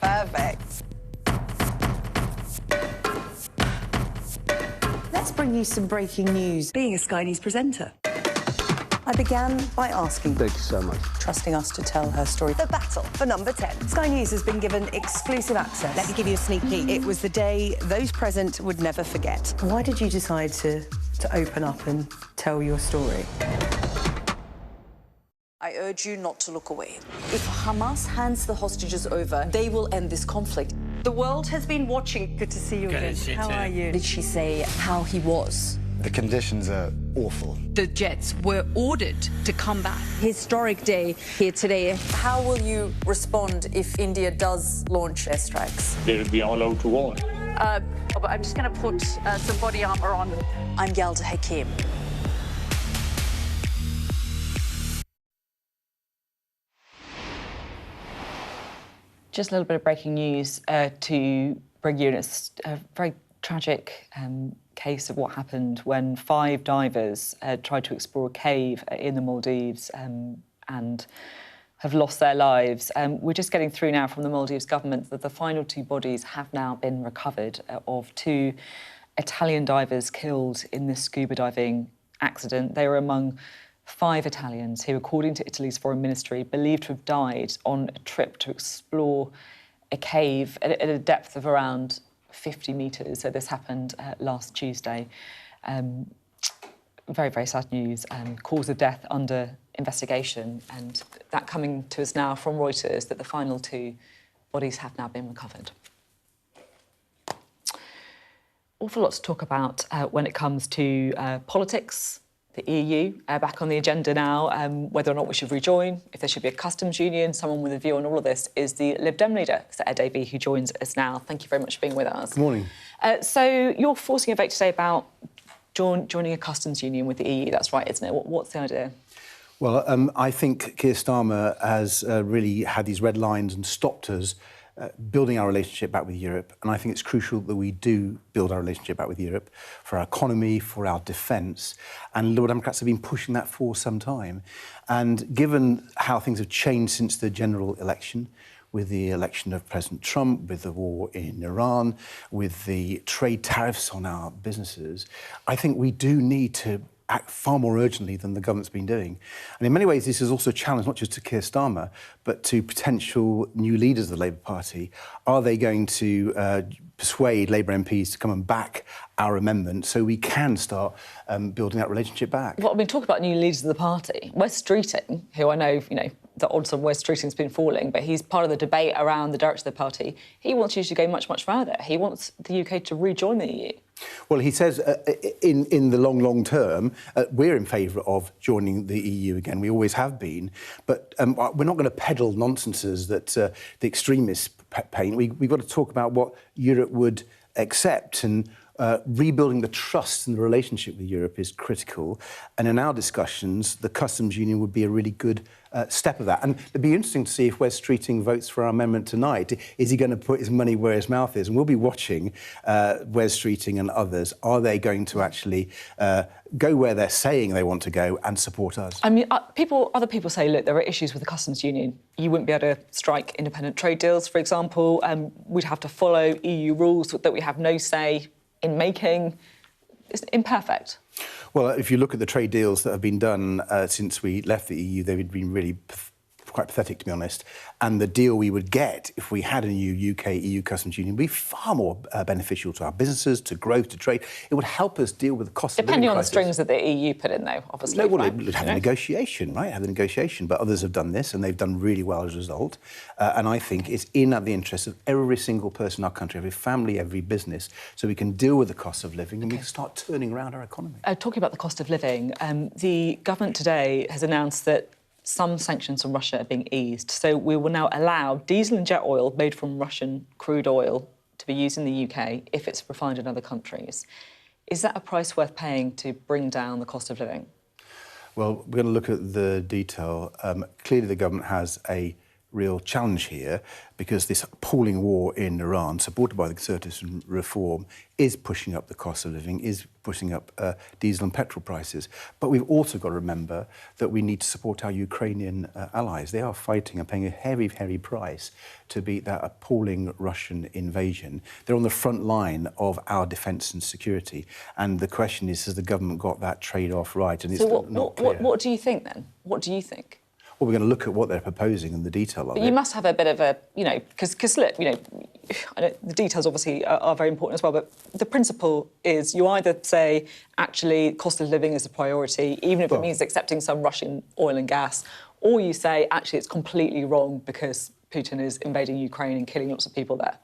Perfect. Let's bring you some breaking news. Being a Sky News presenter. I began by asking, Thank you so much. trusting us to tell her story. The battle for number 10. Sky News has been given exclusive access. Let me give you a sneak peek. It was the day those present would never forget. Why did you decide to open up and tell your story? I urge you not to look away. If Hamas hands the hostages over, they will end this conflict. The world has been watching. Good to see you again. How are you? Did she say how he was? The conditions are awful. The jets were ordered to come back. Historic day here today. How will you respond if India does launch airstrikes? They will be all out to war. I'm just going to put some body armor on. I'm Yalda Hakim. Just a little bit of breaking news to bring you. It's a very tragic case of what happened when 5 divers tried to explore a cave in the Maldives and have lost their lives. We're just getting through now from the Maldives government that the final 2 bodies have now been recovered of 2 Italian divers killed in this scuba diving accident. They were among 5 Italians who, according to Italy's foreign ministry, believed to have died on a trip to explore a cave at a depth of around 50 metres. So this happened last Tuesday. Very, very sad news. Cause of death under investigation. And that coming to us now from Reuters that the final 2 bodies have now been recovered. Awful lot to talk about when it comes to politics. The EU back on the agenda now, whether or not we should rejoin, if there should be a customs union. Someone with a view on all of this is the Lib Dem leader, Sir Ed Davey, who joins us now. Thank you very much for being with us. Good morning. So you're forcing a vote today about joining a customs union with the EU. That's right, isn't it? What's the idea? Well, I think Keir Starmer has really had these red lines and stopped us building our relationship back with Europe. And I think it's crucial that we do build our relationship back with Europe for our economy, for our defence. And Liberal Democrats have been pushing that for some time. And given how things have changed since the general election, with the election of President Trump, with the war in Iran, with the trade tariffs on our businesses, I think we do need to act far more urgently than the government's been doing. And in many ways, this is also a challenge not just to Keir Starmer, but to potential new leaders of the Labour Party. Are they going to persuade Labour MPs to come and back our amendment so we can start building that relationship back? Well, I mean, talk about new leaders of the party. Wes Streeting, who I know, the odds on Wes Streeting's been falling, but he's part of the debate around the direction of the party. He wants you to go much, much further. He wants the UK to rejoin the EU. Well, he says in the long term, we're in favour of joining the EU again. We always have been. But we're not going to peddle nonsenses that the extremists paint. We've got to talk about what Europe would accept, and rebuilding the trust and the relationship with Europe is critical. And in our discussions, the customs union would be a really good step of that. And it'd be interesting to see if Wes Streeting votes for our amendment tonight. Is he going to put his money where his mouth is? And we'll be watching Wes Streeting and others. Are they going to actually go where they're saying they want to go and support us? I mean, other people say, look, there are issues with the customs union. You wouldn't be able to strike independent trade deals, for example. We'd have to follow EU rules that we have no say in making. It's imperfect. Well, if you look at the trade deals that have been done since we left the EU, they've been really quite pathetic, to be honest. And the deal we would get if we had a new UK-EU customs union would be far more beneficial to our businesses, to growth, to trade. It would help us deal with the cost of living Depending on the crisis. strings that the EU put in, though, obviously. No, well, it have a negotiation, right? Have the negotiation. But others have done this, and they've done really well as a result. And I think it's in the interest of every single person in our country, every family, every business, so we can deal with the cost of living and we can start turning around our economy. Talking about the cost of living, the government today has announced that some sanctions on Russia are being eased. So we will now allow diesel and jet oil made from Russian crude oil to be used in the UK if it's refined in other countries. Is that a price worth paying to bring down the cost of living? Well, we're going to look at the detail. Clearly, the government has a real challenge here, because this appalling war in Iran, supported by the Conservatives and Reform, is pushing up the cost of living, is pushing up diesel and petrol prices. But we've also got to remember that we need to support our Ukrainian allies. They are fighting and paying a heavy, heavy price to beat that appalling Russian invasion. They're on the front line of our defence and security. And the question is, has the government got that trade-off right? And so it's not clear. What do you think, then? What do you think? Well, we're going to look at what they're proposing and the detail of it. But you must have a bit of a, because look, I know the details obviously are very important as well, but the principle is you either say, actually, cost of living is a priority, even if it means accepting some Russian oil and gas, or you say, actually, it's completely wrong because Putin is invading Ukraine and killing lots of people there.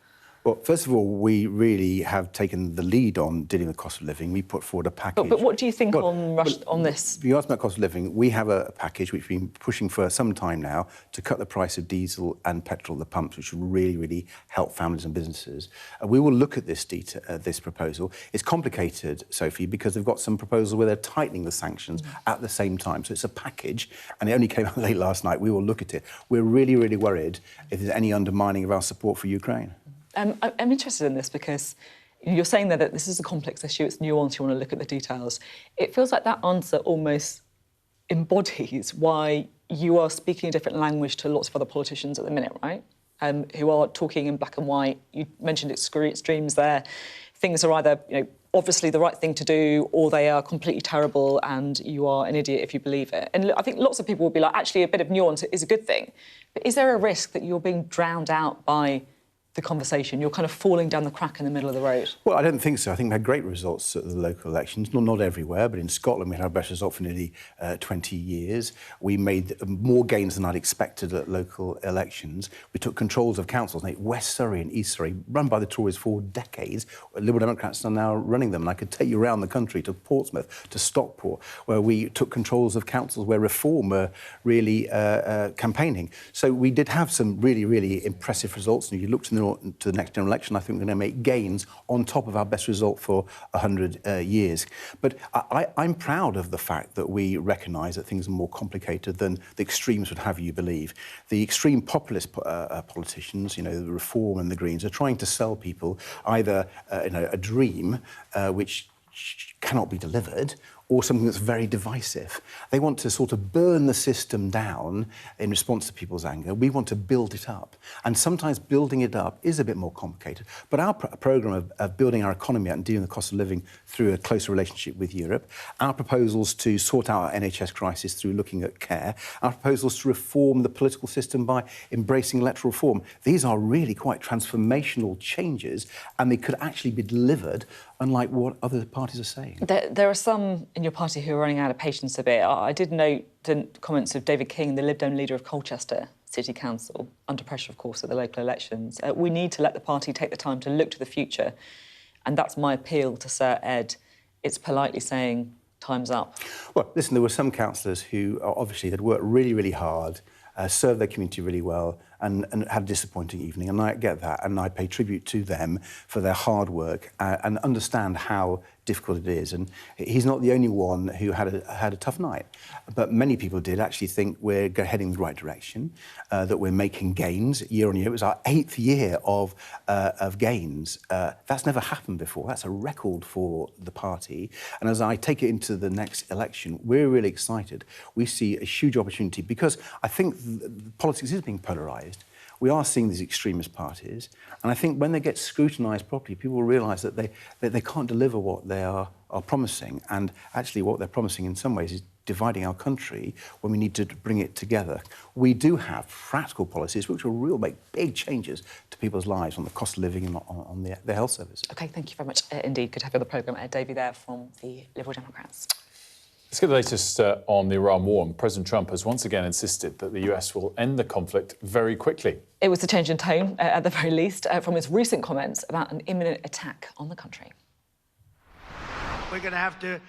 Well, first of all, we really have taken the lead on dealing with cost of living. We put forward a package. But what do you think on this? You asked about cost of living. We have a package which we've been pushing for some time now to cut the price of diesel and petrol at the pumps, which will really, really help families and businesses. We will look at this proposal. It's complicated, Sophie, because they've got some proposals where they're tightening the sanctions at the same time. So it's a package, and it only came out late last night. We will look at it. We're really, really worried if there's any undermining of our support for Ukraine. I'm interested in this because you're saying that this is a complex issue, it's nuanced, you want to look at the details. It feels like that answer almost embodies why you are speaking a different language to lots of other politicians at the minute, right? Who are talking in black and white. You mentioned extremes there. Things are either, obviously the right thing to do, or they are completely terrible and you are an idiot if you believe it. And I think lots of people will be like, actually, a bit of nuance is a good thing. But is there a risk that you're being drowned out by the conversation? You're kind of falling down the crack in the middle of the road. Well, I don't think so. I think we had great results at the local elections. Not everywhere, but in Scotland we had our best result for nearly 20 years. We made more gains than I'd expected at local elections. We took controls of councils, like West Surrey and East Surrey, run by the Tories for decades. Liberal Democrats are now running them, and I could take you around the country to Portsmouth, to Stockport, where we took controls of councils where Reform were really campaigning. So we did have some really, really impressive results, and if you look to the next general election, I think we're going to make gains on top of our best result for 100 years. But I'm proud of the fact that we recognise that things are more complicated than the extremes would have you believe. The extreme populist politicians, the Reform and the Greens, are trying to sell people either a dream which cannot be delivered, or something that's very divisive. They want to sort of burn the system down in response to people's anger. We want to build it up. And sometimes building it up is a bit more complicated. But our programme of building our economy out and dealing with the cost of living through a closer relationship with Europe, our proposals to sort out our NHS crisis through looking at care, our proposals to reform the political system by embracing electoral reform, these are really quite transformational changes, and they could actually be delivered unlike what other parties are saying. There are some in your party who are running out of patience a bit. I did note the comments of David King, the Lib Dem leader of Colchester City Council, under pressure, of course, at the local elections. We need to let the party take the time to look to the future. And that's my appeal to Sir Ed. It's politely saying, time's up. Well, listen, there were some councillors who obviously had worked really, really hard, served their community really well, and had a disappointing evening, and I get that, and I pay tribute to them for their hard work and understand how difficult it is. And he's not the only one who had a tough night, but many people did actually think we're heading in the right direction, that we're making gains year on year. It was our 8th year of gains. That's never happened before. That's a record for the party. And as I take it into the next election, we're really excited. We see a huge opportunity because I think politics is being polarised. We are seeing these extremist parties, and I think when they get scrutinised properly, people will realise that they can't deliver what they are promising, and actually what they're promising in some ways is dividing our country when we need to bring it together. We do have practical policies which will really make big changes to people's lives on the cost of living and on their health services. OK, thank you very much indeed. Good to have you on the programme. Ed Davey there from the Liberal Democrats. Let's get the latest on the Iran war. And President Trump has once again insisted that the US will end the conflict very quickly. It was a change in tone, at the very least, from his recent comments about an imminent attack on the country. We're going to have to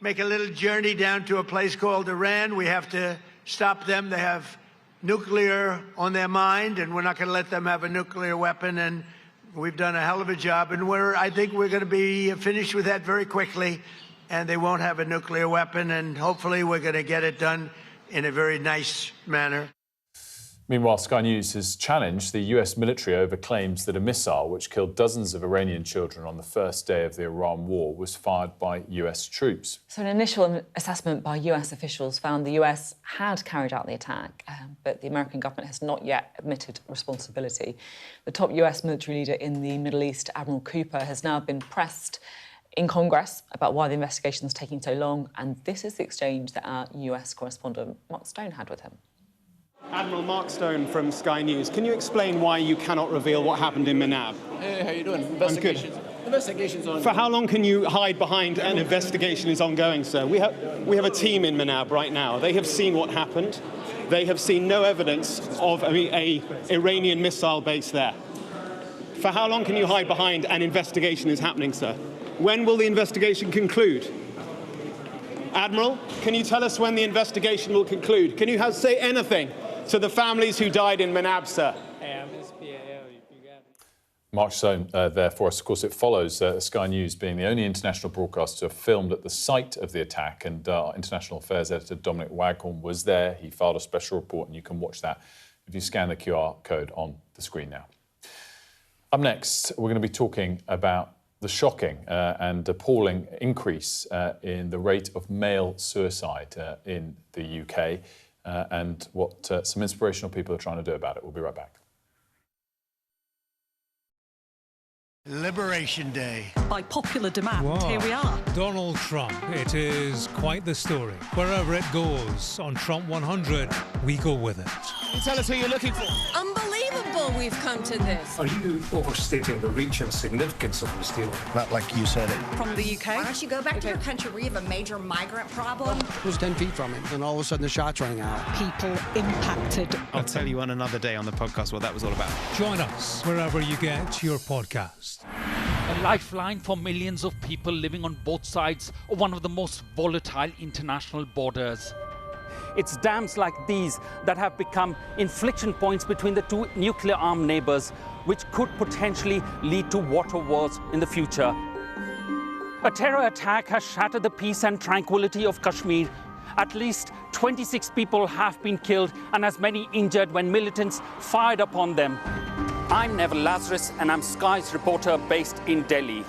make a little journey down to a place called Iran. We have to stop them. They have nuclear on their mind, and we're not going to let them have a nuclear weapon. And we've done a hell of a job. And I think we're going to be finished with that very quickly. And they won't have a nuclear weapon, and hopefully we're going to get it done in a very nice manner. Meanwhile, Sky News has challenged the US military over claims that a missile which killed dozens of Iranian children on the first day of the Iran war was fired by US troops. So an initial assessment by US officials found the US had carried out the attack, but the American government has not yet admitted responsibility. The top US military leader in the Middle East, Admiral Cooper, has now been pressed in Congress about why the investigation is taking so long, and this is the exchange that our US correspondent Mark Stone had with him. Admiral Mark Stone from Sky News. Can you explain why you cannot reveal what happened in Manab? Hey, how you doing? Investigation's ongoing. For how long can you hide behind an investigation is ongoing, sir? We have a team in Manab right now. They have seen what happened. They have seen no evidence of a Iranian missile base there. For how long can you hide behind an investigation is happening, sir? When will the investigation conclude? Admiral, can you tell us when the investigation will conclude? Can you say anything to the families who died in Manab, sir? Mark Stone there for us. Of course, it follows Sky News being the only international broadcaster filmed at the site of the attack, and International Affairs editor Dominic Waghorn was there. He filed a special report, and you can watch that if you scan the QR code on the screen now. Up next, we're going to be talking about the shocking and appalling increase in the rate of male suicide in the UK and what some inspirational people are trying to do about it. We'll be right back. Liberation Day. By popular demand, Here we are. Donald Trump. It is quite the story. Wherever it goes, on Trump 100, we go with it. Can you tell us who you're looking for? Unbelievable we've come to this. Are you overstating the reach and significance of this deal? Not like you said it. From the UK. Why don't you go back to your country where you have a major migrant problem? It was 10 feet from him, and all of a sudden the shots rang out. People impacted. I'll tell you on another day on the podcast what that was all about. Join us wherever you get your podcast. A lifeline for millions of people living on both sides of one of the most volatile international borders. It's dams like these that have become inflection points between the two nuclear-armed neighbours, which could potentially lead to water wars in the future. A terror attack has shattered the peace and tranquility of Kashmir. At least 26 people have been killed and as many injured when militants fired upon them. I'm Neville Lazarus, and I'm Sky's reporter based in Delhi.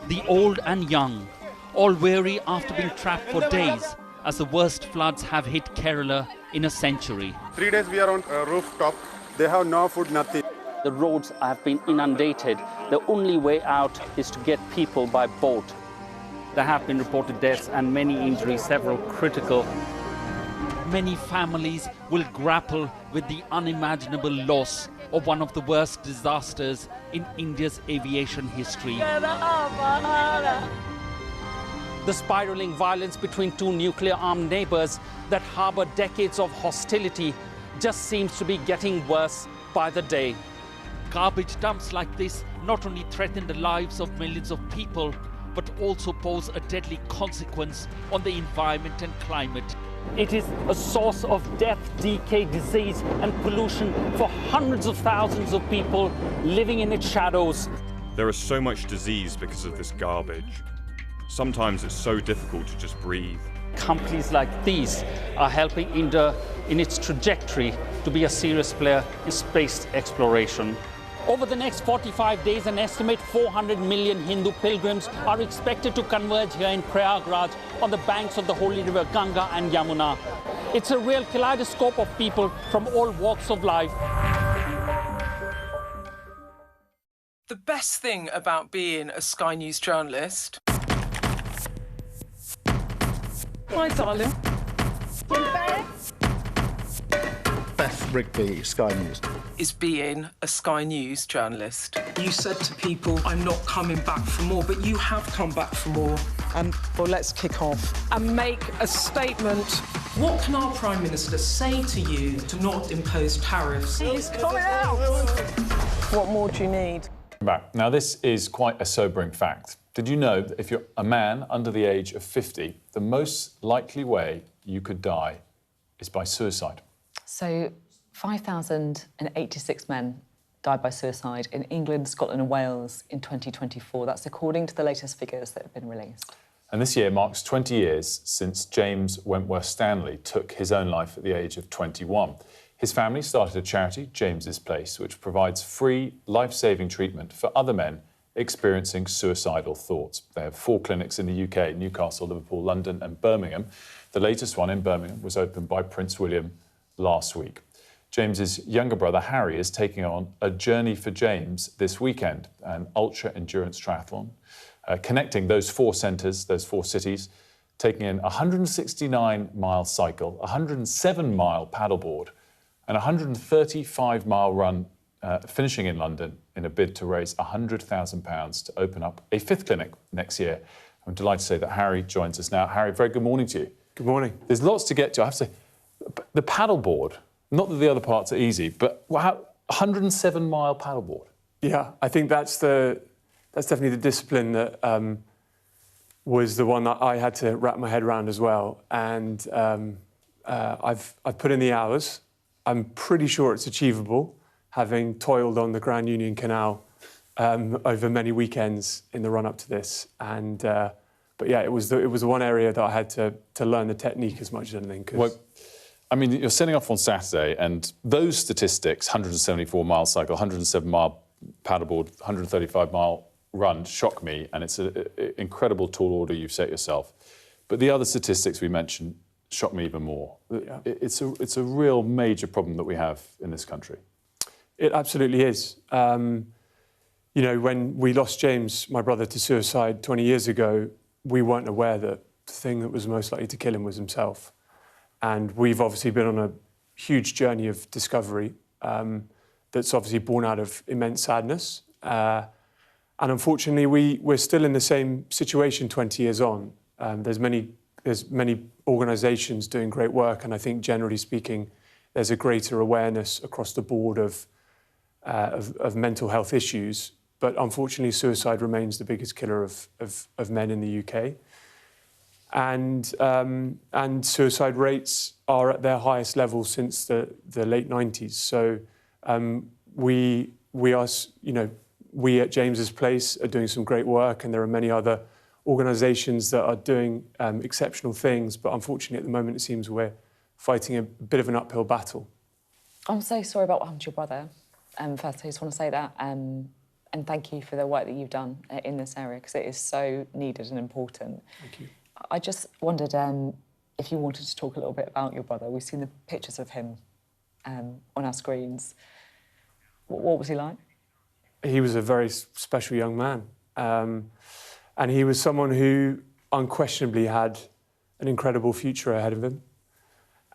The old and young, all weary after being trapped for days, as the worst floods have hit Kerala in a century. 3 days we are on a rooftop. They have no food, nothing. The roads have been inundated. The only way out is to get people by boat. There have been reported deaths and many injuries, several critical. Many families will grapple with the unimaginable loss of one of the worst disasters in India's aviation history. The spiraling violence between two nuclear-armed neighbours that harbour decades of hostility just seems to be getting worse by the day. Garbage dumps like this not only threaten the lives of millions of people, but also pose a deadly consequence on the environment and climate. It is a source of death, decay, disease and pollution for hundreds of thousands of people living in its shadows. There is so much disease because of this garbage. Sometimes it's so difficult to just breathe. Companies like these are helping India in its trajectory to be a serious player in space exploration. Over the next 45 days, an estimated 400 million Hindu pilgrims are expected to converge here in Prayagraj on the banks of the holy river Ganga and Yamuna. It's a real kaleidoscope of people from all walks of life. The best thing about being a Sky News journalist... My darling. Beth Rigby, Sky News. Is being a Sky News journalist. You said to people, I'm not coming back for more, but you have come back for more. Well, let's kick off and make a statement. What can our Prime Minister say to you to not impose tariffs? He's coming out! What more do you need? Back. Now, this is quite a sobering fact. Did you know that if you're a man under the age of 50, the most likely way you could die is by suicide? So 5,086 men died by suicide in England, Scotland and Wales in 2024. That's according to the latest figures that have been released. And this year marks 20 years since James Wentworth Stanley took his own life at the age of 21. His family started a charity, James's Place, which provides free, life-saving treatment for other men experiencing suicidal thoughts. They have 4 clinics in the UK, Newcastle, Liverpool, London and Birmingham. The latest one in Birmingham was opened by Prince William last week. James's younger brother, Harry, is taking on a Journey for James this weekend, an ultra-endurance triathlon, connecting those 4 centres, those 4 cities, taking in a 169-mile cycle, a 107-mile paddleboard, and a 135-mile run, finishing in London in a bid to raise £100,000 to open up a 5th clinic next year. I'm delighted to say that Harry joins us now. Harry, very good morning to you. Good morning. There's lots to get to. I have to say, the paddleboard, not that the other parts are easy, but 107-mile paddleboard. Yeah, I think that's definitely the discipline that was the one that I had to wrap my head around as well. And I've put in the hours. I'm pretty sure it's achievable, having toiled on the Grand Union Canal over many weekends in the run-up to this. And but yeah, it was the one area that I had to learn the technique as much as anything. Well, I mean, you're setting off on Saturday, and those statistics, 174-mile cycle, 107-mile paddleboard, 135-mile run, shock me, and it's an incredible tall order you've set yourself. But the other statistics we mentioned shock me even more. Yeah. It's a real major problem that we have in this country. It absolutely is. You know, when we lost James, my brother, to suicide 20 years ago, we weren't aware that the thing that was most likely to kill him was himself. And we've obviously been on a huge journey of discovery that's obviously born out of immense sadness. And unfortunately, we're still in the same situation 20 years on. There's many organisations doing great work, and I think generally speaking, there's a greater awareness across the board of mental health issues. But unfortunately, suicide remains the biggest killer of men in the UK. And suicide rates are at their highest level since the late 90s. So we are, you know, we at James's Place are doing some great work, and there are many other organisations that are doing exceptional things. But unfortunately, at the moment, it seems we're fighting a bit of an uphill battle. I'm so sorry about what happened to your brother. First, I just want to say that. And thank you for the work that you've done in this area, because it is so needed and important. Thank you. I just wondered if you wanted to talk a little bit about your brother. We've seen the pictures of him on our screens. What was he like? He was a very special young man. And he was someone who unquestionably had an incredible future ahead of him.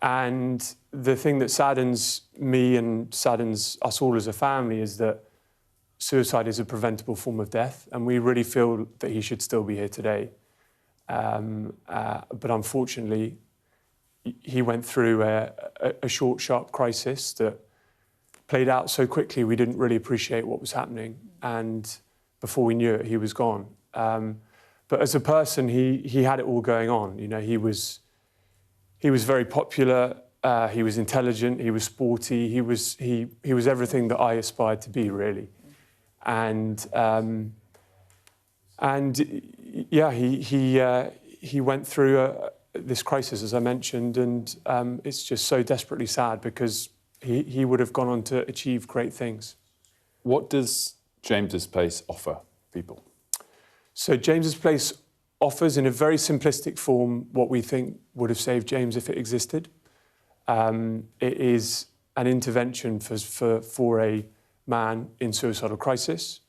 And the thing that saddens me and saddens us all as a family is that suicide is a preventable form of death, and we really feel that he should still be here today. But unfortunately, he went through a short, sharp crisis that played out so quickly we didn't really appreciate what was happening, and before we knew it, he was gone. But as a person, he had it all going on. You know, he was very popular. He was intelligent. He was sporty. He was everything that I aspired to be, really. And yeah, he went through this crisis, as I mentioned, and it's just so desperately sad because he would have gone on to achieve great things. What does James's Place offer people? So James's Place offers, in a very simplistic form, what we think would have saved James if it existed. It is an intervention for a man in suicidal crisis,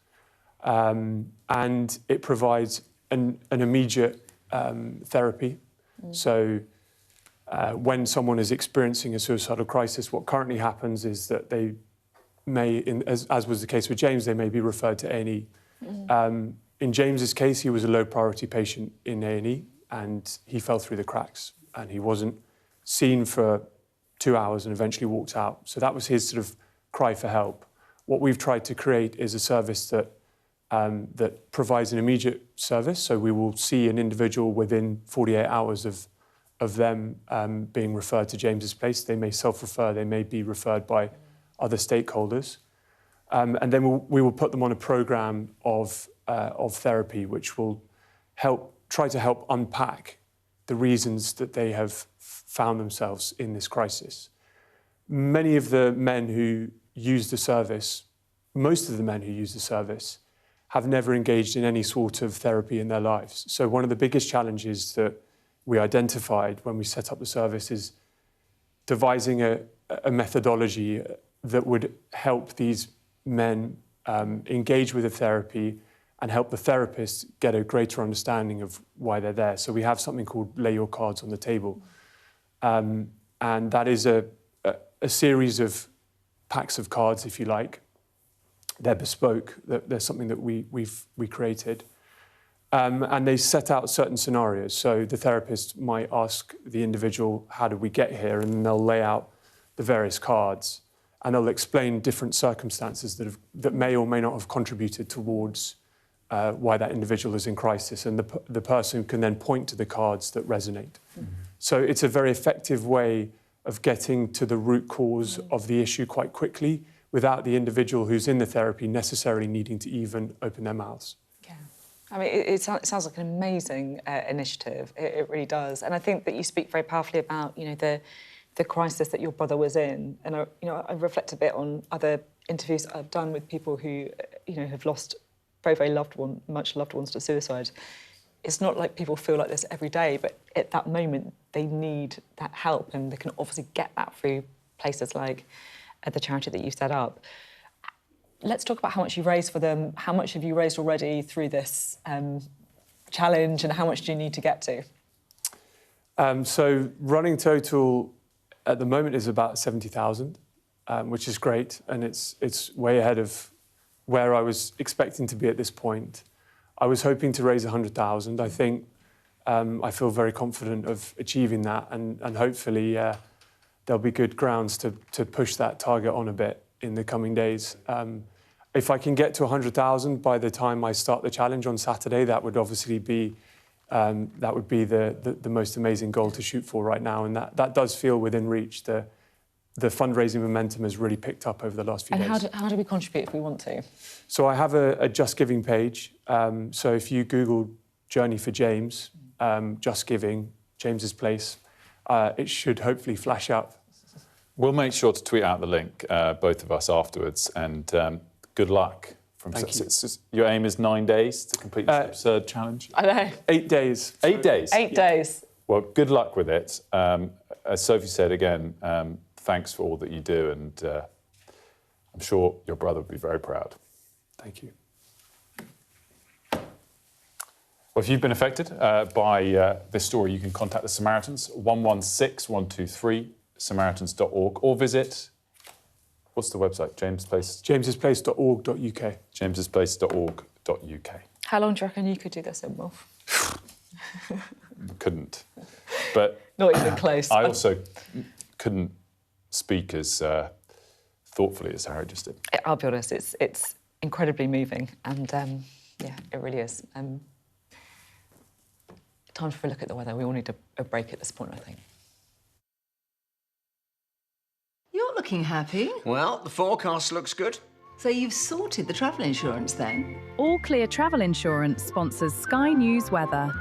and it provides an immediate therapy. So when someone is experiencing a suicidal crisis, what currently happens is that they may, as was the case with James, they may be referred to A&E. In James's case, he was a low-priority patient in A&E, and he fell through the cracks, and he wasn't seen for 2 hours and eventually walked out. So that was his sort of cry for help. What we've tried to create is a service that provides an immediate service. So we will see an individual within 48 hours of them being referred to James's Place. They may self-refer, they may be referred by other stakeholders. And then we will put them on a programme of therapy, which will try to help unpack the reasons that they have found themselves in this crisis. many of the men who use the service, most of the men who use the service, have never engaged in any sort of therapy in their lives. So one of the biggest challenges that we identified when we set up the service is devising a methodology that would help these men engage with the therapy and help the therapists get a greater understanding of why they're there. So we have something called Lay Your Cards on the Table. And that is a series of packs of cards, if you like. They're bespoke. They're something that we created. And they set out certain scenarios. So the therapist might ask the individual, how did we get here? And then they'll lay out the various cards. And they'll explain different circumstances that may or may not have contributed towards why that individual is in crisis. And the person can then point to the cards that resonate. Mm-hmm. So it's a very effective way of getting to the root cause of the issue quite quickly without the individual who's in the therapy necessarily needing to even open their mouths. Yeah. I mean, it sounds like an amazing initiative. It really does. And I think that you speak very powerfully about, the crisis that your brother was in. And, I reflect a bit on other interviews I've done with people who, have lost very, very much loved ones to suicide. It's not like people feel like this every day, but at that moment, they need that help, and they can obviously get that through places like the charity that you set up. Let's talk about how much you've raised for them. How much have you raised already through this challenge, and how much do you need to get to? So running total at the moment is about 70,000, which is great, and it's way ahead of where I was expecting to be at this point. I was hoping to raise 100,000. I think I feel very confident of achieving that, and hopefully there'll be good grounds to push that target on a bit in the coming days. If I can get to 100,000 by the time I start the challenge on Saturday, that would obviously be the most amazing goal to shoot for right now, and that does feel within reach. The fundraising momentum has really picked up over the last few days. And how do we contribute if we want to? So I have a Just Giving page. So if you Google Journey for James, Just Giving, James's Place, it should hopefully flash up. We'll make sure to tweet out the link, both of us, afterwards, and good luck. Thank you. Your aim is 9 days to complete this absurd challenge? I know. 8 days. 8 days? 8 days. Well, good luck with it. As Sophie said again, thanks for all that you do, and I'm sure your brother would be very proud. Thank you. Well, if you've been affected by this story, you can contact the Samaritans, 116 123, samaritans.org, or visit, what's the website? james'splace.org.uk. james'splace.org.uk. How long do you reckon you could do this in, Wolf? Couldn't. But not even close. I also couldn't speak as thoughtfully as Harry just did. I'll be honest, it's incredibly moving, and yeah, it really is. Time for a look at the weather. We all need a break at this point, I think. You're looking happy. Well, the forecast looks good. So you've sorted the travel insurance then? All Clear Travel Insurance sponsors Sky News Weather.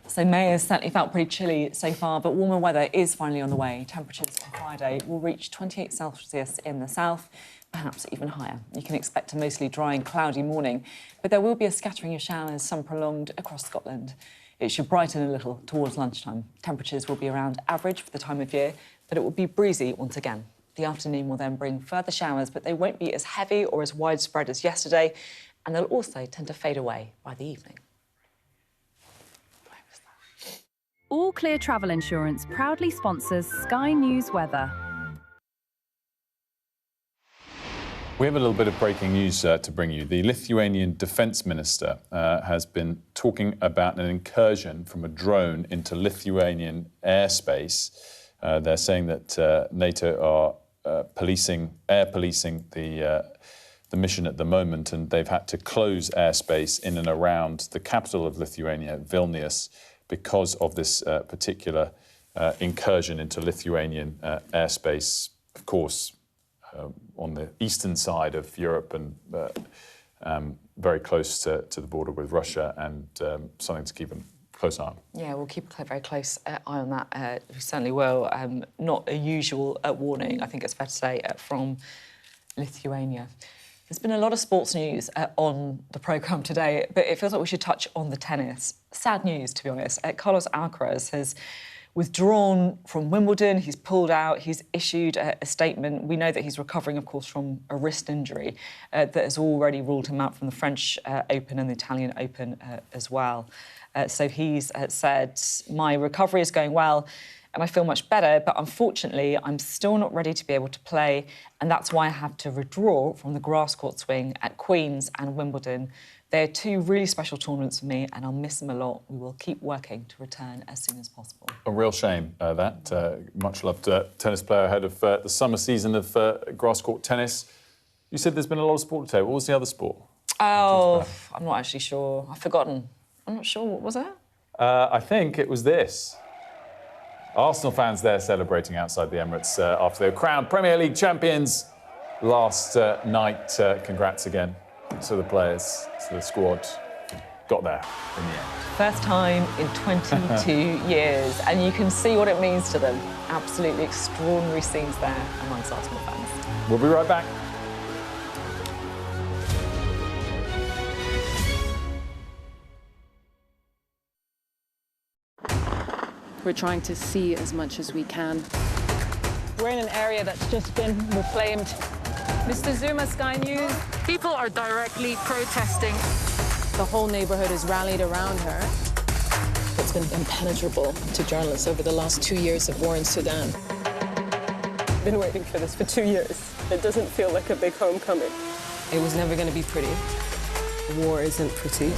So May has certainly felt pretty chilly so far, but warmer weather is finally on the way. Temperatures on Friday will reach 28 Celsius in the south, perhaps even higher. You can expect a mostly dry and cloudy morning, but there will be a scattering of showers, some prolonged across Scotland. It should brighten a little towards lunchtime. Temperatures will be around average for the time of year, but it will be breezy once again. The afternoon will then bring further showers, but they won't be as heavy or as widespread as yesterday, and they'll also tend to fade away by the evening. All Clear Travel Insurance proudly sponsors Sky News Weather. We have a little bit of breaking news to bring you. The Lithuanian defence minister has been talking about an incursion from a drone into Lithuanian airspace. They're saying that NATO are air policing the mission at the moment, and they've had to close airspace in and around the capital of Lithuania, Vilnius, because of this particular incursion into Lithuanian airspace. Of course, on the eastern side of Europe and very close to the border with Russia, and something to keep an close eye on. Yeah, we'll keep a very close eye on that. We certainly will. Not a usual warning, I think it's fair to say, from Lithuania. There's been a lot of sports news on the programme today, but it feels like we should touch on the tennis. Sad news, to be honest. Carlos Alcaraz has withdrawn from Wimbledon. He's pulled out. He's issued a statement. We know that he's recovering, of course, from a wrist injury that has already ruled him out from the French Open and the Italian Open as well. So he's said, my recovery is going well and I feel much better, but unfortunately, I'm still not ready to be able to play, and that's why I have to withdraw from the grass court swing at Queen's and Wimbledon. They're two really special tournaments for me, and I'll miss them a lot. We will keep working to return as soon as possible. A real shame, that. Much-loved tennis player ahead of the summer season of grass court tennis. You said there's been a lot of sport today. What was the other sport? Oh, I'm not actually sure. I've forgotten. I'm not sure. What was it? I think it was this. Arsenal fans there celebrating outside the Emirates after they were crowned Premier League champions last night. Congrats again to the players, to the squad. Got there in the end. First time in 22 years, and you can see what it means to them. Absolutely extraordinary scenes there amongst Arsenal fans. We'll be right back. We're trying to see as much as we can. We're in an area that's just been reclaimed. Mr. Zuma, Sky News. People are directly protesting. The whole neighborhood is rallied around her. It's been impenetrable to journalists over the last 2 years of war in Sudan. Been waiting for this for 2 years. It doesn't feel like a big homecoming. It was never going to be pretty. War isn't pretty.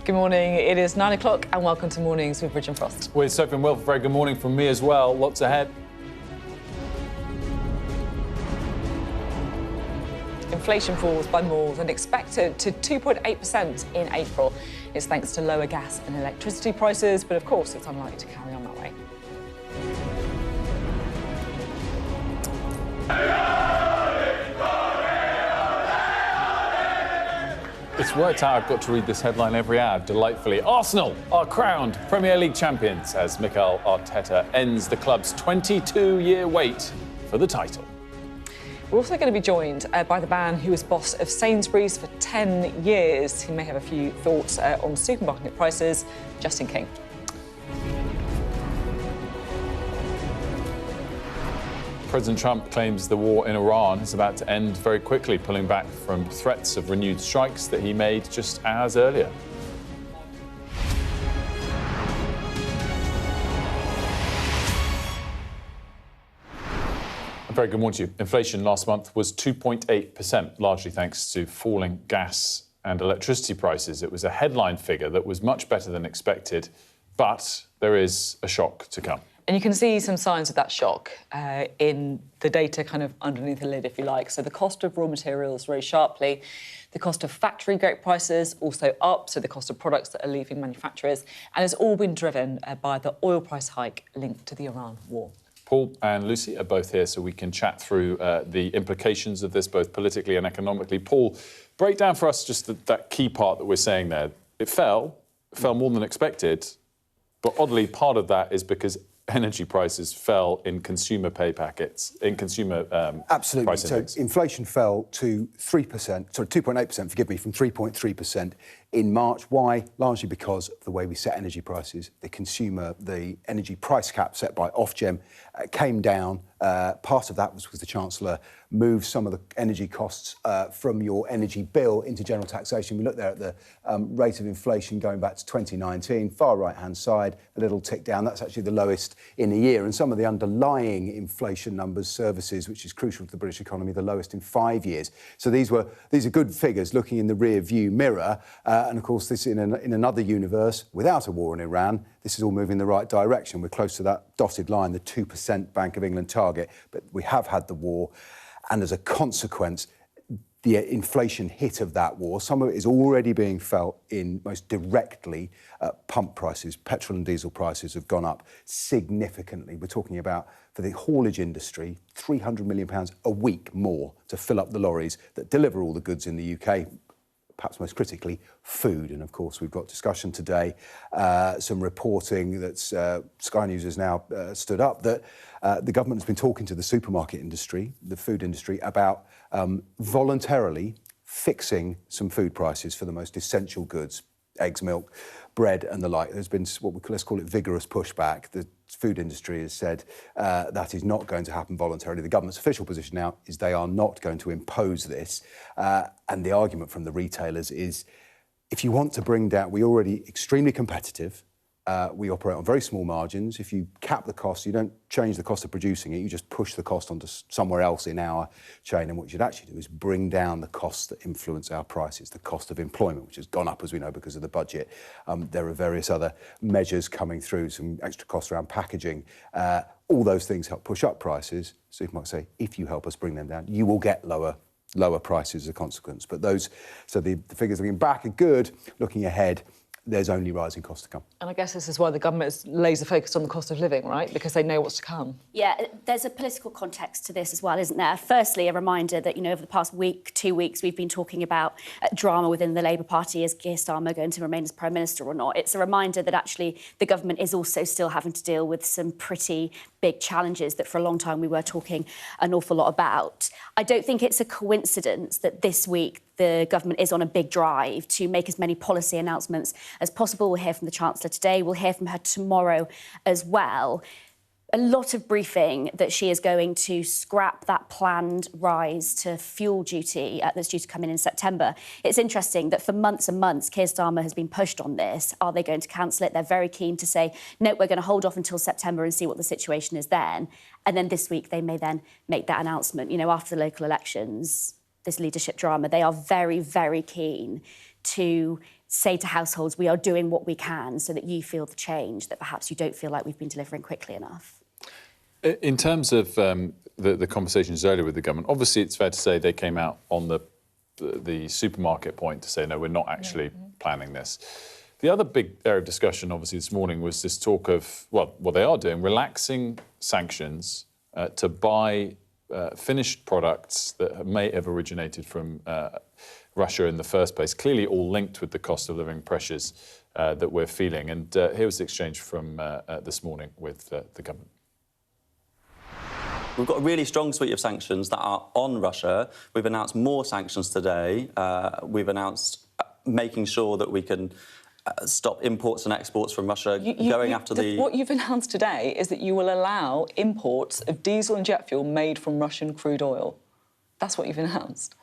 Good morning. It is 9 o'clock and welcome to Mornings with Bridge and Frost. With Sophie and Will, very good morning from me as well. Lots ahead. inflation falls by more than expected to 2.8% in April. It's thanks to lower gas and electricity prices, but of course it's unlikely to carry on that way. It's worked out I've got to read this headline every hour, delightfully. Arsenal are crowned Premier League champions as Mikel Arteta ends the club's 22-year wait for the title. We're also going to be joined by the man who was boss of Sainsbury's for 10 years. He may have a few thoughts on supermarket prices. Justin King. President Trump claims the war in Iran is about to end very quickly, pulling back from threats of renewed strikes that he made just hours earlier. A very good morning to you. Inflation last month was 2.8%, largely thanks to falling gas and electricity prices. It was a headline figure that was much better than expected, but there is a shock to come. And you can see some signs of that shock in the data kind of underneath the lid, if you like. So the cost of raw materials rose sharply. The cost of factory gate prices also up, so the cost of products that are leaving manufacturers. And it's all been driven by the oil price hike linked to the Iran war. Paul and Lucy are both here so we can chat through the implications of this, both politically and economically. Paul, break down for us just that key part that we're saying there. It fell more than expected, but oddly, part of that is because energy prices fell in consumer pay packets, in consumer absolutely. Price index. So inflation fell to 2.8%, forgive me, from 3.3% in March. Why? Largely because of the way we set energy prices. The energy price cap set by Ofgem came down. Part of that was because the Chancellor moved some of the energy costs from your energy bill into general taxation. We looked there at the rate of inflation going back to 2019, far right-hand side, a little tick down. That's actually the lowest in a year. And some of the underlying inflation numbers, services, which is crucial to the British economy, the lowest in 5 years. So these are good figures looking in the rear view mirror. And of course, this in another universe, without a war in Iran, this is all moving in the right direction. We're close to that dotted line, the 2% Bank of England target. But we have had the war. And as a consequence, the inflation hit of that war, some of it is already being felt in most directly pump prices. Petrol and diesel prices have gone up significantly. We're talking about, for the haulage industry, £300 million a week more to fill up the lorries that deliver all the goods in the UK. Perhaps most critically, food. And of course, we've got discussion today, some reporting that Sky News has now stood up, that the government has been talking to the supermarket industry, the food industry, about voluntarily fixing some food prices for the most essential goods, eggs, milk, bread and the like. There's been let's call it vigorous pushback. The food industry has said that is not going to happen voluntarily. The government's official position now is they are not going to impose this. And the argument from the retailers is, if you want to bring down, we're already extremely competitive. We operate on very small margins. If you cap the cost, you don't change the cost of producing it, you just push the cost onto somewhere else in our chain. And what you should actually do is bring down the costs that influence our prices, the cost of employment, which has gone up, as we know, because of the budget. There are various other measures coming through, some extra costs around packaging. All those things help push up prices. So you might say, if you help us bring them down, you will get lower prices as a consequence. But the figures looking back are good. Looking ahead, there's only rising costs to come. And I guess this is why the government is laser focused on the cost of living, right? Because they know what's to come. Yeah, there's a political context to this as well, isn't there? Firstly, a reminder that, over the past week, 2 weeks, we've been talking about drama within the Labour Party. Is Keir Starmer going to remain as Prime Minister or not? It's a reminder that actually the government is also still having to deal with some pretty big challenges that for a long time we were talking an awful lot about. I don't think it's a coincidence that this week the government is on a big drive to make as many policy announcements as possible. We'll hear from the Chancellor today. We'll hear from her tomorrow as well. A lot of briefing that she is going to scrap that planned rise to fuel duty that's due to come in September. It's interesting that for months and months, Keir Starmer has been pushed on this. Are they going to cancel it? They're very keen to say, no, we're going to hold off until September and see what the situation is then. And then this week, they may then make that announcement. After the local elections, this leadership drama, they are very, very keen to say to households, we are doing what we can so that you feel the change that perhaps you don't feel like we've been delivering quickly enough. In terms of the conversations earlier with the government, obviously it's fair to say they came out on the the supermarket point to say, no, we're not actually planning this. The other big area of discussion, obviously, this morning was this talk of, well, what they are doing, relaxing sanctions to buy finished products that may have originated from Russia in the first place, clearly all linked with the cost of living pressures that we're feeling. And here was the exchange from this morning with the government. We've got a really strong suite of sanctions that are on Russia. We've announced more sanctions today. We've announced making sure that we can stop imports and exports from Russia, What you've announced today is that you will allow imports of diesel and jet fuel made from Russian crude oil. That's what you've announced.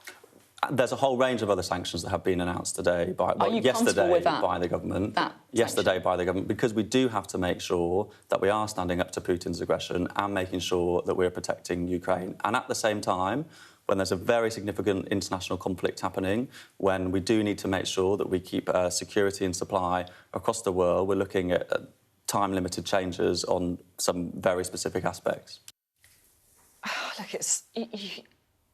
There's a whole range of other sanctions that have been announced today yesterday by the government. By the government, because we do have to make sure that we are standing up to Putin's aggression and making sure that we're protecting Ukraine. And at the same time, when there's a very significant international conflict happening, when we do need to make sure that we keep security and supply across the world, we're looking at time-limited changes on some very specific aspects. Look,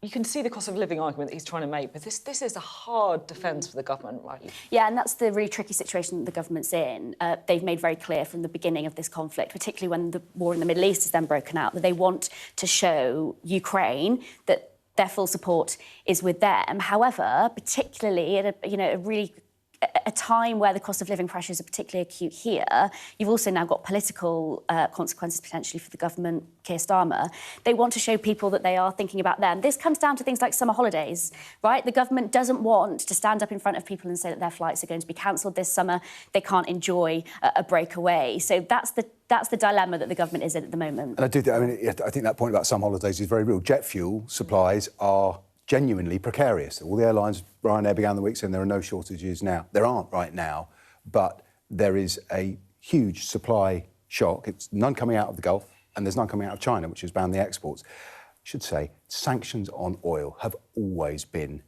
you can see the cost of living argument that he's trying to make, but this is a hard defence for the government, right? Yeah, and that's the really tricky situation that the government's in. They've made very clear from the beginning of this conflict, particularly when the war in the Middle East has then broken out, that they want to show Ukraine that their full support is with them. However, particularly at a time where the cost of living pressures are particularly acute here, you've also now got political consequences potentially for the government, Keir Starmer. They want to show people that they are thinking about them. This comes down to things like summer holidays, right? The government doesn't want to stand up in front of people and say that their flights are going to be cancelled this summer. They can't enjoy a break away. So that's the dilemma that the government is in at the moment. And I think that point about some holidays is very real. Jet fuel supplies are genuinely precarious. All the airlines, Ryanair began the week saying there are no shortages now. There aren't right now, but there is a huge supply shock. It's none coming out of the Gulf, and there's none coming out of China, which has banned the exports. I should say, sanctions on oil have always been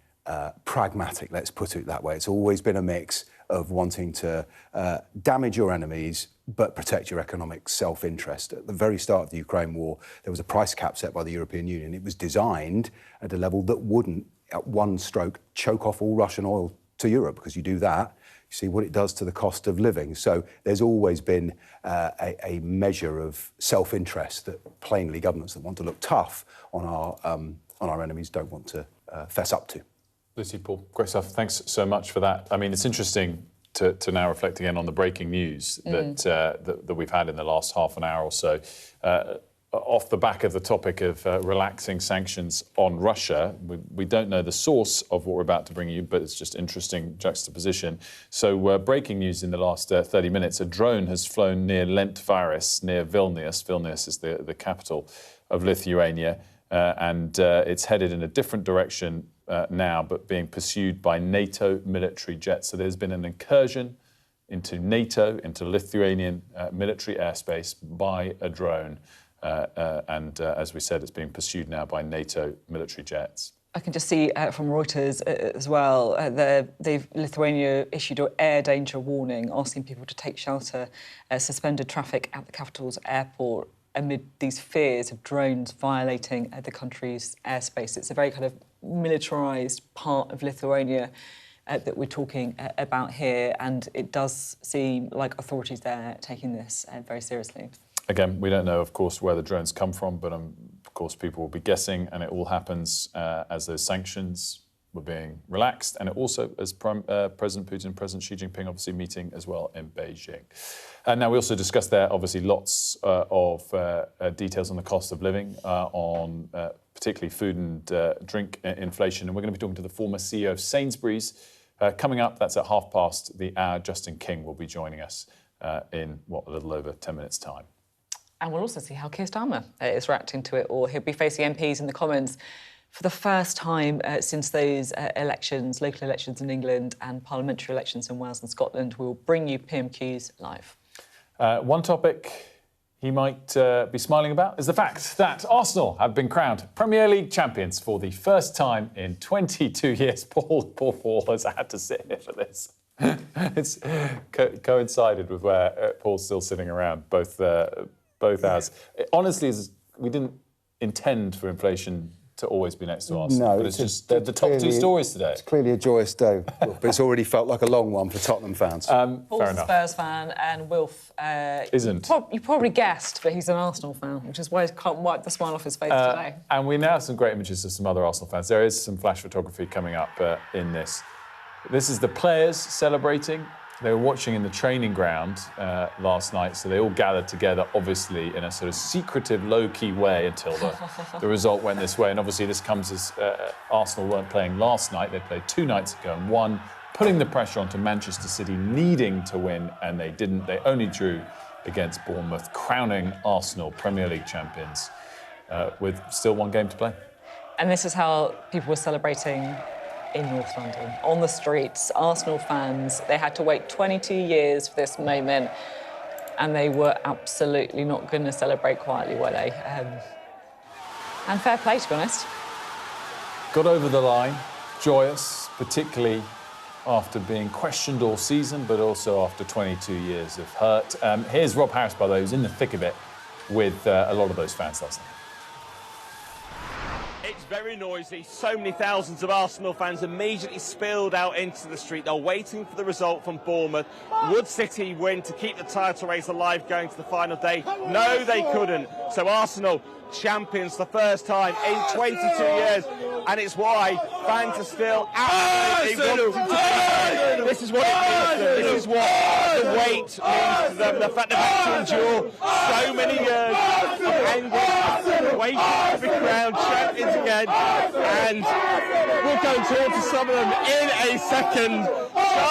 pragmatic, let's put it that way. It's always been a mix of wanting to damage your enemies but protect your economic self-interest. At the very start of the Ukraine war, there was a price cap set by the European Union. It was designed at a level that wouldn't, at one stroke, choke off all Russian oil to Europe, because you do that, you see what it does to the cost of living. So there's always been a measure of self-interest that plainly governments that want to look tough on our enemies don't want to fess up to. Lucy, Paul, great stuff. Thanks so much for that. I mean, it's interesting to now reflect again on the breaking news that we've had in the last half an hour or so. Off the back of the topic of relaxing sanctions on Russia, we don't know the source of what we're about to bring you, but it's just interesting juxtaposition. So breaking news in the last 30 minutes, a drone has flown near Lentvaris, near Vilnius. Vilnius is the capital of Lithuania, and it's headed in a different direction now, but being pursued by NATO military jets. So there's been an incursion into NATO, into Lithuanian military airspace by a drone. And as we said, it's being pursued now by NATO military jets. I can just see from Reuters as well, Lithuania issued an air danger warning, asking people to take shelter, suspended traffic at the capital's airport amid these fears of drones violating the country's airspace. It's a very kind of militarised part of Lithuania that we're talking about here, and it does seem like authorities there are taking this very seriously. Again, we don't know, of course, where the drones come from, but of course people will be guessing, and it all happens as those sanctions were being relaxed, and it also as President Putin, President Xi Jinping obviously meeting as well in Beijing. And now we also discussed there obviously lots of details on the cost of living, on particularly food and drink inflation, and we're going to be talking to the former CEO of Sainsbury's. Coming up, that's at 5:30 the hour. Justin King will be joining us in, a little over 10 minutes' time. And we'll also see how Keir Starmer is reacting to it, or he'll be facing MPs in the Commons for the first time since those elections, local elections in England and parliamentary elections in Wales and Scotland. We'll bring you PMQs live. One topic he might be smiling about is the fact that Arsenal have been crowned Premier League champions for the first time in 22 years. Paul has had to sit here for this. It's coincided with where Paul's still sitting around, both hours. Honestly, we didn't intend for inflation to always be next to Arsenal. No, but it's just the top two stories today. It's clearly a joyous day, but it's already felt like a long one for Tottenham fans. Paul's fair a enough. Spurs fan, and Wilf isn't. You probably guessed, but he's an Arsenal fan, which is why he can't wipe the smile off his face today. And we now have some great images of some other Arsenal fans. There is some flash photography coming up in this. This is the players celebrating. They were watching in the training ground last night, so they all gathered together, obviously, in a sort of secretive, low-key way until the result went this way. And obviously this comes as Arsenal weren't playing last night. They played 2 nights ago and won, putting the pressure onto Manchester City, needing to win, and they didn't. They only drew against Bournemouth, crowning Arsenal Premier League champions with still 1 game to play. And this is how people were celebrating in North London, on the streets. Arsenal fans, they had to wait 22 years for this moment, and they were absolutely not going to celebrate quietly, were they? And fair play, to be honest. Got over the line, joyous, particularly after being questioned all season, but also after 22 years of hurt. Here's Rob Harris, by the way, who's in the thick of it with a lot of those fans last night. It's very noisy. So many thousands of Arsenal fans immediately spilled out into the street. They're waiting for the result from Bournemouth. Would City win to keep the title race alive going to the final day? No, they couldn't. So Arsenal champions for the first time in 22 years. And it's why fans are still absolutely wanting to. This is what it means to them. This is what the weight means to them. The fact they've had to endure so many years of anger, waiting to be crowned champions again. And we'll go and talk to some of them in a second.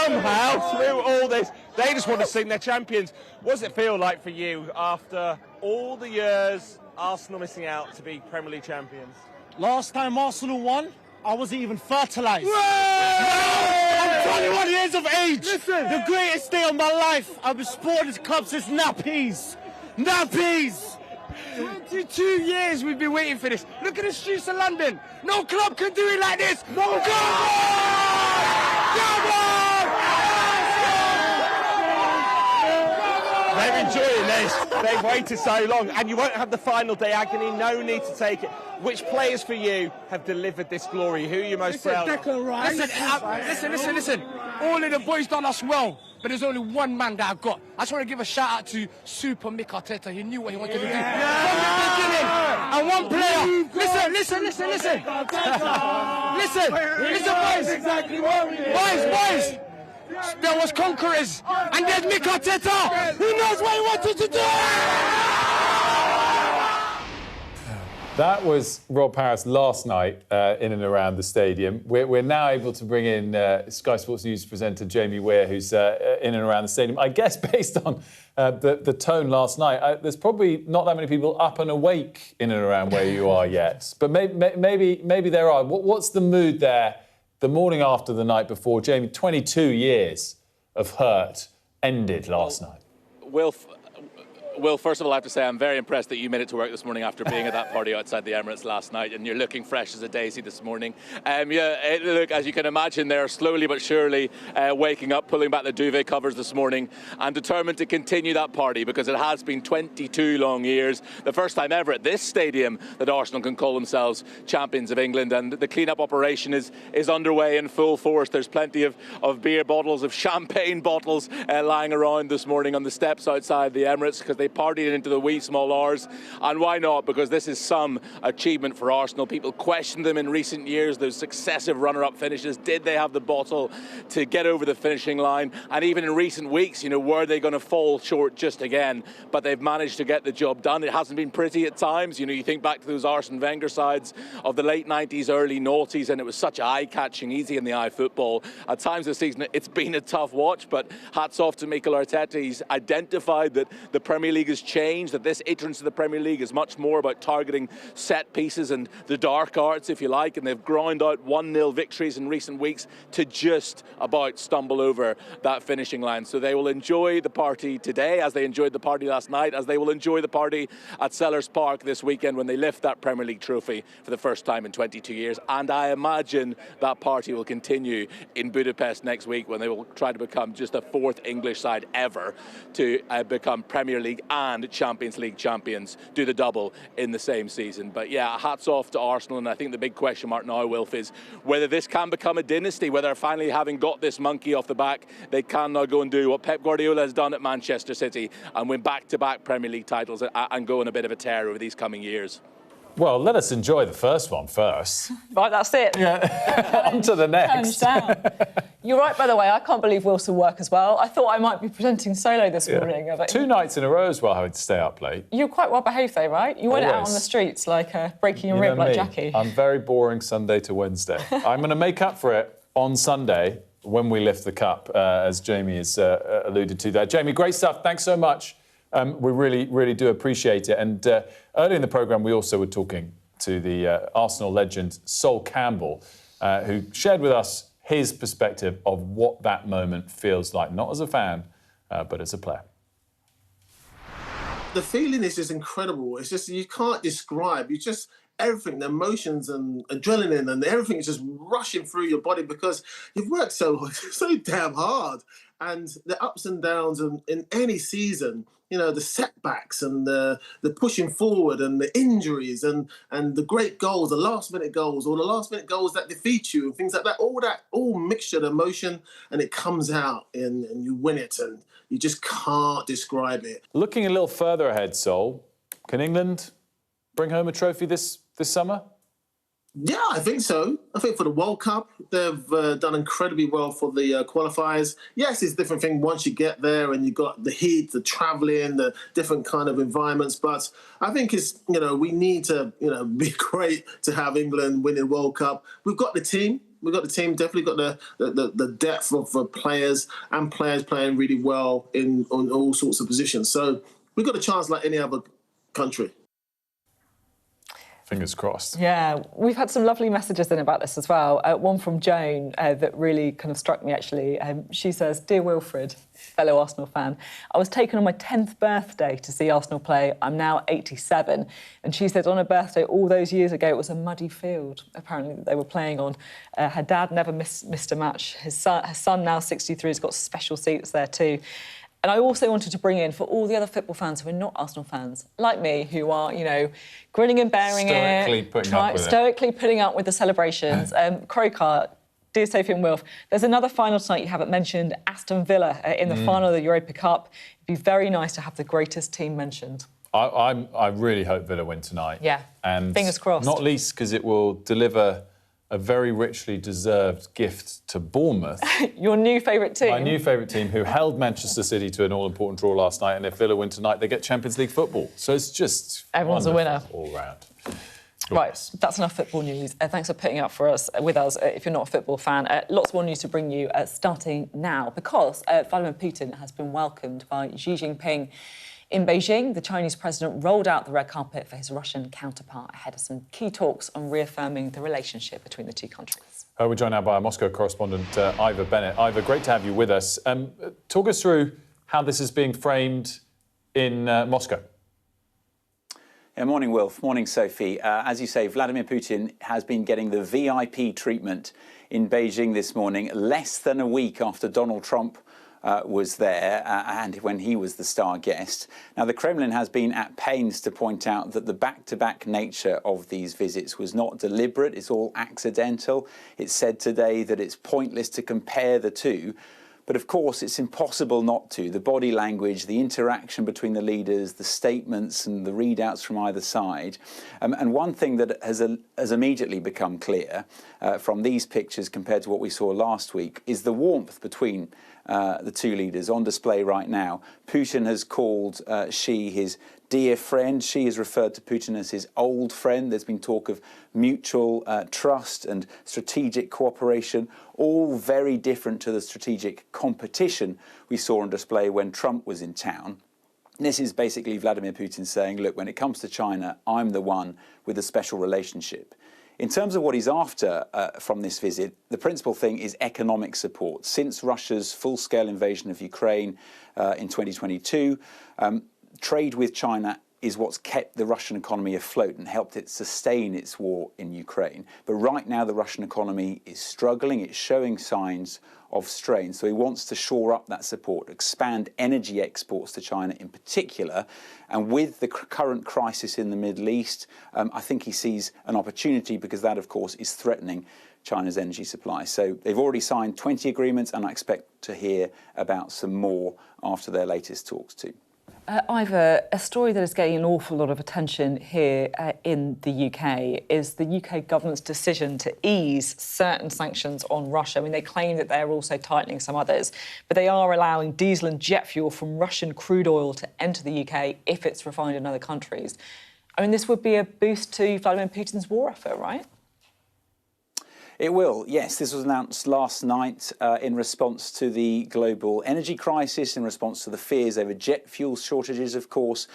Somehow, through all this, they just want to sing their champions. What does it feel like for you after all the years Arsenal missing out to be Premier League champions? Last time Arsenal won, I wasn't even fertilised. I'm 21 years of age. Listen. The greatest day of my life. I've been supporting this club since nappies. Nappies! 22 years we've been waiting for this. Look at the streets of London. No club can do it like this. No. Come on! Come on! They're enjoying this. They've waited so long, and you won't have the final day agony. No need to take it. Which players for you have delivered this glory? Who are you most proud of? Listen. All of the boys done us well, but there's only one man that I've got. I just want to give a shout out to Super Mick Arteta. He knew what he wanted to do. From the beginning. And one player. Listen. Boys. There was conquerors, and there's Mick Arteta. Who knows what he wanted to do? That was Rob Harris last night in and around the stadium. We're now able to bring in Sky Sports News presenter Jamie Weir, who's in and around the stadium. I guess based on the tone last night, there's probably not that many people up and awake in and around where you are yet. But maybe there are. What's the mood there the morning after the night before? Jamie, 22 years of hurt ended last night. Will, first of all, I have to say I'm very impressed that you made it to work this morning after being at that party outside the Emirates last night, and you're looking fresh as a daisy this morning. Look, as you can imagine, they're slowly but surely waking up, pulling back the duvet covers this morning, and determined to continue that party because it has been 22 long years. The first time ever at this stadium that Arsenal can call themselves champions of England, and the clean-up operation is underway in full force. There's plenty of beer bottles, of champagne bottles lying around this morning on the steps outside the Emirates because they partied into the wee small hours. And why not? Because this is some achievement for Arsenal. People questioned them in recent years, those successive runner-up finishes. Did they have the bottle to get over the finishing line? And even in recent weeks, were they going to fall short just again? But they've managed to get the job done. It hasn't been pretty at times. You think back to those Arsene Wenger sides of the late 90s, early noughties, and it was such eye-catching, easy in the eye football. At times this season, it's been a tough watch, but hats off to Mikel Arteta. He's identified that the Premier League has changed, that this entrance to the Premier League is much more about targeting set pieces and the dark arts, if you like, and they've ground out 1-0 victories in recent weeks to just about stumble over that finishing line. So they will enjoy the party today, as they enjoyed the party last night, as they will enjoy the party at Selhurst Park this weekend when they lift that Premier League trophy for the first time in 22 years. And I imagine that party will continue in Budapest next week when they will try to become just the 4th English side ever to become Premier League and Champions League champions, do the double in the same season. But yeah, hats off to Arsenal, and I think the big question mark now, Wilf, is whether this can become a dynasty, whether finally having got this monkey off the back, they can now go and do what Pep Guardiola has done at Manchester City and win back-to-back Premier League titles and go on a bit of a tear over these coming years. Well, let us enjoy the first one first. Right, that's it. Yeah. On to the next. You're right, by the way. I can't believe Wilson work as well. I thought I might be presenting solo this morning. But 2 nights in a row as well, having to stay up late. You're quite well behaved, though, right? You went out on the streets like breaking a rib like Jackie. I'm very boring Sunday to Wednesday. I'm going to make up for it on Sunday when we lift the cup, as Jamie has alluded to there. Jamie, great stuff. Thanks so much. We really, really do appreciate it. And earlier in the programme, we also were talking to the Arsenal legend, Soul Campbell, who shared with us his perspective of what that moment feels like, not as a fan, but as a player. The feeling is just incredible. It's just, you can't describe. You just, everything, the emotions and adrenaline and everything is just rushing through your body because you've worked so damn hard. And the ups and downs in any season, you know, the setbacks and the pushing forward and the injuries and the great goals, the last-minute goals, or the last-minute goals that defeat you and things like that, all mixture of emotion, and it comes out and you win it, and you just can't describe it. Looking a little further ahead, Sol, can England bring home a trophy this summer? Yeah, I think so. I think for the World Cup, they've done incredibly well for the qualifiers. Yes, it's a different thing once you get there and you've got the heat, the travelling, the different kind of environments. But I think it's, you know, we need to, you know, be great to have England win the World Cup. We've got the team. We've got the team, definitely got the depth of players and players playing really well on all sorts of positions. So we've got a chance like any other country. Fingers crossed. Yeah, we've had some lovely messages in about this as well. One from Joan that really kind of struck me, actually. She says, "Dear Wilfred, fellow Arsenal fan, I was taken on my 10th birthday to see Arsenal play. I'm now 87. And she said on her birthday all those years ago, it was a muddy field, apparently, that they were playing on. Her dad never missed a match. Her son, now 63, has got special seats there too. And I also wanted to bring in, for all the other football fans who are not Arsenal fans, like me, who are, you know, grinning and bearing stoically putting up with the celebrations. Crowcar, dear Sophie and Wilf, there's another final tonight you haven't mentioned, Aston Villa in the final of the Europa Cup. It'd be very nice to have the greatest team mentioned. I really hope Villa win tonight. Yeah, and fingers crossed. Not least because it will deliver a very richly deserved gift to Bournemouth. Your new favourite team. My new favourite team, who held Manchester City to an all-important draw last night, and if Villa win tonight, they get Champions League football. So it's just everyone's a winner all round. Right, that's enough football news. Thanks for putting up with us. If you're not a football fan, lots more news to bring you starting now, because Vladimir Putin has been welcomed by Xi Jinping in Beijing. The Chinese president rolled out the red carpet for his Russian counterpart ahead of some key talks on reaffirming the relationship between the two countries. We're joined now by our Moscow correspondent, Ivor Bennett. Ivor, great to have you with us. Talk us through how this is being framed in Moscow. Yeah, morning, Wilf. Morning, Sophie. As you say, Vladimir Putin has been getting the VIP treatment in Beijing this morning, less than a week after Donald Trump was there and when he was the star guest. Now, the Kremlin has been at pains to point out that the back-to-back nature of these visits was not deliberate, it's all accidental. It said today that it's pointless to compare the two. But of course, it's impossible not to. The body language, the interaction between the leaders, the statements and the readouts from either side. And one thing that has immediately become clear from these pictures compared to what we saw last week is the warmth between the two leaders on display right now. Putin has called Xi his dear friend. Xi has referred to Putin as his old friend. There's been talk of mutual trust and strategic cooperation, all very different to the strategic competition we saw on display when Trump was in town. This is basically Vladimir Putin saying, look, when it comes to China, I'm the one with a special relationship. In terms of what he's after from this visit, the principal thing is economic support. Since Russia's full-scale invasion of Ukraine in 2022, trade with China is what's kept the Russian economy afloat and helped it sustain its war in Ukraine. But right now the Russian economy is struggling, it's showing signs of strain. So he wants to shore up that support, expand energy exports to China in particular. And with the current crisis in the Middle East, I think he sees an opportunity, because that, of course, is threatening China's energy supply. So they've already signed 20 agreements, and I expect to hear about some more after their latest talks too. Ivor, a story that is getting an awful lot of attention here in the UK is the UK government's decision to ease certain sanctions on Russia. I mean, they claim that they're also tightening some others, but they are allowing diesel and jet fuel from Russian crude oil to enter the UK if it's refined in other countries. I mean, this would be a boost to Vladimir Putin's war effort, right? It will, yes. This was announced last night in response to the global energy crisis, in response to the fears over jet fuel shortages, of course.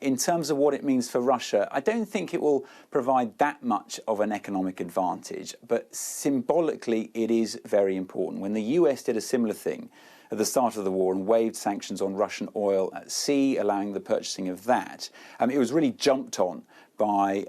In terms of what it means for Russia, I don't think it will provide that much of an economic advantage, but symbolically it is very important. When the US did a similar thing at the start of the war and waived sanctions on Russian oil at sea, allowing the purchasing of that, it was really jumped on by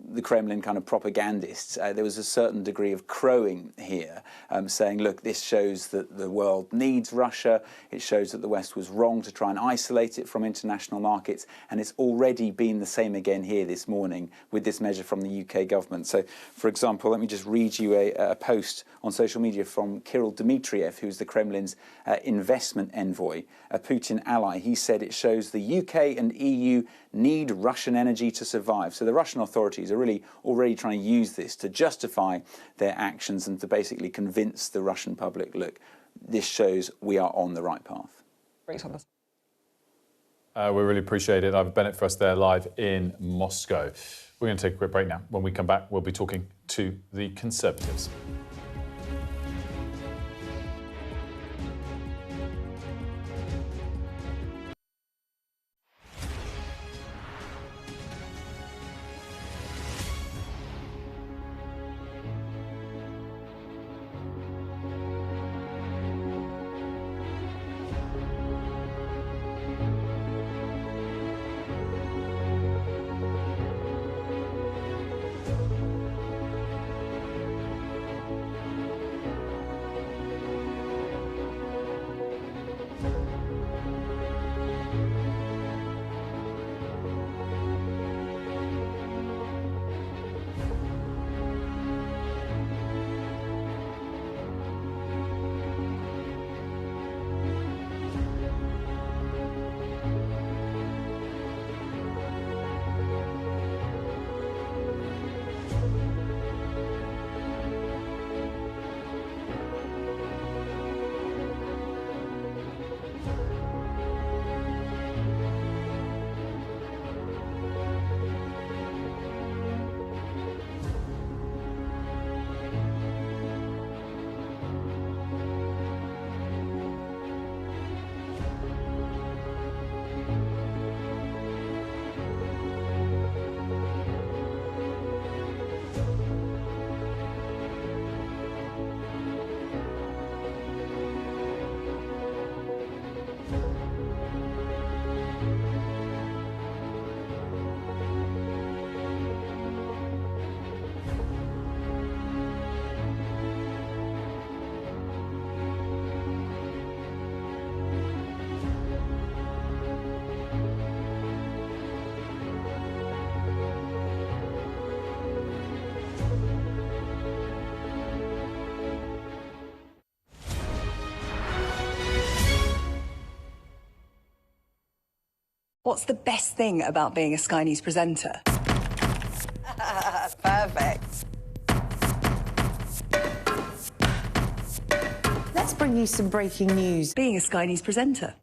the Kremlin kind of propagandists. There was a certain degree of crowing here, saying, look, this shows that the world needs Russia. It shows that the West was wrong to try and isolate it from international markets. And it's already been the same again here this morning with this measure from the UK government. So, for example, let me just read you a post on social media from Kirill Dmitriev, who's the Kremlin's investment envoy, a Putin ally. He said it shows the UK and EU need Russian energy to survive. So the Russian authorities are really already trying to use this to justify their actions and to basically convince the Russian public, look, this shows we are on the right path. Great, Thomas. We really appreciate it. Ivor Bennett for us there live in Moscow. We're going to take a quick break now. When we come back, we'll be talking to the Conservatives. What's the best thing about being a Sky News presenter? Perfect. Let's bring you some breaking news. Being a Sky News presenter.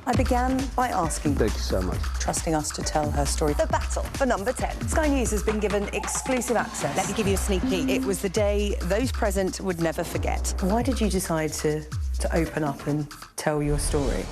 I began by asking, Thank you so much. trusting us to tell her story. The battle for number 10. Sky News has been given exclusive access. Let me give you a sneak peek. It was the day those present would never forget. Why did you decide to open up and tell your story?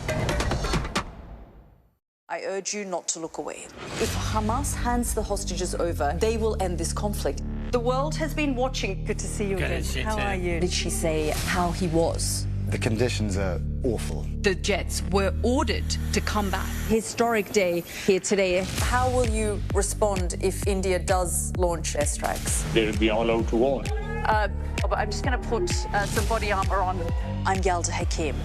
I urge you not to look away. If Hamas hands the hostages over, they will end this conflict. The world has been watching. Good to see you again. How are you? Did she say how he was The conditions are awful. The jets were ordered to come back. Historic day here today. How will you respond if India does launch airstrikes? They'll be all out to war. I'm just going to put some body armour on. I'm Yalda Hakim.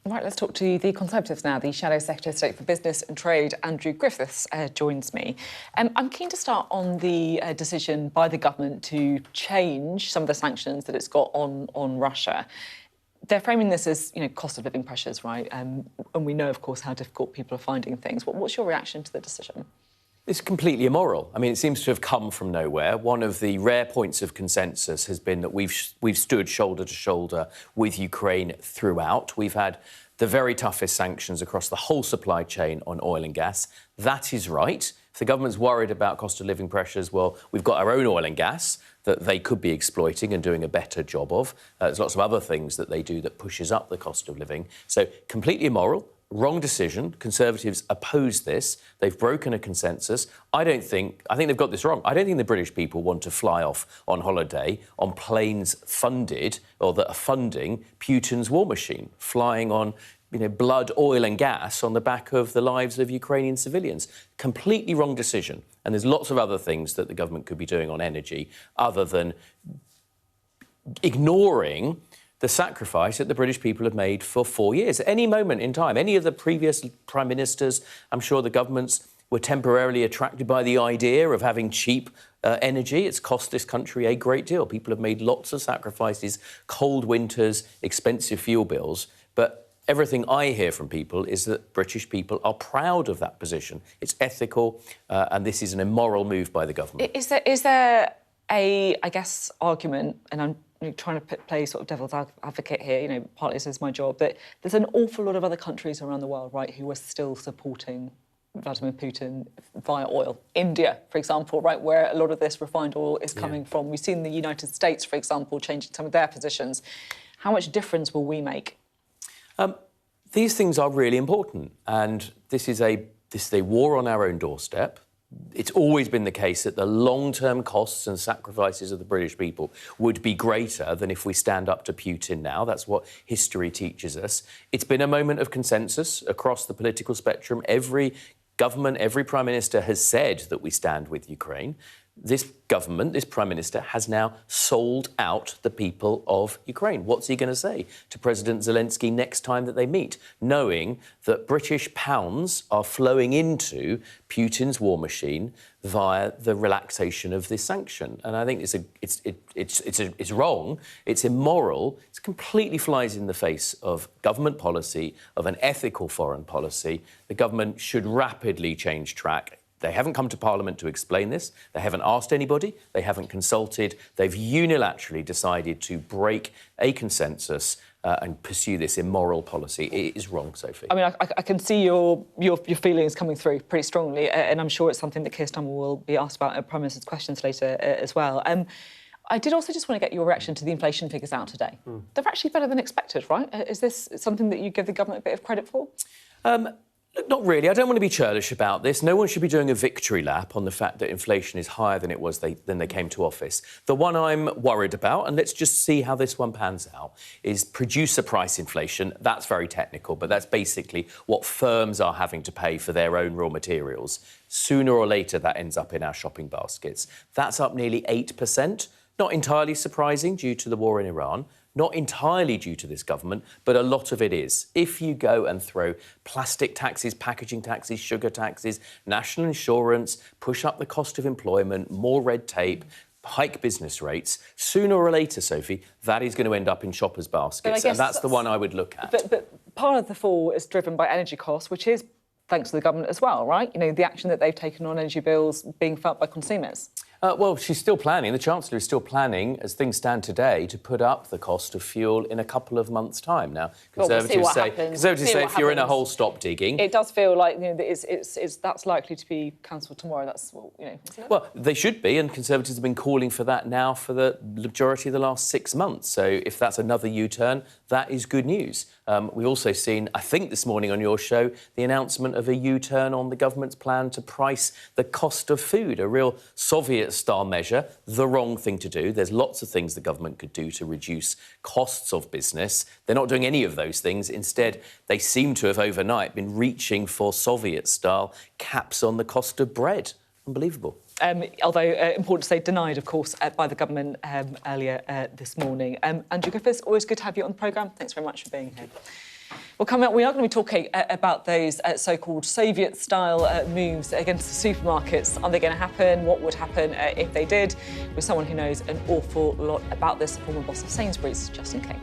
Right, let's talk to the Conservatives now. The Shadow Secretary of State for Business and Trade, Andrew Griffiths, joins me. I'm keen to start on the decision by the government to change some of the sanctions that it's got on Russia. They're framing this as, cost of living pressures, right? And we know, of course, how difficult people are finding things. What's your reaction to the decision? It's completely immoral. I mean, it seems to have come from nowhere. One of the rare points of consensus has been that we've stood shoulder to shoulder with Ukraine throughout. We've had the very toughest sanctions across the whole supply chain on oil and gas. That is right. If the government's worried about cost of living pressures, well, we've got our own oil and gas that they could be exploiting and doing a better job of. There's lots of other things that they do that pushes up the cost of living. So completely immoral. Wrong decision. Conservatives oppose this. They've broken a consensus. I think they've got this wrong. I don't think the British people want to fly off on holiday on planes funded or that are funding Putin's war machine, flying on blood, oil and gas on the back of the lives of Ukrainian civilians. Completely wrong decision. And there's lots of other things that the government could be doing on energy other than ignoring the sacrifice that the British people have made for 4 years. At any moment in time, any of the previous prime ministers, I'm sure the governments were temporarily attracted by the idea of having cheap energy. It's cost this country a great deal. People have made lots of sacrifices, cold winters, expensive fuel bills. But everything I hear from people is that British people are proud of that position. It's ethical, and this is an immoral move by the government. Is there a, argument, and I'm trying to play sort of devil's advocate here, partly this is my job, that there's an awful lot of other countries around the world, right, who are still supporting Vladimir Putin via oil. India, for example, right, where a lot of this refined oil is coming from. We've seen the United States, for example, changing some of their positions. How much difference will we make? These things are really important, and this is a war on our own doorstep. It's always been the case that the long-term costs and sacrifices of the British people would be greater than if we stand up to Putin now. That's what history teaches us. It's been a moment of consensus across the political spectrum. Every government, every prime minister has said that we stand with Ukraine. This government, this prime minister, has now sold out the people of Ukraine. What's he going to say to President Zelensky next time that they meet, knowing that British pounds are flowing into Putin's war machine via the relaxation of this sanction? And I think it's wrong, it's immoral, it completely flies in the face of government policy, of an ethical foreign policy. The government should rapidly change track. They haven't come to Parliament to explain this. They haven't asked anybody. They haven't consulted. They've unilaterally decided to break a consensus and pursue this immoral policy. It is wrong, Sophie. I mean, I can see your feelings coming through pretty strongly, and I'm sure it's something that Keir Starmer will be asked about at Prime Minister's questions later as well. I did also just want to get your reaction to the inflation figures out today. They're actually better than expected, right? Is this something that you give the government a bit of credit for? Look, not really. I don't want to be churlish about this. No one should be doing a victory lap on the fact that inflation is higher than it was than they came to office. The one I'm worried about, and let's just see how this one pans out, is producer price inflation. That's very technical, but that's basically what firms are having to pay for their own raw materials. Sooner or later, that ends up in our shopping baskets. That's up nearly 8%. Not entirely surprising due to the war in Iran. Not entirely due to this government, but a lot of it is. If you go and throw plastic taxes, packaging taxes, sugar taxes, national insurance, push up the cost of employment, more red tape, hike business rates, sooner or later, Sophie, that is going to end up in shoppers' baskets, and that's the one I would look at. But part of the fall is driven by energy costs, which is thanks to the government as well, right? The action that they've taken on energy bills being felt by consumers. Well, she's still planning, the Chancellor is still planning, as things stand today, to put up the cost of fuel in a couple of months' time. Now, Conservatives say if you're in a hole, stop digging. It does feel like that's likely to be cancelled tomorrow. That's isn't it? Well, they should be, and Conservatives have been calling for that now for the majority of the last 6 months. So if that's another U-turn, that is good news. We've also seen, I think this morning on your show, the announcement of a U-turn on the government's plan to price the cost of food, a real Soviet Soviet-style measure, the wrong thing to do. There's lots of things the government could do to reduce costs of business. They're not doing any of those things. Instead, they seem to have overnight been reaching for Soviet-style caps on the cost of bread. Unbelievable. Although, important to say, denied, of course, by the government earlier this morning. Andrew Griffiths, always good to have you on the programme. Thanks very much for being here. Well, coming up, we are going to be talking about those so-called Soviet-style moves against the supermarkets. Are they going to happen? What would happen if they did? With someone who knows an awful lot about this, the former boss of Sainsbury's, Justin King.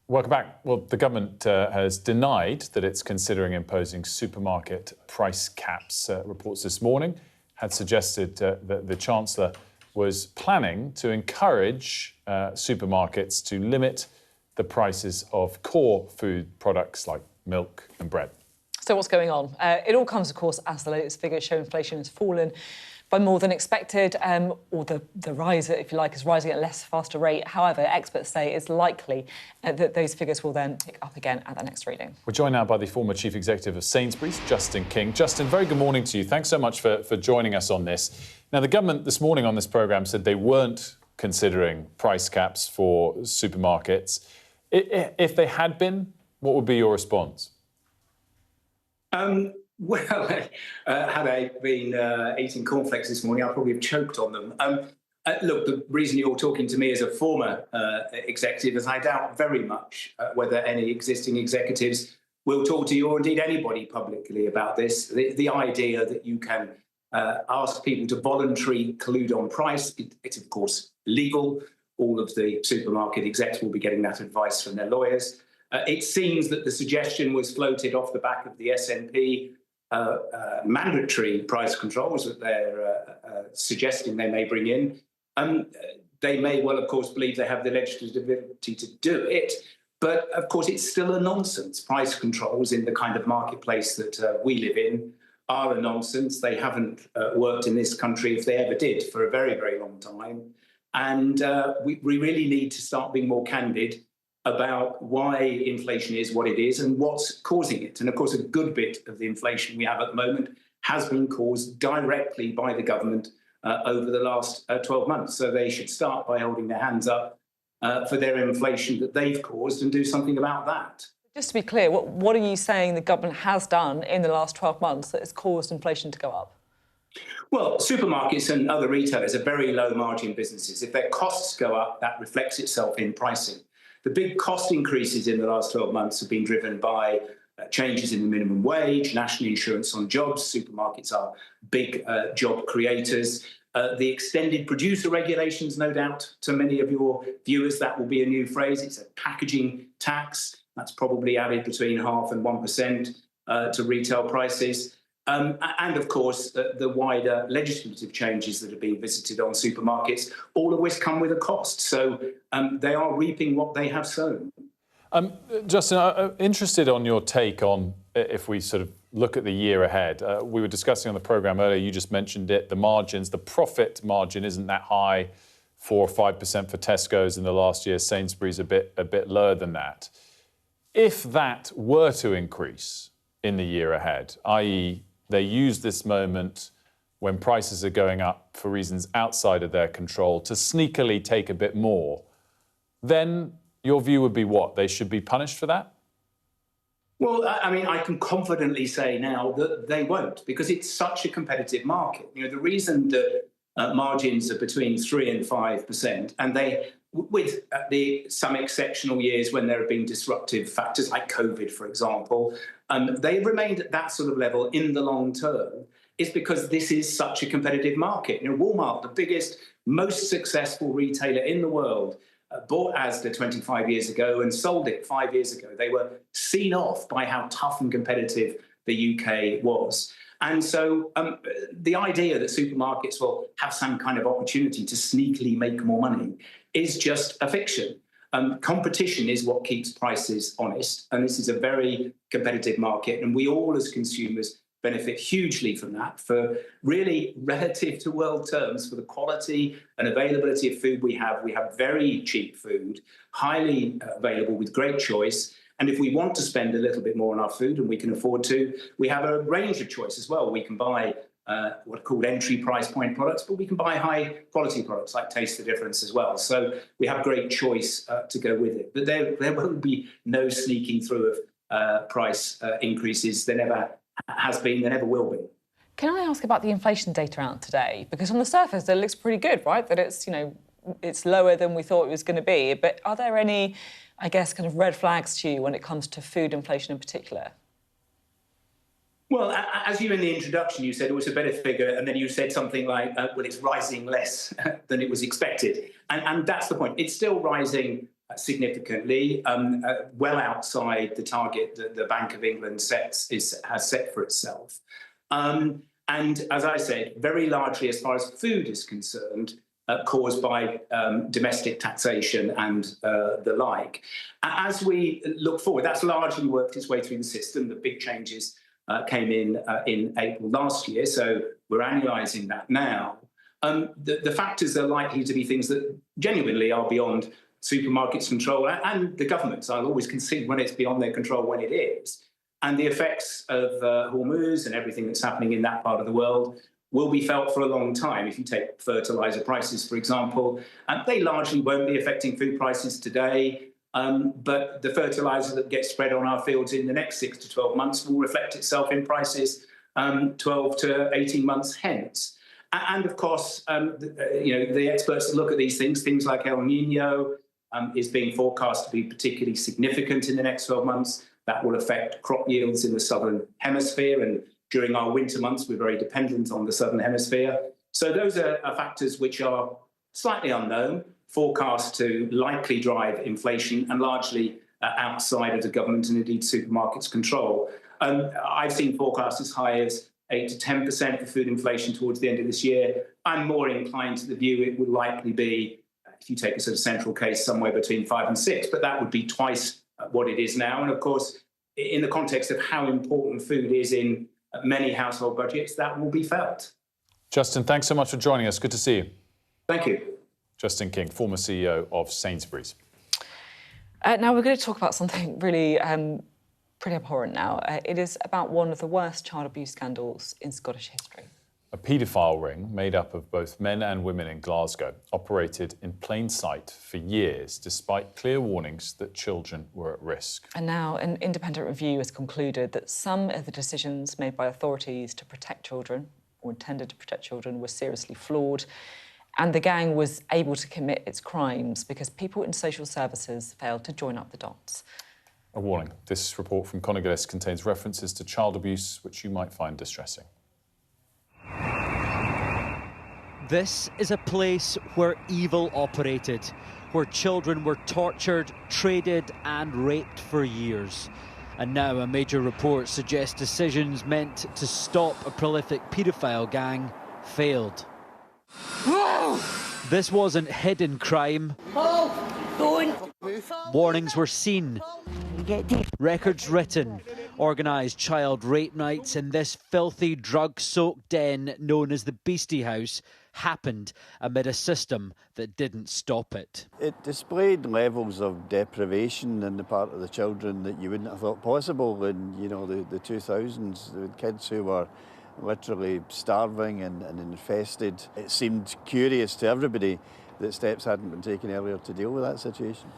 Welcome back. Well, the government has denied that it's considering imposing supermarket price caps. Reports this morning had suggested that the Chancellor was planning to encourage supermarkets to limit the prices of core food products like milk and bread. So what's going on? It all comes, of course, as the latest figures show inflation has fallen by more than expected, or the rise, if you like, is rising at a less faster rate. However, experts say it's likely that those figures will then pick up again at the next reading. We're joined now by the former Chief Executive of Sainsbury's, Justin King. Justin, very good morning to you. Thanks so much for joining us on this. Now, the government this morning on this programme said they weren't considering price caps for supermarkets. If they had been, what would be your response? Well, had I been eating cornflakes this morning, I'd probably have choked on them. Look, the reason you're talking to me as a former executive is I doubt very much whether any existing executives will talk to you or indeed anybody publicly about this. The idea that you can ask people to voluntarily collude on price, it's of course legal. All of the supermarket execs will be getting that advice from their lawyers. It seems that the suggestion was floated off the back of the SNP mandatory price controls that they're suggesting they may bring in. They may well, of course, believe they have the legislative ability to do it, but of course it's still a nonsense. Price controls in the kind of marketplace that we live in are a nonsense. They haven't worked in this country, if they ever did, for a very, very long time. And we really need to start being more candid about why inflation is what it is and what's causing it. And of course, a good bit of the inflation we have at the moment has been caused directly by the government over the last 12 months. So they should start by holding their hands up for their inflation that they've caused and do something about that. Just to be clear, what are you saying the government has done in the last 12 months that has caused inflation to go up? Well, supermarkets and other retailers are very low margin businesses. If their costs go up, that reflects itself in pricing. The big cost increases in the last 12 months have been driven by changes in the minimum wage, national insurance on jobs. Supermarkets are big job creators. The extended producer regulations, no doubt, to many of your viewers, that will be a new phrase. It's a packaging tax. That's probably added between 0.5% and 1% to retail prices. And of course, the wider legislative changes that are being visited on supermarkets, all of which come with a cost. So they are reaping what they have sown. Justin, I'm interested on your take on, if we sort of look at the year ahead. We were discussing on the programme earlier, you just mentioned it, the margins, the profit margin isn't that high, 4 or 5% for Tesco's in the last year. Sainsbury's a bit lower than that. If that were to increase in the year ahead, i.e. they use this moment when prices are going up for reasons outside of their control to sneakily take a bit more, then your view would be what? They should be punished for that? Well, I mean, I can confidently say now that they won't, because it's such a competitive market. You know, the reason that margins are between 3 and 5%, and they, with some exceptional years when there have been disruptive factors like COVID, for example, they've remained at that sort of level in the long term, is because this is such a competitive market. You know, Walmart, the biggest, most successful retailer in the world, bought Asda 25 years ago and sold it 5 years ago. They were seen off by how tough and competitive the UK was. And so the idea that supermarkets will have some kind of opportunity to sneakily make more money is just a fiction. Competition is what keeps prices honest. And this is a very competitive market. And we all as consumers benefit hugely from that, for really, relative to world terms, for the quality and availability of food we have. We have very cheap food, highly available with great choice. And if we want to spend a little bit more on our food, and we can afford to, we have a range of choice as well. We can buy what are called entry price point products, but we can buy high quality products like Taste the Difference as well. So we have great choice to go with it. But there will be no sneaking through of price increases. There never has been, there never will be. Can I ask about the inflation data out today? Because on the surface, it looks pretty good, right? That it's, you know, it's lower than we thought it was going to be. But are there any, I guess, kind of red flags to you when it comes to food inflation in particular? Well, as you in the introduction, you said it was a better figure, and then you said something like, well, it's rising less than it was expected. And that's the point. It's still rising significantly, well outside the target that the Bank of England has set for itself. And as I said, very largely as far as food is concerned, caused by domestic taxation and the like. As we look forward, that's largely worked its way through the system. The big changes came in April last year, so we're annualising that now. The factors are likely to be things that genuinely are beyond supermarkets' control and the government's. I'll always concede when it's beyond their control when it is. And the effects of Hormuz and everything that's happening in that part of the world will be felt for a long time. If you take fertiliser prices, for example, they largely won't be affecting food prices today, but the fertiliser that gets spread on our fields in the next 6 to 12 months will reflect itself in prices 12 to 18 months hence. And of course, the experts that look at these things like El Nino is being forecast to be particularly significant in the next 12 months. That will affect crop yields in the southern hemisphere, and during our winter months, we're very dependent on the southern hemisphere. So those are factors which are slightly unknown, forecast to likely drive inflation and largely outside of the government and indeed supermarkets' control. I've seen forecasts as high as 8 to 10% for food inflation towards the end of this year. I'm more inclined to the view it would likely be, if you take a sort of central case, somewhere between 5 and 6, but that would be twice what it is now. And of course, in the context of how important food is in many household budgets, that will be felt. Justin, thanks so much for joining us. Good to see you. Thank you. Justin King, former CEO of Sainsbury's. Now we're going to talk about something really pretty abhorrent now. It is about one of the worst child abuse scandals in Scottish history. A paedophile ring made up of both men and women in Glasgow operated in plain sight for years, despite clear warnings that children were at risk. And now an independent review has concluded that some of the decisions made by authorities to protect children, or intended to protect children, were seriously flawed. And the gang was able to commit its crimes because people in social services failed to join up the dots. A warning, this report from Conor Gillis contains references to child abuse which you might find distressing. This is a place where evil operated, where children were tortured, traded and raped for years. And now a major report suggests decisions meant to stop a prolific paedophile gang failed. This wasn't hidden crime. Warnings were seen, records written, organised child rape nights in this filthy, drug-soaked den known as the Beastie House happened amid a system that didn't stop it. It displayed levels of deprivation on the part of the children that you wouldn't have thought possible in, you know, the 2000s. The kids who were literally starving and infested. It seemed curious to everybody that steps hadn't been taken earlier to deal with that situation.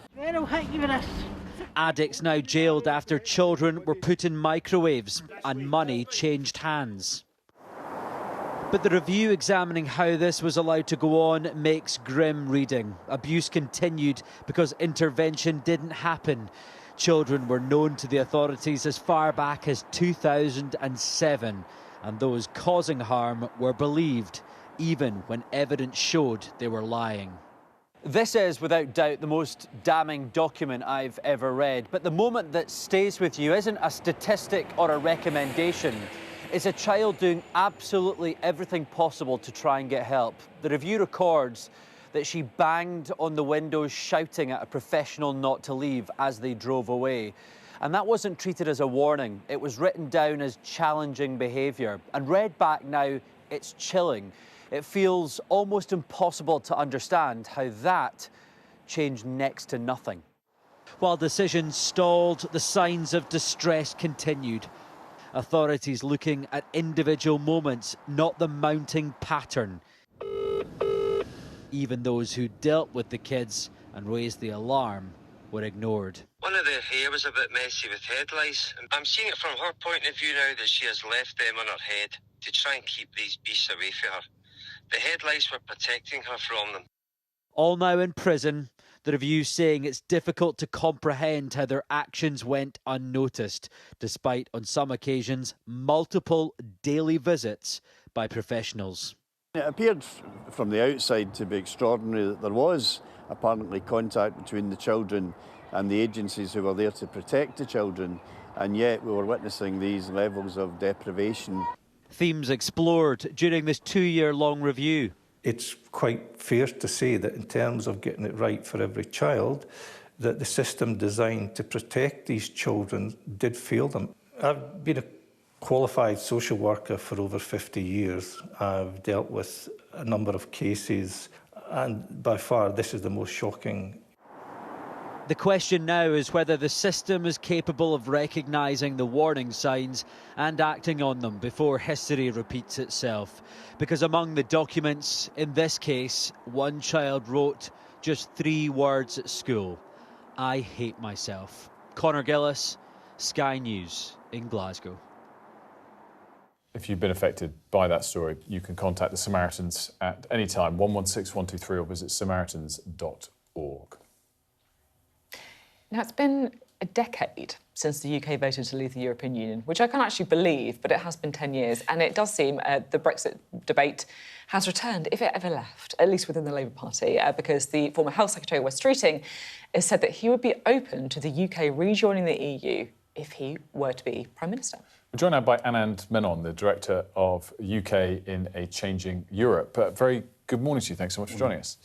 Addicts now jailed after children were put in microwaves and money changed hands. But the review examining how this was allowed to go on makes grim reading. Abuse continued because intervention didn't happen. Children were known to the authorities as far back as 2007, and those causing harm were believed, even when evidence showed they were lying. This is, without doubt, the most damning document I've ever read. But the moment that stays with you isn't a statistic or a recommendation. It's a child doing absolutely everything possible to try and get help. The review records that she banged on the windows shouting at a professional not to leave as they drove away. And that wasn't treated as a warning. It was written down as challenging behaviour. And read back now, it's chilling. It feels almost impossible to understand how that changed next to nothing. While decisions stalled, the signs of distress continued. Authorities looking at individual moments, not the mounting pattern. Even those who dealt with the kids and raised the alarm were ignored. One of their hair was a bit messy with head lice. I'm seeing it from her point of view now that she has left them on her head to try and keep these beasts away from her. The head lice were protecting her from them. All now in prison, the review saying it's difficult to comprehend how their actions went unnoticed, despite, on some occasions, multiple daily visits by professionals. It appeared from the outside to be extraordinary that there was apparently contact between the children and the agencies who were there to protect the children, and yet we were witnessing these levels of deprivation. Themes explored during this 2-year-long review. It's quite fair to say that in terms of getting it right for every child, that the system designed to protect these children did fail them. I've been a qualified social worker for over 50 years. I've dealt with a number of cases, and by far this is the most shocking. The question now is whether the system is capable of recognising the warning signs and acting on them before history repeats itself. Because among the documents, in this case, one child wrote just 3 words at school: "I hate myself." Conor Gillis, Sky News in Glasgow. If you've been affected by that story, you can contact the Samaritans at any time, 116 123, or visit samaritans.org. Now, it's been a decade since the UK voted to leave the European Union, which I can't actually believe, but it has been 10 years. And it does seem the Brexit debate has returned, if it ever left, at least within the Labour Party, because the former Health Secretary, Wes Streeting, has said that he would be open to the UK rejoining the EU if he were to be Prime Minister. We're joined now by Anand Menon, the Director of UK in a Changing Europe. Very good morning to you. Thanks so much for joining us.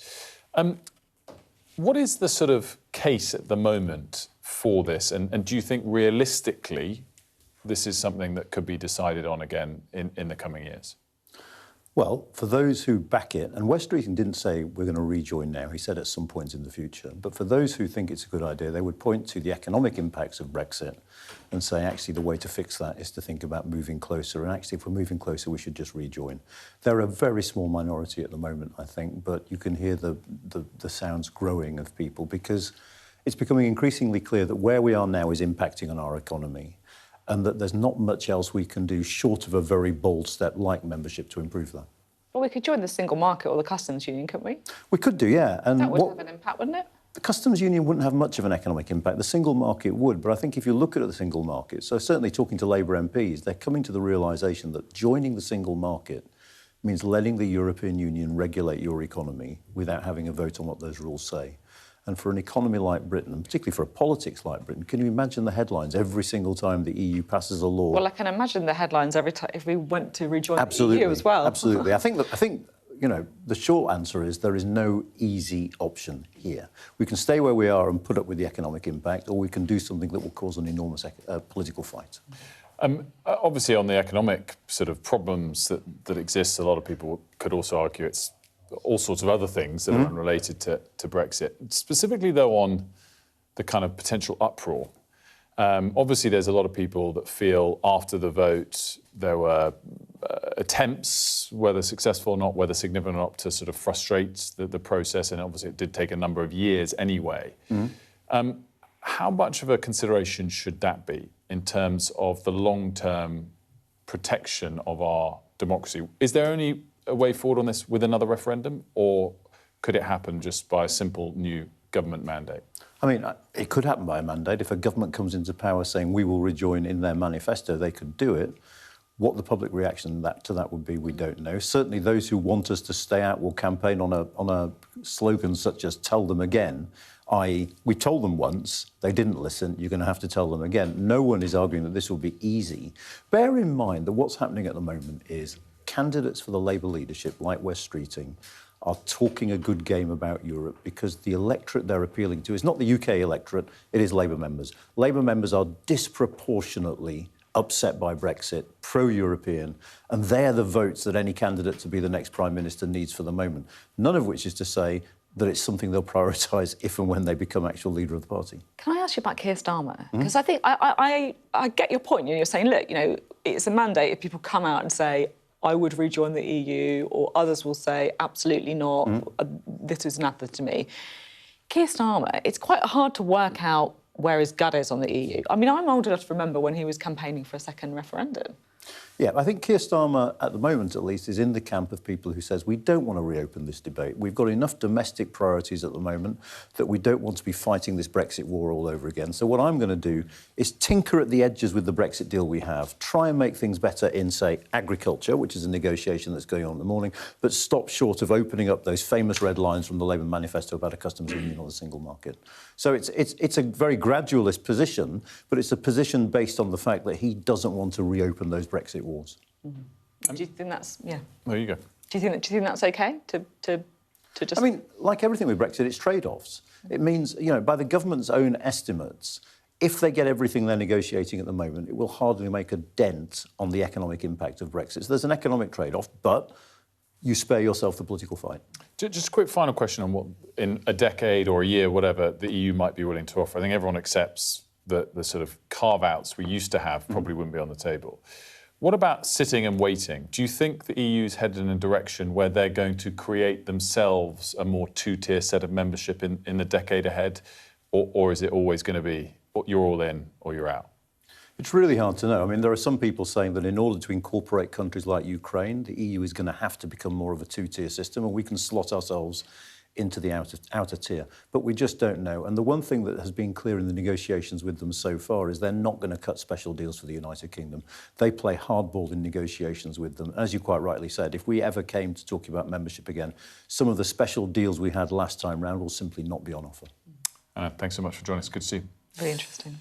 What is the sort of case at the moment for this? And do you think realistically this is something that could be decided on again in the coming years? Well, for those who back it, and Wes Streeting didn't say we're going to rejoin now, he said at some point in the future, but for those who think it's a good idea, they would point to the economic impacts of Brexit and say actually the way to fix that is to think about moving closer, and actually if we're moving closer we should just rejoin. They're a very small minority at the moment, I think, but you can hear the sounds growing of people because it's becoming increasingly clear that where we are now is impacting on our economy, and that there's not much else we can do short of a very bold step like membership to improve that. Well, we could join the single market or the customs union, couldn't we? We could do, yeah. And that would have an impact, wouldn't it? The customs union wouldn't have much of an economic impact. The single market would, but I think if you look at the single market, so certainly talking to Labour MPs, they're coming to the realisation that joining the single market means letting the European Union regulate your economy without having a vote on what those rules say. And for an economy like Britain, and particularly for a politics like Britain, can you imagine the headlines every single time the EU passes a law? Well, I can imagine the headlines every time if we went to rejoin Absolutely. the EU as well. Absolutely. I think, you know, the short answer is there is no easy option here. We can stay where we are and put up with the economic impact, or we can do something that will cause an enormous political fight. Obviously, on the economic sort of problems that exist, a lot of people could also argue it's all sorts of other things that are unrelated to Brexit. Specifically, though, on the kind of potential uproar. Obviously, there's a lot of people that feel after the vote there were attempts, whether successful or not, whether significant or not, to sort of frustrate the process, and obviously it did take a number of years anyway. How much of a consideration should that be in terms of the long-term protection of our democracy? Is there only a way forward on this with another referendum, or could it happen just by a simple new government mandate? I mean, it could happen by a mandate. If a government comes into power saying we will rejoin in their manifesto, they could do it. What the public reaction to that would be, we don't know. Certainly those who want us to stay out will campaign on a slogan such as "tell them again," i.e. we told them once, they didn't listen, you're going to have to tell them again. No one is arguing that this will be easy. Bear in mind that what's happening at the moment is candidates for the Labour leadership, like Wes Streeting, are talking a good game about Europe because the electorate they're appealing to is not the UK electorate, it is Labour members. Labour members are disproportionately upset by Brexit, pro-European, and they're the votes that any candidate to be the next Prime Minister needs for the moment. None of which is to say that it's something they'll prioritise if and when they become actual leader of the party. Can I ask you about Keir Starmer? Because I think I get your point. You're saying, look, you know, it's a mandate if people come out and say, I would rejoin the EU, or others will say, absolutely not, this is nothing to me. Keir Starmer, it's quite hard to work out where his gut is on the EU. I mean, I'm old enough to remember when he was campaigning for a second referendum. Yeah, I think Keir Starmer, at the moment at least, is in the camp of people who says we don't want to reopen this debate. We've got enough domestic priorities at the moment that we don't want to be fighting this Brexit war all over again. So what I'm going to do is tinker at the edges with the Brexit deal we have, try and make things better in, say, agriculture, which is a negotiation that's going on in the morning, but stop short of opening up those famous red lines from the Labour manifesto about a customs union or the single market. So it's a very gradualist position, but it's a position based on the fact that he doesn't want to reopen those Brexit wars. Do you think that's There you go. Do you think that's okay to just? I mean, like everything with Brexit, it's trade-offs. It means, you know, by the government's own estimates, if they get everything they're negotiating at the moment, it will hardly make a dent on the economic impact of Brexit. So there's an economic trade-off, but you spare yourself the political fight. Just a quick final question on what, in a decade or a year, whatever, the EU might be willing to offer. I think everyone accepts that the sort of carve-outs we used to have probably wouldn't be on the table. What about sitting and waiting? Do you think the EU's headed in a direction where they're going to create themselves a more two-tier set of membership in the decade ahead? Or is it always going to be you're all in or you're out? It's really hard to know. I mean, there are some people saying that in order to incorporate countries like Ukraine, the EU is going to have to become more of a two-tier system, and we can slot ourselves into the outer tier. But we just don't know. And the one thing that has been clear in the negotiations with them so far is they're not going to cut special deals for the United Kingdom. They play hardball in negotiations with them. As you quite rightly said, if we ever came to talking about membership again, some of the special deals we had last time round will simply not be on offer. Thanks so much for joining us. Good to see you. Very interesting.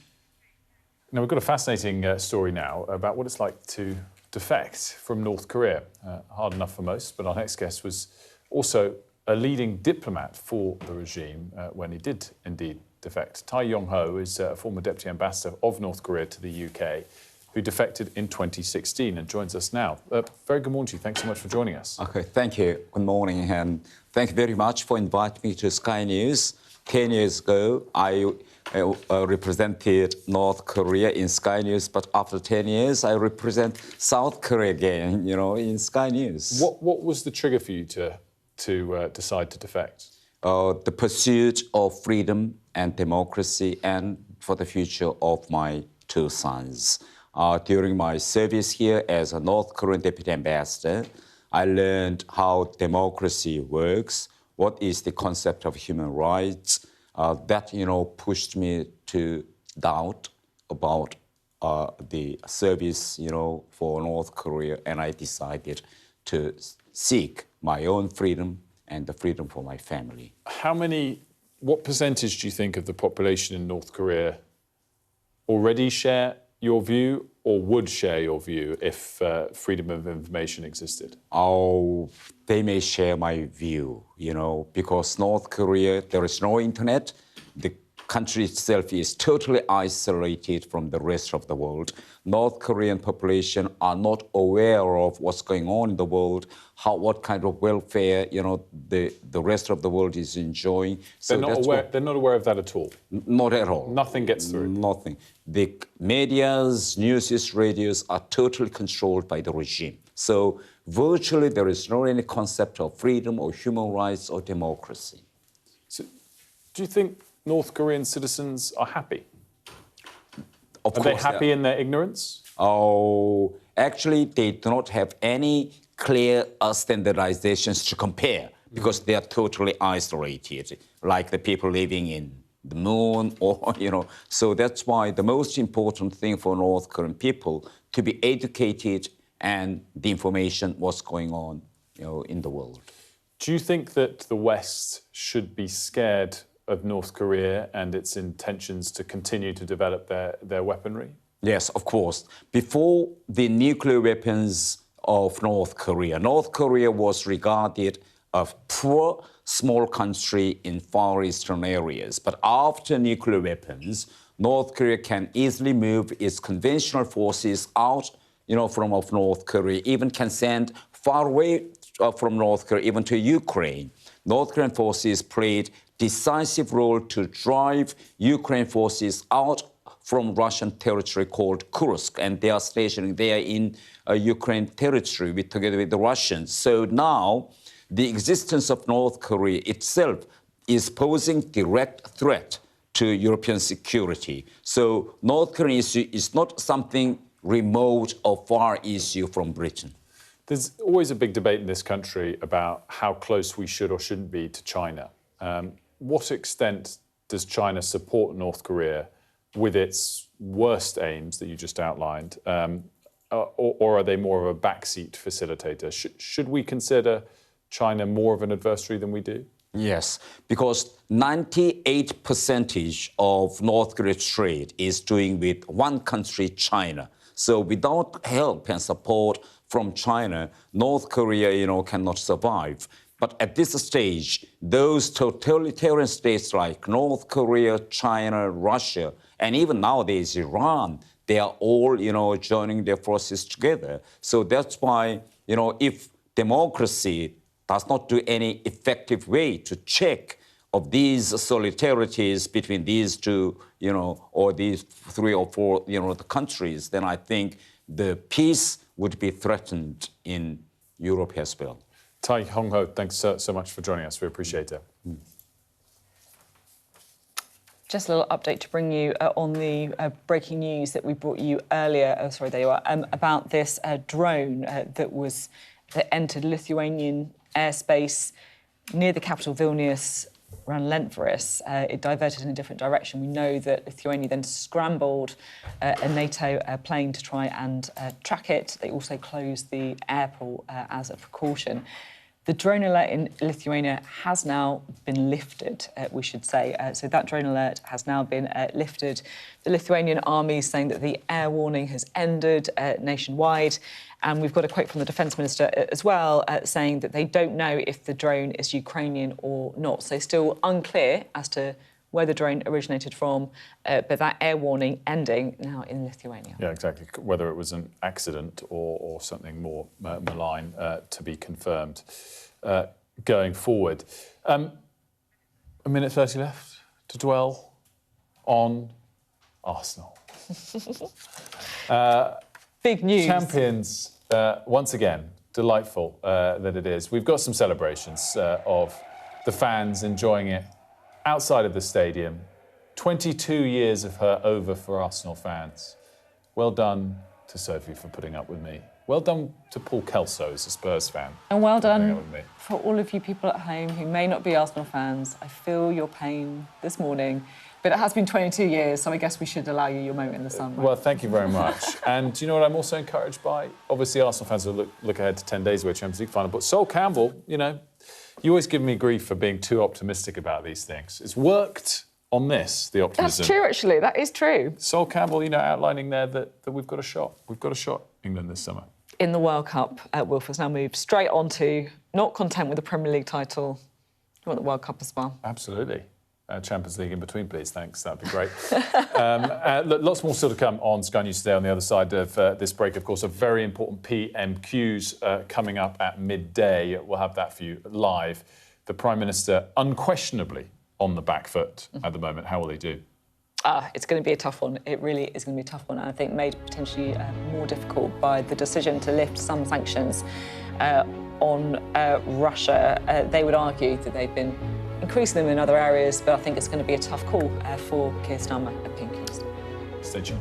Now, we've got a fascinating story now about what it's like to defect from North Korea. Hard enough for most, but our next guest was also a leading diplomat for the regime when he did indeed defect. Tai Yong-ho is a former deputy ambassador of North Korea to the UK, who defected in 2016 and joins us now. Very good morning to you. Thanks so much for joining us. OK, thank you. Good morning, and thank you very much for inviting me to Sky News. 10 years ago, I represented North Korea in Sky News, but after 10 years, I represent South Korea again, in Sky News. What was the trigger for you to decide to defect? The pursuit of freedom and democracy and for the future of my two sons. During my service here as a North Korean deputy ambassador, I learned how democracy works, what is the concept of human rights. That, pushed me to doubt about the service, for North Korea, and I decided to seek my own freedom and the freedom for my family. What percentage do you think of the population in North Korea already share your view or would share your view if freedom of information existed? Oh, they may share my view, because North Korea, there is no internet. The country itself is totally isolated from the rest of the world. North Korean population are not aware of what's going on in the world, what kind of welfare, the rest of the world is enjoying. So they're not aware of that at all? Not at all. Nothing gets through? Nothing. The medias, news, radios are totally controlled by the regime. So virtually there is no any concept of freedom or human rights or democracy. So do you think North Korean citizens are happy? Of course. Are they happy in their ignorance? Oh, actually, they do not have any clear standardizations to compare because they are totally isolated, like the people living in the moon or, So that's why the most important thing for North Korean people to be educated and the information what's going on, in the world. Do you think that the West should be scared of North Korea and its intentions to continue to develop their weaponry? Yes, of course. Before the nuclear weapons of North Korea was regarded as poor, small country in Far Eastern areas. But after nuclear weapons, North Korea can easily move its conventional forces out, from North Korea, even can send far away from North Korea, even to Ukraine. North Korean forces played decisive role to drive Ukraine forces out from Russian territory called Kursk, and they are stationing there in Ukraine territory together with the Russians. So now the existence of North Korea itself is posing direct threat to European security. So North Korean issue is not something remote or far issue from Britain. There's always a big debate in this country about how close we should or shouldn't be to China. What extent does China support North Korea with its worst aims that you just outlined, or are they more of a backseat facilitator? Should we consider China more of an adversary than we do? Yes, because 98% of North Korea's trade is doing with one country, China. So without help and support from China, North Korea, cannot survive. But at this stage, those totalitarian states like North Korea, China, Russia, and even nowadays Iran, they are all, joining their forces together. So that's why, if democracy does not do any effective way to check of these solidarities between these two, or these 3 or 4, the countries, then I think the peace would be threatened in Europe as well. Tai Yong-ho, thanks so much for joining us. We appreciate it. Just a little update to bring you on the breaking news that we brought you earlier. Oh, sorry, there you are. About this drone that entered Lithuanian airspace. near the capital Vilnius, around Lentvaris, it diverted in a different direction. We know that Lithuania then scrambled a NATO plane to try and track it. They also closed the airport as a precaution. The drone alert in Lithuania has now been lifted, we should say. So that drone alert has now been lifted. The Lithuanian army is saying that the air warning has ended nationwide. And we've got a quote from the Defence Minister as well, saying that they don't know if the drone is Ukrainian or not. So still unclear as to where the drone originated from, but that air warning ending now in Lithuania. Yeah, exactly. Whether it was an accident or something more malign to be confirmed going forward. A minute 30 left to dwell on Arsenal. Big news. Champions, once again, delightful that it is. We've got some celebrations of the fans enjoying it outside of the stadium. 22 years of her over for Arsenal fans. Well done to Sophie for putting up with me. Well done to Paul Kelso as a Spurs fan. And well done for all of you people at home who may not be Arsenal fans. I feel your pain this morning, but it has been 22 years, so I guess we should allow you your moment in the sun. Right? Well, thank you very much. And do you know what I'm also encouraged by? Obviously, Arsenal fans will look ahead to 10 days away Champions League final, but Soul Campbell, you know, you always give me grief for being too optimistic about these things. It's worked on this, the optimism. That's true, actually. That is true. Sol Campbell, you know, outlining there that we've got a shot. We've got a shot, England, this summer. In the World Cup, Wilf has now moved straight on to, not content with the Premier League title, you want the World Cup as well. Absolutely. Champions League in between, please. Thanks. That'd be great. Lots more still to come on Sky News today. On the other side of this break, of course, a very important PMQs coming up at midday. We'll have that for you live. The Prime Minister, unquestionably, on the back foot at the moment. How will he do? It's going to be a tough one. It really is going to be a tough one. And I think made potentially more difficult by the decision to lift some sanctions on Russia. They would argue that they've been increasing them in other areas, but I think it's going to be a tough call for Keir Starmer at PMQs. Stay tuned.